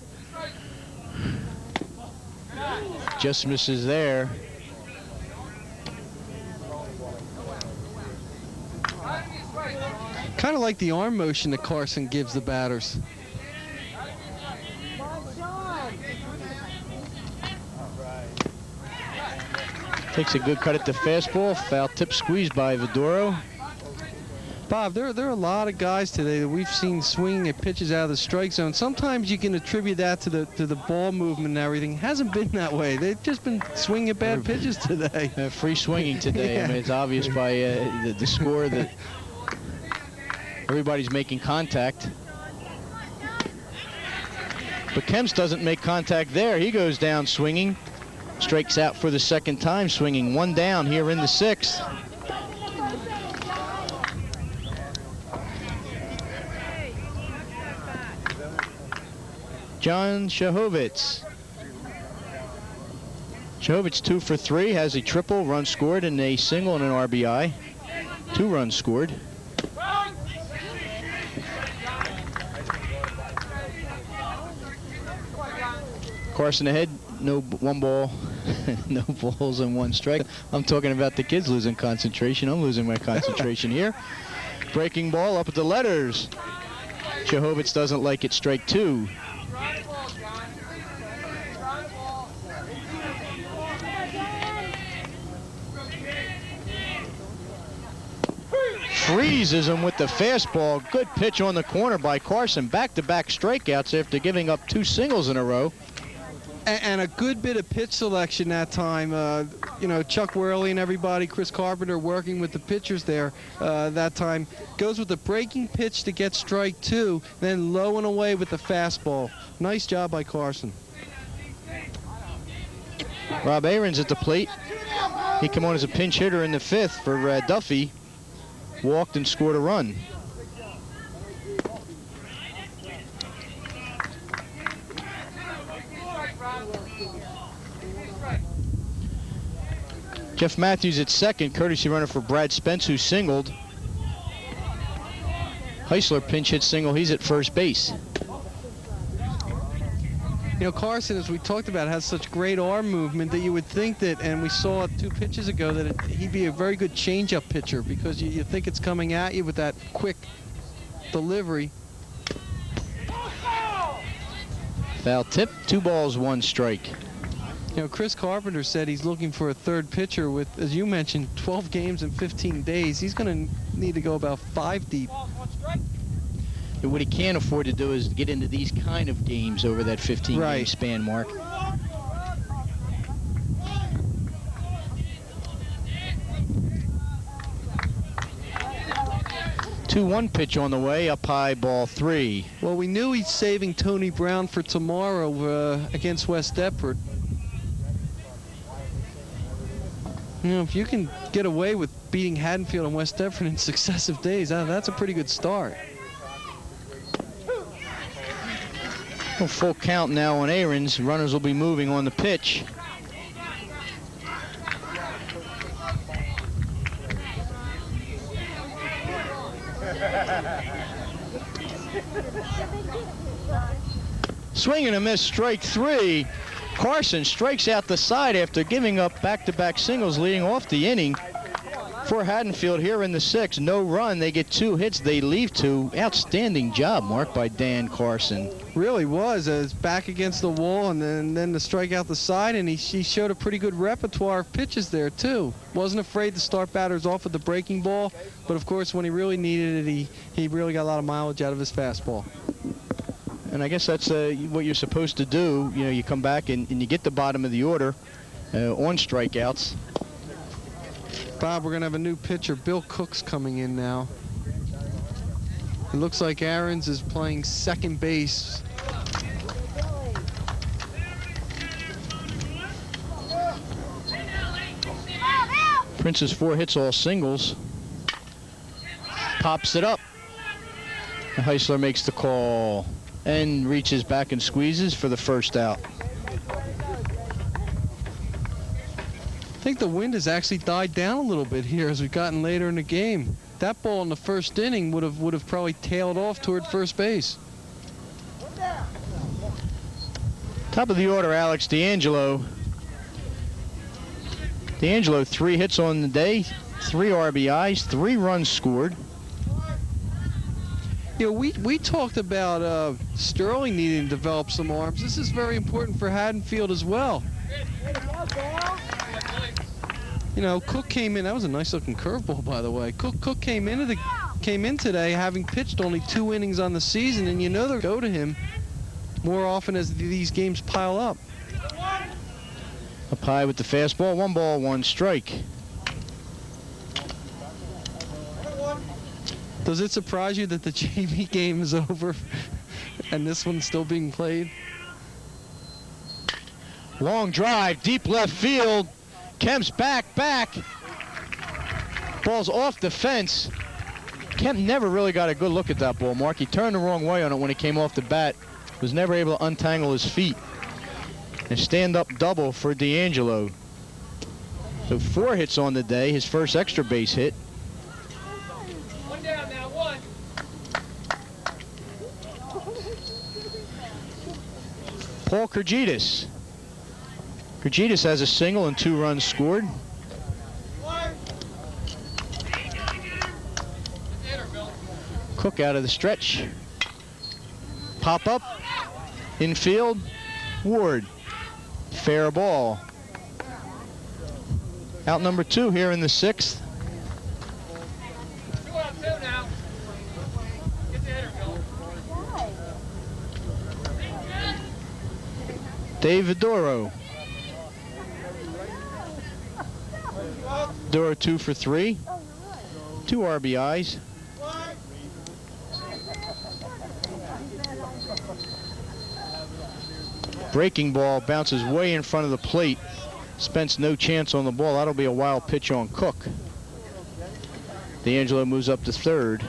Just misses there. Kind of like the arm motion that Carson gives the batters. Takes a good cut at the fastball. Foul tip squeezed by Vidoro. Bob, there are a lot of guys today that we've seen swinging at pitches out of the strike zone. Sometimes you can attribute that to the ball movement and everything. It hasn't been that way. They've just been swinging at bad pitches today. Free swinging today. Yeah. I mean, it's obvious by the score that everybody's making contact. But Kemps doesn't make contact there. He goes down swinging. Strikes out for the second time swinging. 1 down here in the 6th. John Shahovitz. Shahovitz 2 for 3, has a triple, run scored, and a single and an RBI. 2 runs scored. Carson ahead, no 1 ball, no balls and 1 strike. I'm talking about the kids losing concentration. I'm losing my concentration here. Breaking ball up at the letters. Shahovitz doesn't like it, strike 2. Freezes him with the fastball. Good pitch on the corner by Carson. Back-to-back strikeouts after giving up 2 singles in a row. And a good bit of pitch selection that time. You know, Chuck Worley and everybody, Chris Carpenter working with the pitchers there that time. Goes with the breaking pitch to get strike 2, then low and away with the fastball. Nice job by Carson. Rob Ahrens at the plate. He came on as a pinch hitter in the 5th for Duffy. Walked and scored a run. Jeff Matthews at second, courtesy runner for Brad Spence, who singled. Heisler pinch hit single. He's at first base. You know, Carson, as we talked about, has such great arm movement that you would think that, and we saw 2 pitches ago, that he'd be a very good changeup pitcher, because you think it's coming at you with that quick delivery. Foul tip, 2 balls, 1 strike. You know, Chris Carpenter said he's looking for a third pitcher with, as you mentioned, 12 games in 15 days. He's going to need to go about 5 deep. But what he can't afford to do is get into these kind of games over that 15-game span, Mark. Two-one pitch on the way, up high, ball 3. Well, we knew he's saving Tony Brown for tomorrow against West Deptford. You know, if you can get away with beating Haddonfield and West Deptford in successive days, that's a pretty good start. Well, full count now on Ahrens. Runners will be moving on the pitch. Swing and a miss, strike 3. Carson strikes out the side after giving up back-to-back singles leading off the inning for Haddonfield here in the 6th. No run. They get 2 hits. They leave 2. Outstanding job, Mark, by Dan Carson. Really was. It's back against the wall, and then to strike out the side, and he showed a pretty good repertoire of pitches there, too. Wasn't afraid to start batters off with the breaking ball, but, of course, when he really needed it, he really got a lot of mileage out of his fastball. And I guess that's what you're supposed to do. You know, you come back and you get the bottom of the order on strikeouts. Bob, we're going to have a new pitcher. Bill Cook's coming in now. It looks like Ahrens is playing second base. Prince's 4 hits, all singles. Pops it up. And Heisler makes the call and reaches back and squeezes for the first out. I think the wind has actually died down a little bit here as we've gotten later in the game. That ball in the first inning would have probably tailed off toward first base. Top of the order, Alex D'Angelo. D'Angelo, 3 hits on the day, 3 RBIs, 3 runs scored. You know, we talked about Sterling needing to develop some arms. This is very important for Haddonfield as well. You know, Cook came in. That was a nice-looking curveball, by the way. Cook came in today having pitched only 2 innings on the season, and you know they'll go to him more often as these games pile up. Up high with the fastball, 1 ball, 1 strike. Does it surprise you that the JV game is over and this one's still being played? Long drive, deep left field. Kemp's back. Ball's off the fence. Kemp never really got a good look at that ball, Mark. He turned the wrong way on it when he came off the bat. Was never able to untangle his feet. And stand-up double for D'Angelo. So 4 hits on the day, his first extra base hit. One down now, 1. Paul Kergitis. Kergitis has a single and 2 runs scored. Cook out of the stretch. Pop up. Infield. Ward. Fair ball. Out number 2 here in the 6th. 2 out 2 now. Get the hitter, Bill. Dave Vidoro. Vidoro 2 for 3. 2 RBIs. Breaking ball bounces way in front of the plate. Spence no chance on the ball. That'll be a wild pitch on Cook. D'Angelo moves up to third.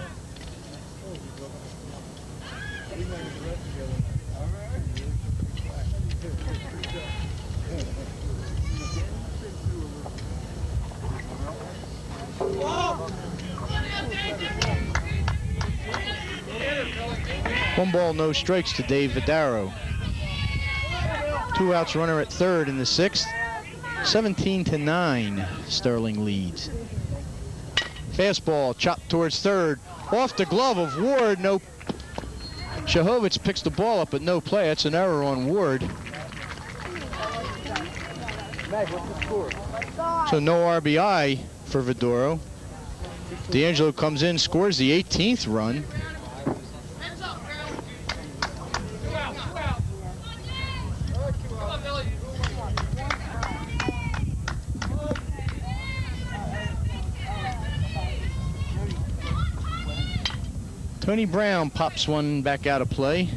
One ball, no strikes to Dave Vidaro. 2 outs, runner at third in the 6th. 17-9, Sterling leads. Fastball chopped towards third. Off the glove of Ward. No. Shahovitz picks the ball up, but no play. That's an error on Ward. So no RBI for Vidoro. D'Angelo comes in, scores the 18th run. Tony Brown pops one back out of play.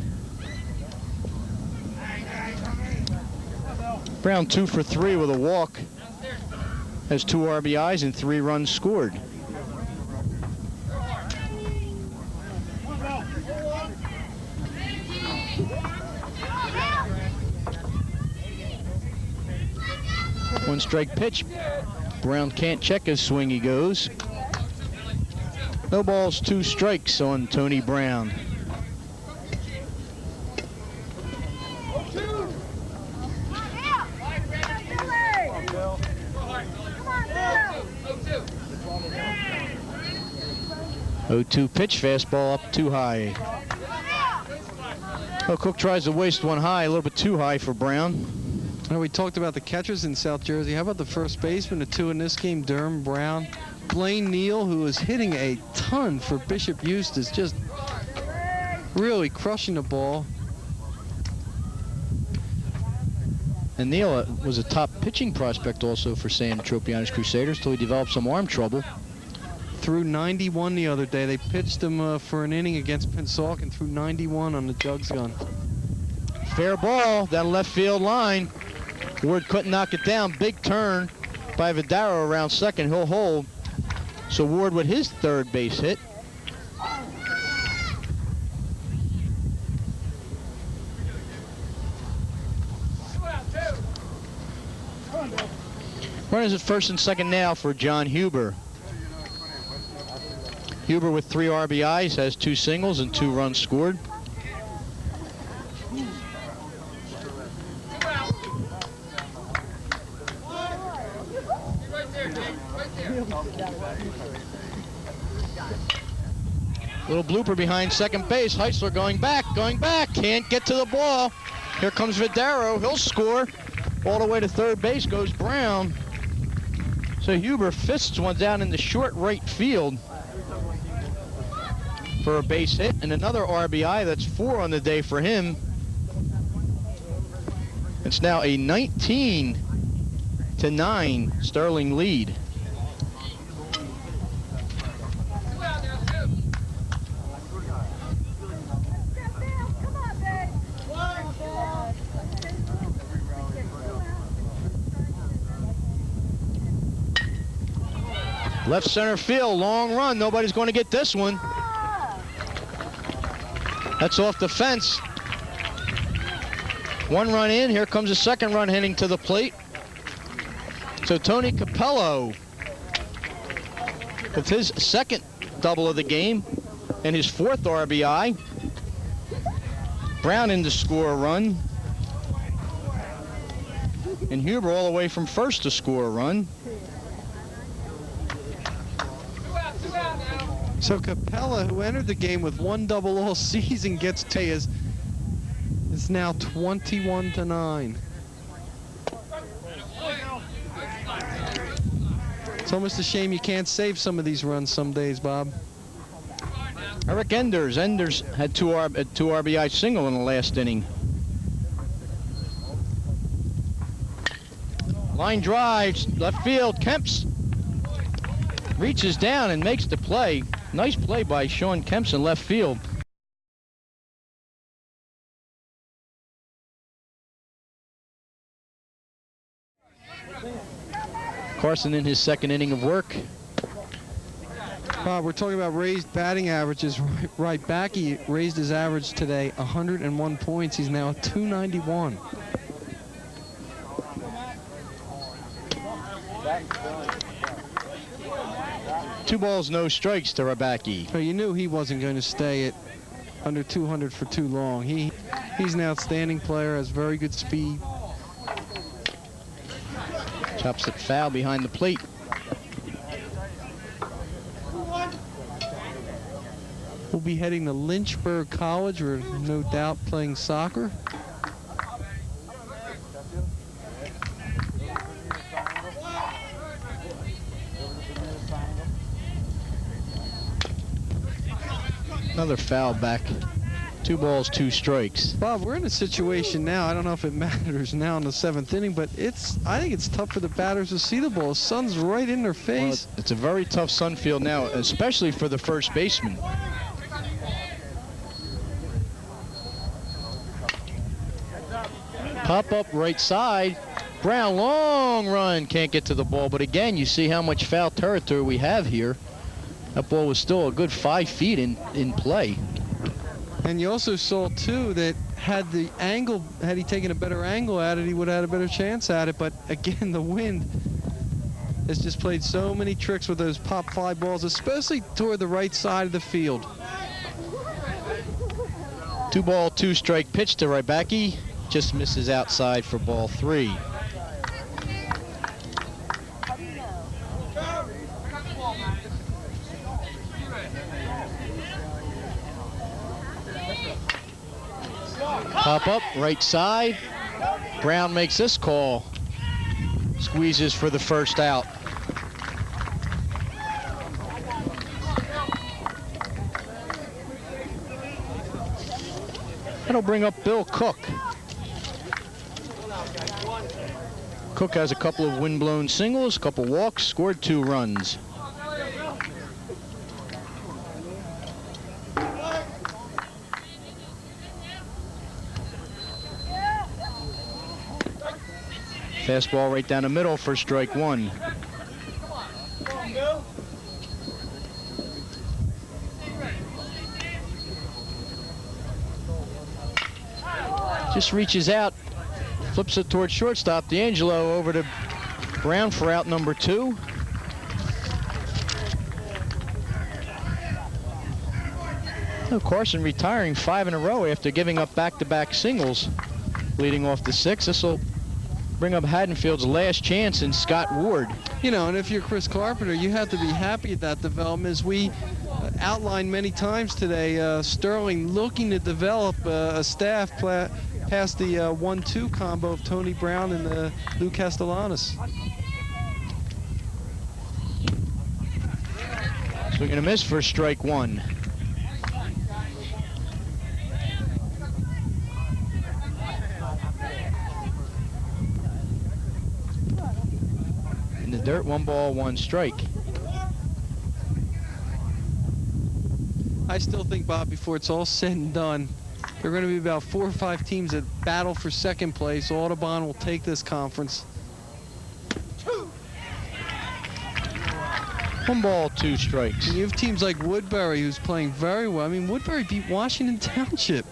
Brown 2 for 3 with a walk. Has 2 RBIs and 3 runs scored. One strike pitch. Brown can't check his swing, he goes. No balls, 2 strikes on Tony Brown. Oh-2 pitch, fastball up too high. Oh, Cook tries to waste one high, a little bit too high for Brown. Now, we talked about the catchers in South Jersey. How about the first baseman, the 2 in this game, Durham, Brown? Blaine Neal, who is hitting a ton for Bishop Eustace, just really crushing the ball. And Neal was a top pitching prospect also for Sam Tropiano's Crusaders till he developed some arm trouble. Threw 91 the other day. They pitched him for an inning against Pensauk and threw 91 on the Jugs gun. Fair ball down left field line. Ward couldn't knock it down. Big turn by Vidaro around second. He'll hold. So Ward with his 3rd base hit. Runners at first and second now for John Huber. Huber with 3 RBIs, has 2 singles and 2 runs scored. Little blooper behind second base. Heisler going back, can't get to the ball. Here comes Vidaro, he'll score. All the way to third base goes Brown. So Huber fists one down in the short right field for a base hit, and another RBI. That's 4 on the day for him. It's now a 19-9 Sterling lead. Left center field, long run. Nobody's going to get this one. That's off the fence. 1 run in. Here comes a 2nd run heading to the plate. So Tony Capello with his 2nd double of the game and his 4th RBI. Brown in to score a run. And Huber all the way from first to score a run. So Capella, who entered the game with 1 double all season, gets It's now 21-9. It's almost a shame you can't save some of these runs some days, Bob. Eric Enders. Enders had 2 RBI single in the last inning. Line drives, left field. Kemps reaches down and makes the play. Nice play by Sean Kemps in left field. Carson in his second inning of work. We're talking about raised batting averages. Right back, he raised his average today 101 points. He's now at 291. Two balls, no strikes to Rabacki. You knew he wasn't going to stay at under 200 for too long. He's an outstanding player, has very good speed. Chops it foul behind the plate. We'll be heading to Lynchburg College. We're no doubt playing soccer. Another foul back. 2 balls, 2 strikes. Bob, we're in a situation now. I don't know if it matters now in the 7th inning, but I think it's tough for the batters to see the ball. The sun's right in their face. Well, it's a very tough sun field now, especially for the first baseman. Pop up right side. Brown, long run, can't get to the ball. But again, you see how much foul territory we have here. That ball was still a good 5 feet in play. And you also saw, too, that had he taken a better angle at it, he would have had a better chance at it. But again, the wind has just played so many tricks with those pop fly balls, especially toward the right side of the field. 2 ball, 2 strike pitch to Rybacki. Just misses outside for ball 3. Pop up, right side. Brown makes this call. Squeezes for the first out. That'll bring up Bill Cook. Cook has a couple of windblown singles, a couple walks, scored 2 runs. Fastball right down the middle for strike 1. Just reaches out, flips it towards shortstop. D'Angelo over to Brown for out number 2. Oh, Carson retiring 5 in a row after giving up back-to-back singles, leading off the 6th. This will bring up Haddonfield's last chance in Scott Ward. You know, and if you're Chris Carpenter, you have to be happy at that development. As we outlined many times today, Sterling looking to develop a staff past the 1-2 combo of Tony Brown and Lou Castellanos. Swing and a miss for strike 1. In the dirt, 1 ball, 1 strike. I still think, Bob, before it's all said and done, there are going to be about 4 or 5 teams that battle for second place. Audubon will take this conference. 1 ball, 2 strikes. And you have teams like Woodbury, who's playing very well. I mean, Woodbury beat Washington Township.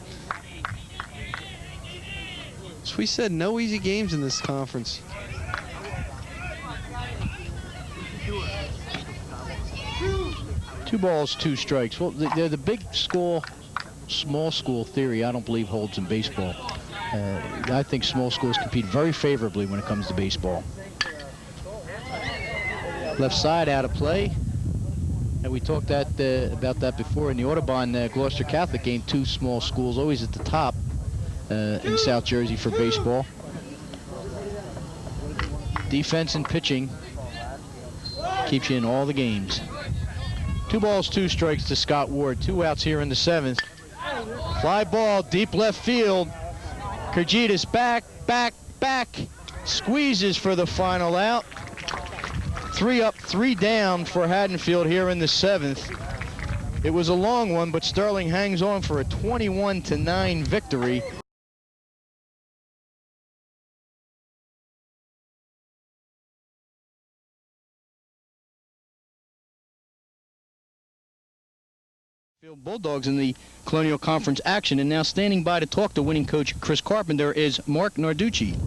So we said no easy games in this conference. Two balls, 2 strikes. Well, they're the big school, small school theory I don't believe holds in baseball. I think small schools compete very favorably when it comes to baseball. Left side out of play. And we talked about that before in the Audubon Gloucester Catholic game. 2 small schools always at the top in South Jersey for baseball. Defense and pitching keeps you in all the games. 2 balls, 2 strikes to Scott Ward. 2 outs here in the 7th. Fly ball, deep left field. Kyrgitis back. squeezes for the final out. 3 up, 3 down for Haddonfield here in the 7th. It was a long one, but Sterling hangs on for a 21-9 victory. Bulldogs in the Colonial Conference action, and now standing by to talk to winning coach Chris Carpenter is Mark Narducci.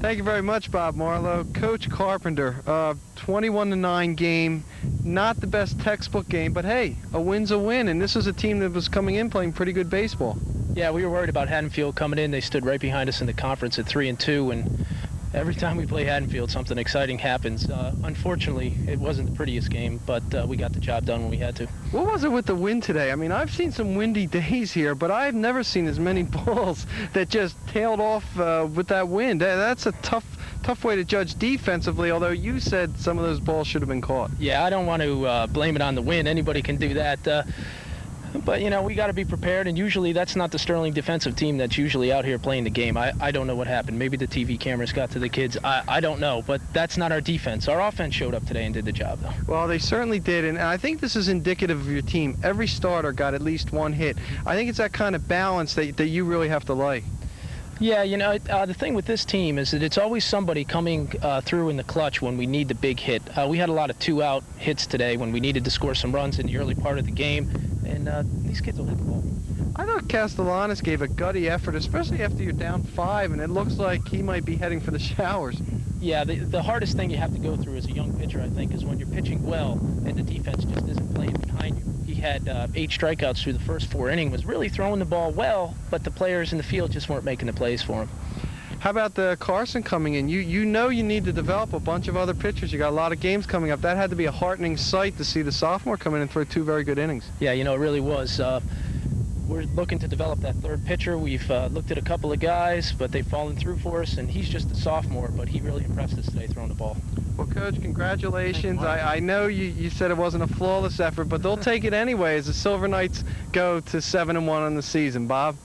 Thank you very much, Bob Marlowe. Coach Carpenter, 21-9 game, not the best textbook game, but hey, a win's a win, and this is a team that was coming in playing pretty good baseball. Yeah, we were worried about Haddonfield coming in. They stood right behind us in the conference at 3-2, and every time we play Haddonfield, something exciting happens. Unfortunately, it wasn't the prettiest game, but we got the job done when we had to. What was it with the wind today? I mean, I've seen some windy days here, but I've never seen as many balls that just tailed off with that wind. That's a tough way to judge defensively, although you said some of those balls should have been caught. Yeah, I don't want to blame it on the wind. Anybody can do that. But, you know, we got to be prepared, and usually that's not the Sterling defensive team that's usually out here playing the game. I don't know what happened. Maybe the TV cameras got to the kids. I don't know, but that's not our defense. Our offense showed up today and did the job, though. Well, they certainly did, and I think this is indicative of your team. Every starter got at least one hit. I think it's that kind of balance that you really have to like. Yeah, you know, the thing with this team is that it's always somebody coming through in the clutch when we need the big hit. We had a lot of 2-out hits today when we needed to score some runs in the early part of the game, and these kids will hit the ball. I thought Castellanos gave a gutty effort, especially after you're down 5, and it looks like he might be heading for the showers. Yeah, the hardest thing you have to go through as a young pitcher, I think, is when you're pitching well and the defense just isn't playing behind you. He had 8 strikeouts through the first 4 innings, was really throwing the ball well, but the players in the field just weren't making the plays for him. How about the Carson coming in? You know you need to develop a bunch of other pitchers. You got a lot of games coming up. That had to be a heartening sight to see the sophomore come in and throw 2 very good innings. Yeah, you know, it really was. We're looking to develop that third pitcher. We've looked at a couple of guys, but they've fallen through for us, and he's just a sophomore, but he really impressed us today throwing the ball. Well, Coach, congratulations. I know you said it wasn't a flawless effort, but they'll take it anyway as the Silver Knights go to 7-1 on the season. Bob?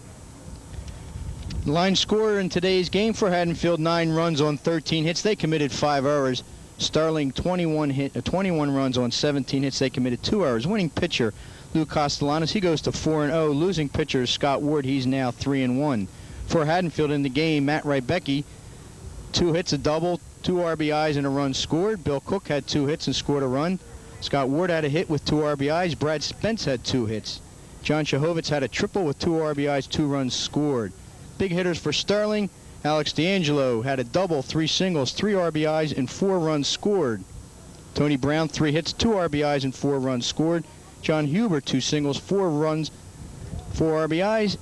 Line scorer in today's game for Haddonfield, 9 runs on 13 hits. They committed 5 errors. Sterling, 21 runs on 17 hits. They committed 2 errors. Winning pitcher, Lou Castellanos, he goes to 4-0. Losing pitcher, Scott Ward, he's now 3-1. For Haddonfield in the game, Matt Rybecki, 2 hits, a double, 2 RBIs, and a run scored. Bill Cook had 2 hits and scored a run. Scott Ward had a hit with 2 RBIs. Brad Spence had 2 hits. John Shahovitz had a triple with 2 RBIs, 2 runs scored. Big hitters for Sterling, Alex D'Angelo had a double, 3 singles, 3 RBIs, and 4 runs scored. Tony Brown, 3 hits, 2 RBIs, and 4 runs scored. John Huber, 2 singles, 4 runs, 4 RBIs.